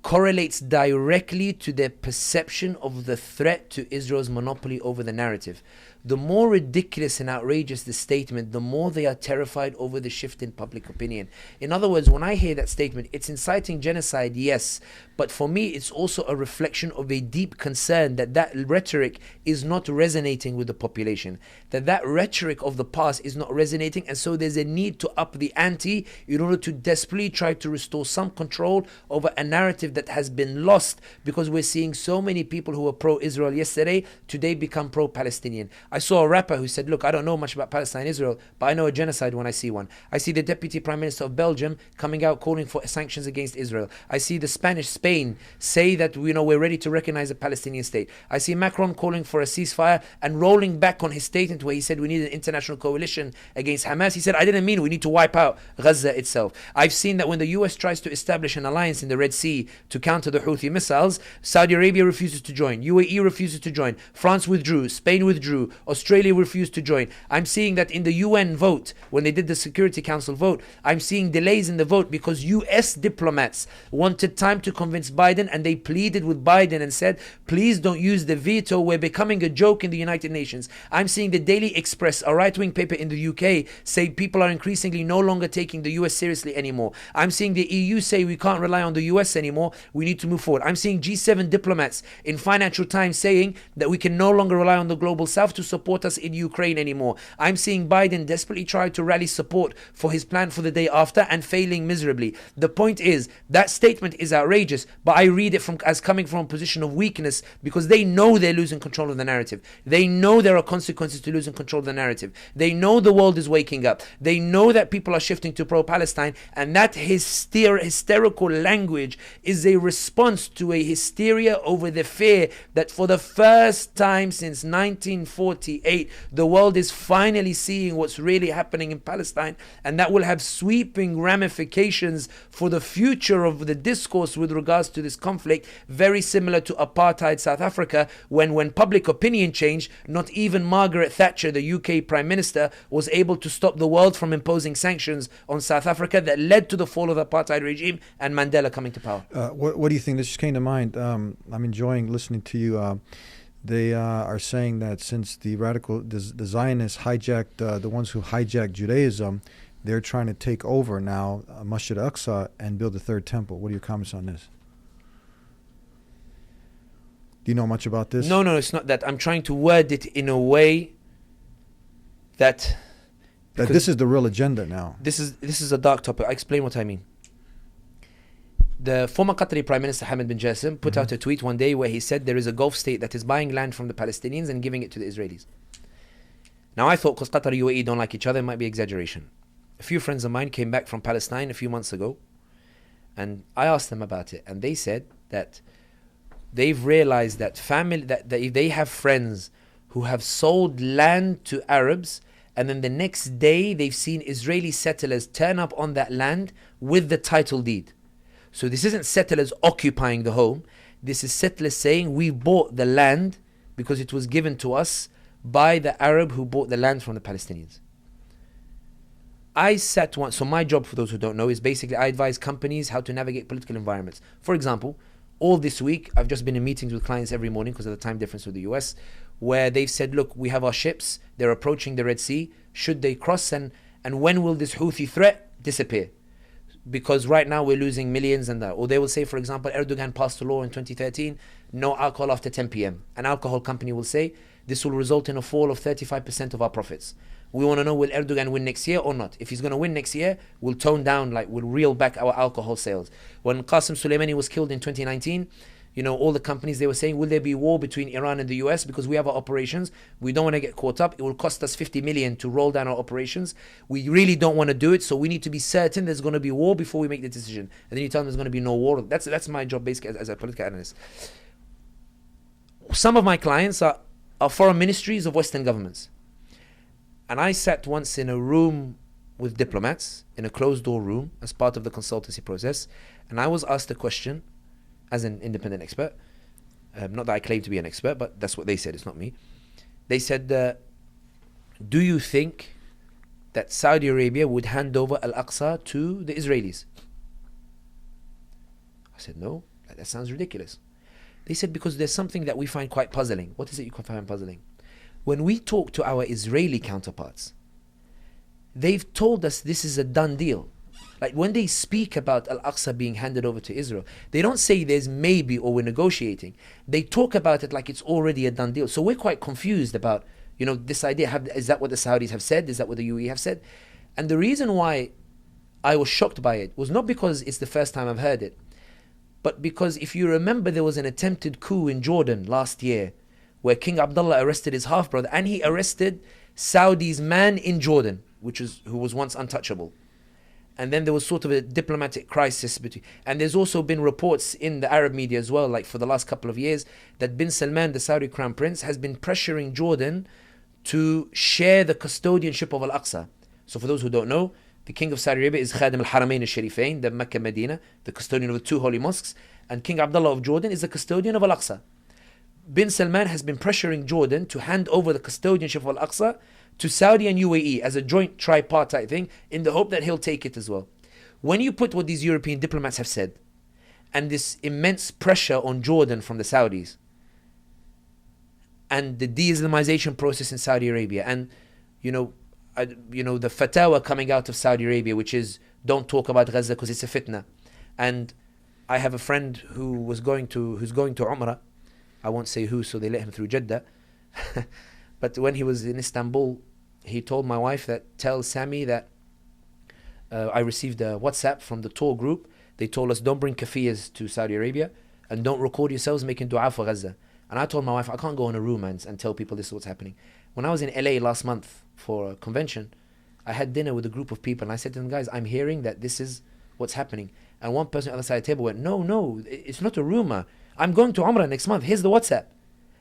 correlates directly to their perception of the threat to Israel's monopoly over the narrative. The more ridiculous and outrageous the statement, the more they are terrified over the shift in public opinion. In other words, when I hear that statement, it's inciting genocide, yes, but for me it's also a reflection of a deep concern that that rhetoric is not resonating with the population, that rhetoric of the past is not resonating, and so there's a need to up the ante in order to desperately try to restore some control over a narrative that has been lost, because we're seeing so many people who were pro-Israel yesterday today become pro-Palestinian. I saw a rapper who said, look, I don't know much about Palestine and Israel, but I know a genocide when I see one. I see the Deputy Prime Minister of Belgium coming out calling for sanctions against Israel. I see the Spain say that we're ready to recognize a Palestinian state. I see Macron calling for a ceasefire and rolling back on his statement where he said we need an international coalition against Hamas. He said, I didn't mean we need to wipe out Gaza itself. I've seen that when the US tries to establish an alliance in the Red Sea to counter the Houthi missiles, Saudi Arabia refuses to join, UAE refuses to join, France withdrew, Spain withdrew, Australia refused to join. I'm seeing that in the UN vote, when they did the Security Council vote, I'm seeing delays in the vote because US diplomats wanted time to convince Biden, and they pleaded with Biden and said, please don't use the veto, we're becoming a joke in the United Nations. I'm seeing the Daily Express, a right-wing paper in the UK, say people are increasingly no longer taking the US seriously anymore. I'm seeing the EU say we can't rely on the US anymore, we need to move forward. I'm seeing G7 diplomats in Financial Times saying that we can no longer rely on the global south to support us in Ukraine anymore. I'm seeing Biden desperately try to rally support for his plan for the day after and failing miserably. The point is, that statement is outrageous dangerous, but I read it as coming from a position of weakness, because they know they're losing control of the narrative. They know there are consequences to losing control of the narrative. They know the world is waking up. They know that people are shifting to pro-Palestine, and that hysterical language is a response to a hysteria over the fear that for the first time since 1948, the world is finally seeing what's really happening in Palestine, and that will have sweeping ramifications for the future of the discourse with regards to this conflict, very similar to apartheid South Africa, when public opinion changed, not even Margaret Thatcher, the UK Prime Minister, was able to stop the world from imposing sanctions on South Africa that led to the fall of the apartheid regime and Mandela coming to power. What do you think? This just came to mind. I'm enjoying listening to you. They are saying that since the Zionists hijacked, the ones who hijacked Judaism, they're trying to take over now Masjid al-Aqsa and build a third temple. What are your comments on this? Do you know much about this? No, it's not that. I'm trying to word it in a way that this is the real agenda now. This is a dark topic. I explain what I mean. The former Qatari Prime Minister Hamad bin Jassim put out a tweet one day where he said there is a Gulf state that is buying land from the Palestinians and giving it to the Israelis. Now I thought because Qatar and UAE don't like each other, it might be exaggeration. A few friends of mine came back from Palestine a few months ago, and I asked them about it, and they said that they've realized that that they have friends who have sold land to Arabs, and then the next day they've seen Israeli settlers turn up on that land with the title deed. So this isn't settlers occupying the home. This is settlers saying we bought the land because it was given to us by the Arab who bought the land from the Palestinians. So my job, for those who don't know, is basically I advise companies how to navigate political environments. For example, all this week, I've just been in meetings with clients every morning because of the time difference with the US, where they've said, look, we have our ships, they're approaching the Red Sea, should they cross, and when will this Houthi threat disappear? Because right now we're losing millions and that. Or they will say, for example, Erdogan passed a law in 2013, no alcohol after 10 p.m. An alcohol company will say, this will result in a fall of 35% of our profits. We want to know, will Erdogan win next year or not? If he's going to win next year, we'll tone down, we'll reel back our alcohol sales. When Qasem Soleimani was killed in 2019, all the companies, they were saying, will there be war between Iran and the US? Because we have our operations. We don't want to get caught up. It will cost us 50 million to roll down our operations. We really don't want to do it. So we need to be certain there's going to be war before we make the decision. And then you tell them there's going to be no war. That's my job basically as a political analyst. Some of my clients are foreign ministries of Western governments. And I sat once in a room with diplomats, in a closed door room, as part of the consultancy process. And I was asked a question, as an independent expert, not that I claim to be an expert, but that's what they said, it's not me. They said, do you think that Saudi Arabia would hand over Al-Aqsa to the Israelis? I said, no, that sounds ridiculous. They said, because there's something that we find quite puzzling. What is it you find puzzling? When we talk to our Israeli counterparts, they've told us this is a done deal. Like when they speak about Al-Aqsa being handed over to Israel, they don't say there's maybe or we're negotiating. They talk about it like it's already a done deal. So we're quite confused about, this idea. Is that what the Saudis have said? Is that what the UAE have said? And the reason why I was shocked by it was not because it's the first time I've heard it, but because if you remember, there was an attempted coup in Jordan last year where King Abdullah arrested his half-brother, and he arrested Saudi's man in Jordan, who was once untouchable. And then there was sort of a diplomatic crisis between. And there's also been reports in the Arab media as well, like for the last couple of years, that bin Salman, the Saudi crown prince, has been pressuring Jordan to share the custodianship of Al-Aqsa. So for those who don't know, the king of Saudi Arabia is Khadim al-Haramain al-Sharifain, the Mecca Medina, the custodian of the two holy mosques, and King Abdullah of Jordan is the custodian of Al-Aqsa. Bin Salman has been pressuring Jordan to hand over the custodianship of Al-Aqsa to Saudi and UAE as a joint tripartite thing in the hope that he'll take it as well. When you put what these European diplomats have said and this immense pressure on Jordan from the Saudis and the de-Islamization process in Saudi Arabia and the fatwa coming out of Saudi Arabia, which is don't talk about Gaza because it's a fitna. And I have a friend who's going to Umrah. I won't say who, so they let him through Jeddah. But when he was in Istanbul, he told my wife that tell Sami that I received a WhatsApp from the tour group They told us, don't bring kafiyas to Saudi Arabia and don't record yourselves making dua for Gaza. And I told my wife, I can't go in a room and tell people this is what's happening. When I was in LA last month for a convention, I had dinner with a group of people and I said to them, guys, I'm hearing that this is what's happening. And one person on the other side of the table went, no, it's not a rumor. I'm going to Umrah next month. Here's the WhatsApp.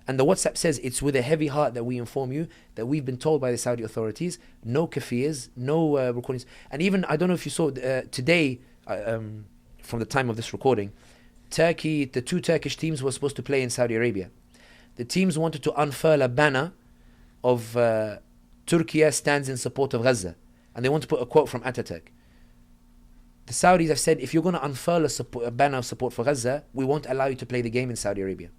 And the WhatsApp says, it's with a heavy heart that we inform you that we've been told by the Saudi authorities, no kafiyas, no recordings. And even, I don't know if you saw today, from the time of this recording, Turkey, the 2 Turkish teams were supposed to play in Saudi Arabia. The teams wanted to unfurl a banner of Turkey stands in support of Gaza. And they want to put a quote from Ataturk. The Saudis have said, if you're going to unfurl a banner of support for Gaza, we won't allow you to play the game in Saudi Arabia.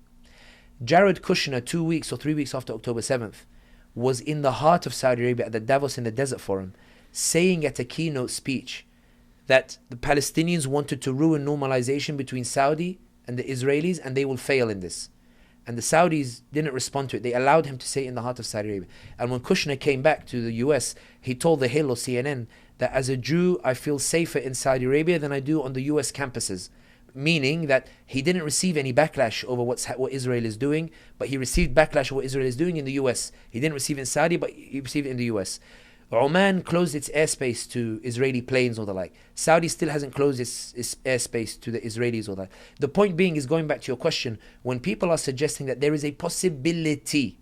Jared Kushner, 2 weeks or 3 weeks after October 7th, was in the heart of Saudi Arabia at the Davos in the Desert Forum, saying at a keynote speech that the Palestinians wanted to ruin normalization between Saudi and the Israelis and they will fail in this. And the Saudis didn't respond to it. They allowed him to say it in the heart of Saudi Arabia. And when Kushner came back to the US, he told The Hill or CNN that as a Jew, I feel safer in Saudi Arabia than I do on the US campuses. Meaning that he didn't receive any backlash over what Israel is doing, but he received backlash over what Israel is doing in the US. He didn't receive it in Saudi, but he received it in the US. Oman closed its airspace to Israeli planes or the like. Saudi still hasn't closed its airspace to the Israelis or the like. The point being is, going back to your question, when people are suggesting that there is a possibility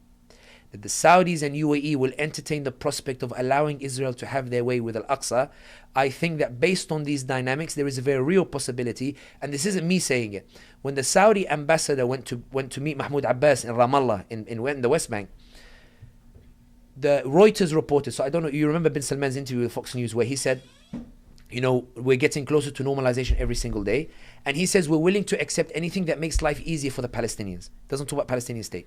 that the Saudis and UAE will entertain the prospect of allowing Israel to have their way with Al-Aqsa, I think that based on these dynamics, there is a very real possibility, and this isn't me saying it. When the Saudi ambassador went to meet Mahmoud Abbas in Ramallah, in the West Bank, the Reuters reported, so I don't know, you remember bin Salman's interview with Fox News where he said, you know, we're getting closer to normalization every single day, and he says we're willing to accept anything that makes life easier for the Palestinians. Doesn't talk about Palestinian state.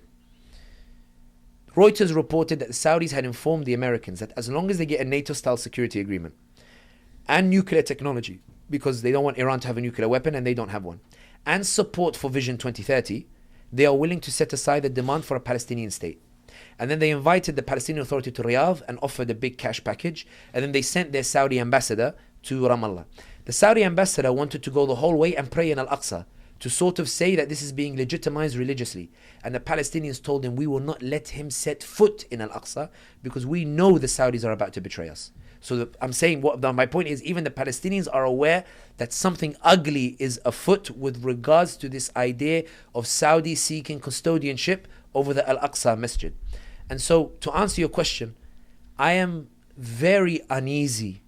Reuters reported that the Saudis had informed the Americans that as long as they get a NATO-style security agreement and nuclear technology, because they don't want Iran to have a nuclear weapon and they don't have one, and support for Vision 2030, they are willing to set aside the demand for a Palestinian state. And then they invited the Palestinian Authority to Riyadh and offered a big cash package, and then they sent their Saudi ambassador to Ramallah. The Saudi ambassador wanted to go the whole way and pray in Al-Aqsa, to sort of say that this is being legitimized religiously. And the Palestinians told him, we will not let him set foot in Al-Aqsa because we know the Saudis are about to betray us. So I'm saying, my point is, even the Palestinians are aware that something ugly is afoot with regards to this idea of Saudi seeking custodianship over the Al-Aqsa Masjid. And so, to answer your question, I am very uneasy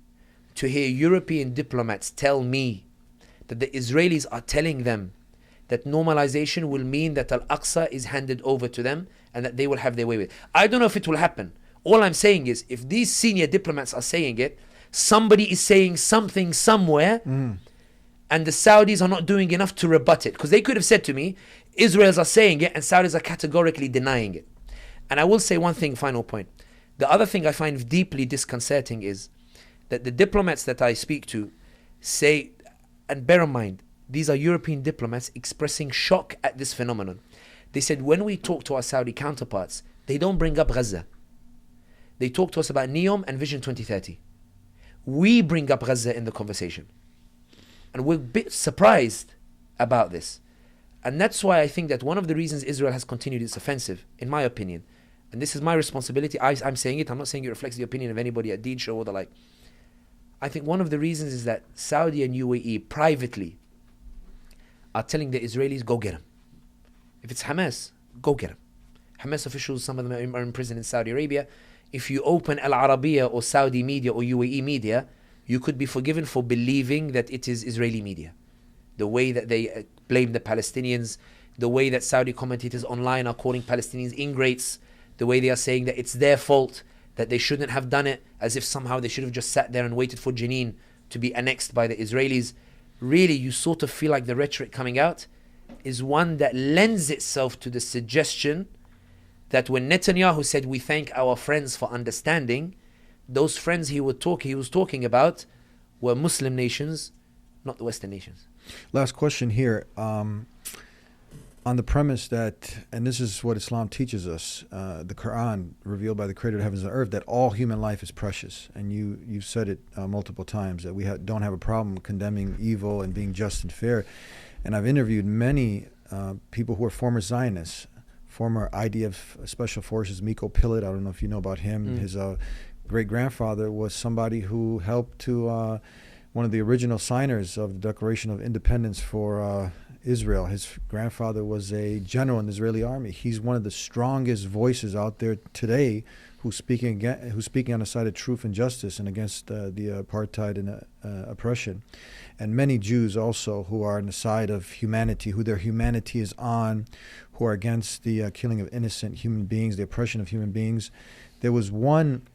to hear European diplomats tell me that the Israelis are telling them that normalization will mean that Al-Aqsa is handed over to them and that they will have their way with it. I don't know if it will happen. All I'm saying is, if these senior diplomats are saying it, somebody is saying something somewhere, and the Saudis are not doing enough to rebut it. Because they could have said to me, Israelis are saying it and Saudis are categorically denying it. And I will say one thing, final point. The other thing I find deeply disconcerting is that the diplomats that I speak to say, and bear in mind, these are European diplomats expressing shock at this phenomenon. They said, when we talk to our Saudi counterparts, they don't bring up Gaza. They talk to us about NEOM and Vision 2030. We bring up Gaza in the conversation. And we're a bit surprised about this. And that's why I think that one of the reasons Israel has continued its offensive, in my opinion, and this is my responsibility, I'm saying it, I'm not saying it reflects the opinion of anybody at TheDeenShow or the like. I think one of the reasons is that Saudi and UAE privately are telling the Israelis, go get them. If it's Hamas, go get them. Hamas officials, some of them are in prison in Saudi Arabia. If you open Al Arabiya or Saudi media or UAE media, you could be forgiven for believing that it is Israeli media. The way that they blame the Palestinians, the way that Saudi commentators online are calling Palestinians ingrates, the way they are saying that it's their fault, that they shouldn't have done it, as if somehow they should have just sat there and waited for Jenin to be annexed by the Israelis. Really, you sort of feel like the rhetoric coming out is one that lends itself to the suggestion that when Netanyahu said, we thank our friends for understanding, those friends he was talking about were Muslim nations, not the Western nations. Last question here. on the premise that, and this is what Islam teaches us, the Quran revealed by the Creator of heavens and earth, that all human life is precious. And you've said it multiple times, that we don't have a problem condemning evil and being just and fair. And I've interviewed many people who are former Zionists, former IDF Special Forces, Miko Pilot. I don't know if you know about him. His great-grandfather was somebody who helped to one of the original signers of the Declaration of Independence for Israel. His grandfather was a general in the Israeli army. He's one of the strongest voices out there today who's speaking on the side of truth and justice and against the apartheid and oppression. And many Jews also who are on the side of humanity, who their humanity is on, who are against the killing of innocent human beings, the oppression of human beings. There was one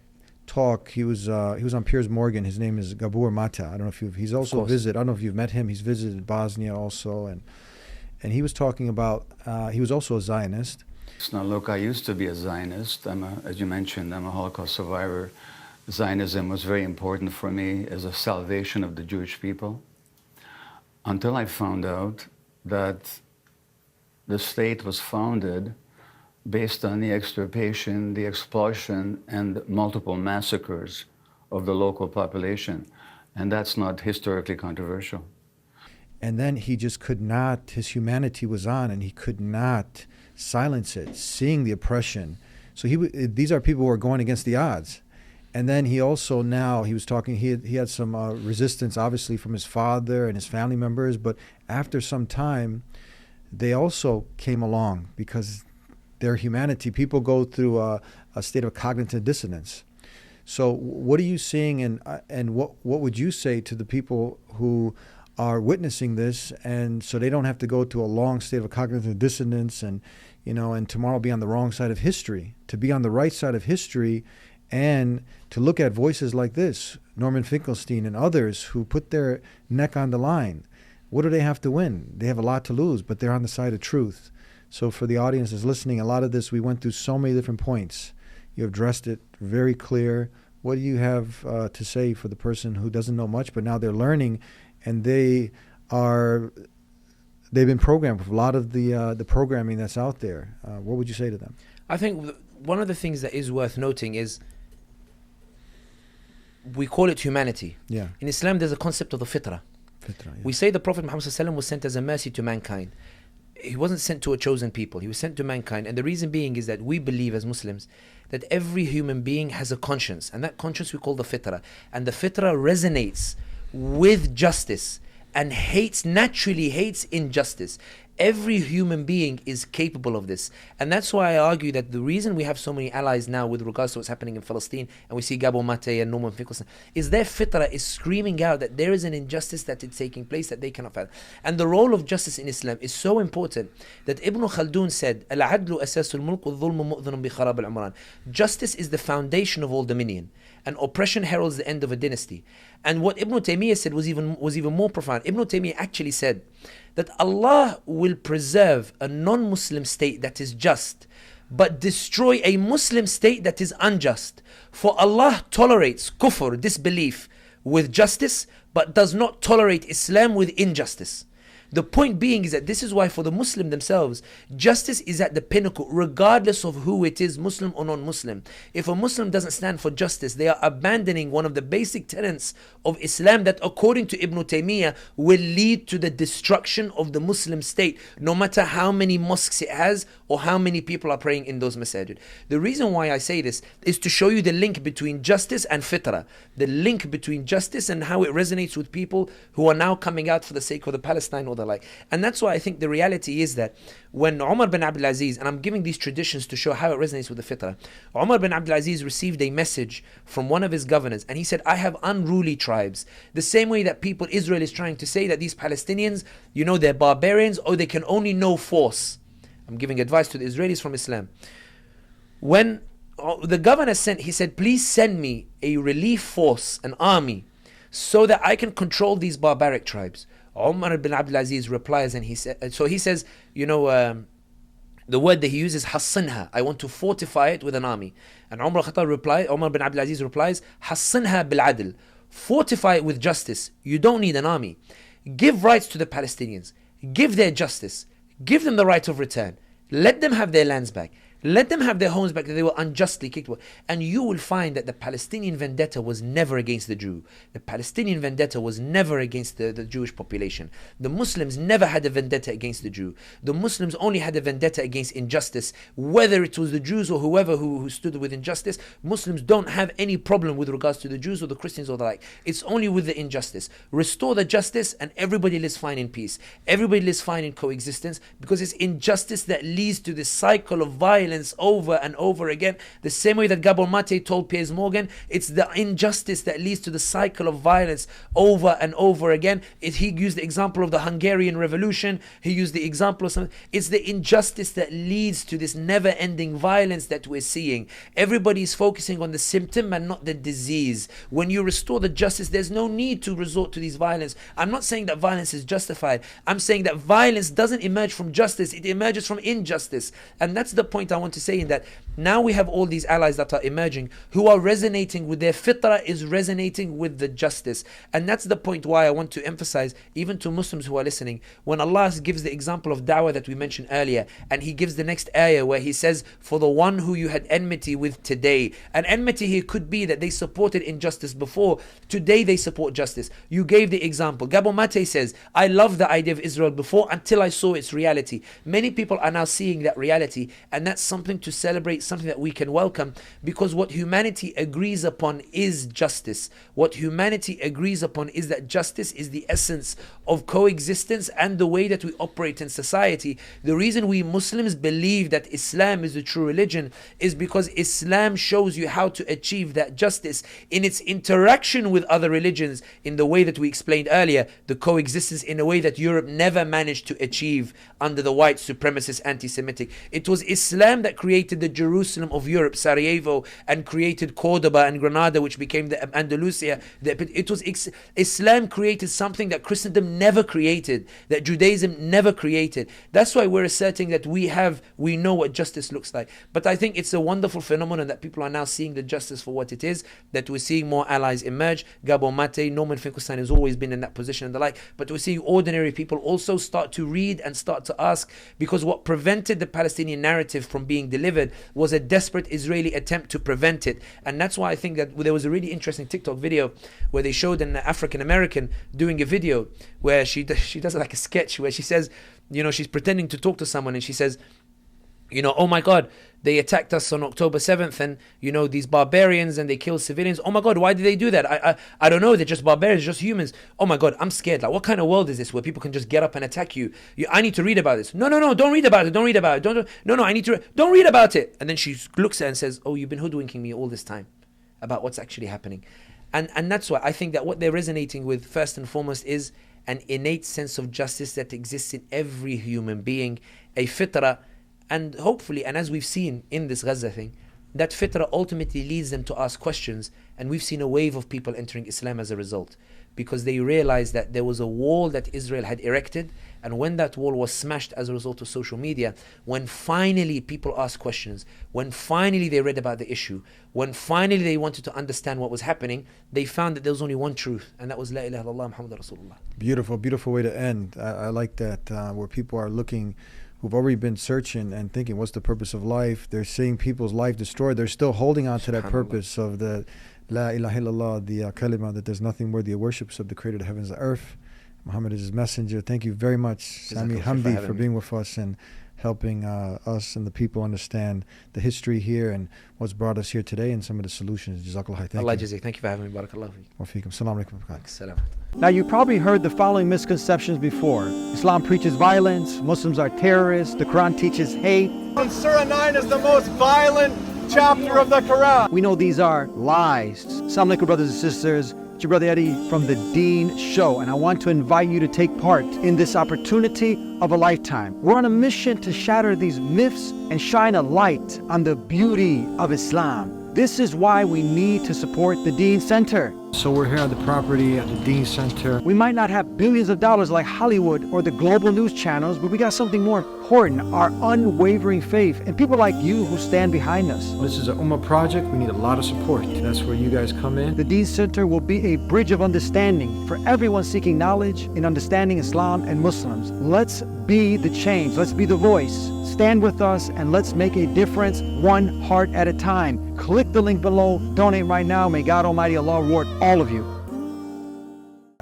talk. He was on Piers Morgan. His name is Gabor Mata. I don't know if he's also visited. I don't know if you've met him. He's visited Bosnia also, and he was talking about. He was also a Zionist. Now, look, I used to be a Zionist. As you mentioned, I'm a Holocaust survivor. Zionism was very important for me as a salvation of the Jewish people, until I found out that the state was founded based on the extirpation, the exploitation, and multiple massacres of the local population. And that's not historically controversial. And then he just could not, his humanity was on, and he could not silence it, seeing the oppression. So these are people who are going against the odds. And then he also he was talking, he had some resistance, obviously, from his father and his family members, but after some time, they also came along because their humanity, people go through a state of cognitive dissonance. So what are you seeing, and what would you say to the people who are witnessing this, and so they don't have to go to a long state of cognitive dissonance and tomorrow be on the wrong side of history, to be on the right side of history, and to look at voices like this, Norman Finkelstein and others who put their neck on the line. What do they have to win? They have a lot to lose, but they're on the side of truth. So for the audience that's listening, a lot of this, we went through so many different points. You have addressed it very clear. What do you have to say for the person who doesn't know much, but now they're learning, and they've been programmed with a lot of the programming that's out there? What would you say to them? I think one of the things that is worth noting is we call it humanity. Yeah. In Islam, there's a concept of the fitrah. Yeah. We say the Prophet Muhammad ﷺ was sent as a mercy to mankind. He wasn't sent to a chosen people. He was sent to mankind. And the reason being is that we believe as Muslims that every human being has a conscience. And that conscience we call the fitrah. And the fitrah resonates with justice and naturally hates injustice. Every human being is capable of this. And that's why I argue that the reason we have so many allies now with regards to what's happening in Palestine, and we see Gabo Mate and Norman Finkelstein, is their fitrah is screaming out that there is an injustice that is taking place that they cannot fathom. And the role of justice in Islam is so important that Ibn Khaldun said, Al-adlu asasul mulk wal-dhulmu mu'dhanun bi kharab al-umran. Justice is the foundation of all dominion, and oppression heralds the end of a dynasty. And what Ibn Taymiyyah said was even more profound. Ibn Taymiyyah actually said that Allah will preserve a non-Muslim state that is just, but destroy a Muslim state that is unjust. For Allah tolerates kufr, disbelief, with justice, but does not tolerate Islam with injustice. The point being is that this is why for the Muslim themselves, justice is at the pinnacle, regardless of who it is, Muslim or non-Muslim. If a Muslim doesn't stand for justice, they are abandoning one of the basic tenets of Islam that, according to Ibn Taymiyyah, will lead to the destruction of the Muslim state, no matter how many mosques it has or how many people are praying in those masajid. The reason why I say this is to show you the link between justice and fitrah, the link between justice and how it resonates with people who are now coming out for the sake of the Palestine or the like. And that's why I think the reality is that when Umar bin Abdul Aziz, and I'm giving these traditions to show how it resonates with the fitrah, Umar bin Abdul Aziz received a message from one of his governors, and he said, I have unruly tribes. The same way that Israel is trying to say that these Palestinians, they're barbarians, or they can only know force. I'm giving advice to the Israelis from Islam. When the governor he said, please send me a relief force, an army, so that I can control these barbaric tribes. Umar bin Abdul Aziz replies, and he says, the word that he uses, hassinha, I want to fortify it with an army. And Umar bin Abdul Aziz replies, hassinha bil adl, fortify it with justice. You don't need an army. Give rights to the Palestinians, give their justice, Give them the right of return. Let them have their lands back. Let them have their homes back that they were unjustly kicked out. And you will find that the Palestinian vendetta was never against the Jew. The Palestinian vendetta was never against the Jewish population. The Muslims never had a vendetta against the Jew. The Muslims only had a vendetta against injustice. Whether it was the Jews or whoever who stood with injustice, Muslims don't have any problem with regards to the Jews or the Christians or the like. It's only with the injustice. Restore the justice and everybody lives fine in peace. Everybody lives fine in coexistence, because it's injustice that leads to this cycle of violence over and over again. The same way that Gabor Mate told Piers Morgan, it's the injustice that leads to the cycle of violence over and over again. He used the example of the Hungarian Revolution. He used the example of something. It's the injustice that leads to this never-ending violence that we're seeing. Everybody is focusing on the symptom and not the disease. When you restore the justice, there's no need to resort to these violence. I'm not saying that violence is justified. I'm saying that violence doesn't emerge from justice. It emerges from injustice. And that's the point I want to say, in that now we have all these allies that are emerging who are resonating with their fitrah, is resonating with the justice. And that's the point why I want to emphasize, even to Muslims who are listening, when Allah gives the example of da'wah that we mentioned earlier, and He gives the next ayah where He says, for the one who you had enmity with today. And enmity here could be that they supported injustice before. Today they support justice. You gave the example. Gabor Mate says, I loved the idea of Israel before until I saw its reality. Many people are now seeing that reality, and that's something to celebrate, something that we can welcome, because what humanity agrees upon is justice. What humanity agrees upon is that justice is the essence of coexistence and the way that we operate in society. The reason we Muslims believe that Islam is the true religion is because Islam shows you how to achieve that justice in its interaction with other religions, in the way that we explained earlier, the coexistence in a way that Europe never managed to achieve under the white supremacist anti-Semitic. It was Islam that created the Jerusalem of Europe, Sarajevo, and created Cordoba and Granada, which became the Andalusia. It was Islam created something that Christendom never created, that Judaism never created. That's why we're asserting that we know what justice looks like. But I think it's a wonderful phenomenon that people are now seeing the justice for what it is, that we're seeing more allies emerge. Gabor Mate, Norman Finkelstein has always been in that position and the like, but we're seeing ordinary people also start to read and start to ask, because what prevented the Palestinian narrative from being delivered was a desperate Israeli attempt to prevent it. And that's why I think that there was a really interesting TikTok video where they showed an African American doing a video where she does like a sketch where she says, she's pretending to talk to someone, and she says, oh my God, they attacked us on October 7th, and these barbarians, and they killed civilians. Oh my God, why did they do that? I don't know, they're just barbarians, just humans. Oh my God, I'm scared. Like, what kind of world is this where people can just get up and attack you? I need to read about this. No, don't read about it. Don't read about it. Don't read about it. And then she looks at it and says, oh, you've been hoodwinking me all this time about what's actually happening. And that's why I think that what they're resonating with first and foremost is an innate sense of justice that exists in every human being, a fitrah. And hopefully, and as we've seen in this Gaza thing, that fitrah ultimately leads them to ask questions. And we've seen a wave of people entering Islam as a result, because they realized that there was a wall that Israel had erected. And when that wall was smashed as a result of social media, when finally people asked questions, when finally they read about the issue, when finally they wanted to understand what was happening, they found that there was only one truth, and that was La ilaha illallah Muhammad Rasulullah. Beautiful, beautiful way to end. I like that, where people are looking, who've already been searching and thinking, what's the purpose of life? They're seeing people's life destroyed. They're still holding on to that purpose of the La ilaha illallah, the kalima, that there's nothing worthy of worship except the creator of the heavens and earth. Muhammad is his messenger. Thank you very much, Sami Hamdi, for being with us and helping us and the people understand the history here and what's brought us here today and some of the solutions. Jazakallah. Thank Allah you. Jazaik. Thank you for having me. Barakallahu feek. Wa feekum. Assalamu alaikum. Salam. Now, you probably heard the following misconceptions before. Islam preaches violence, Muslims are terrorists, the Quran teaches hate. Surah 9 is the most violent chapter of the Quran. We know these are lies. Assalamu alaikum, brothers and sisters. It's your brother Eddie from The Deen Show, and I want to invite you to take part in this opportunity of a lifetime. We're on a mission to shatter these myths and shine a light on the beauty of Islam. This is why we need to support the Deen Center. So we're here at the property at the Dean Center. We might not have billions of dollars like Hollywood or the global news channels, but we got something more important, our unwavering faith, and people like you who stand behind us. This is an Ummah project. We need a lot of support. That's where you guys come in. The Dean Center will be a bridge of understanding for everyone seeking knowledge in understanding Islam and Muslims. Let's be the change. Let's be the voice. Stand with us and let's make a difference one heart at a time. Click the link below. Donate right now. May God Almighty Allah reward all of you.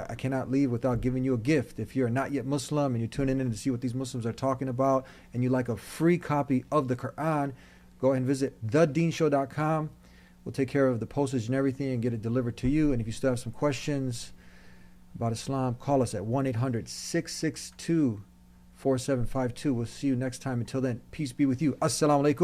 I cannot leave without giving you a gift. If you're not yet Muslim and you're tuning in to see what these Muslims are talking about and you like a free copy of the Quran, go ahead and visit TheDeenShow.com. We'll take care of the postage and everything and get it delivered to you. And if you still have some questions about Islam, call us at 1-800-662-4752. We'll see you next time. Until then, peace be with you. Assalamu alaikum.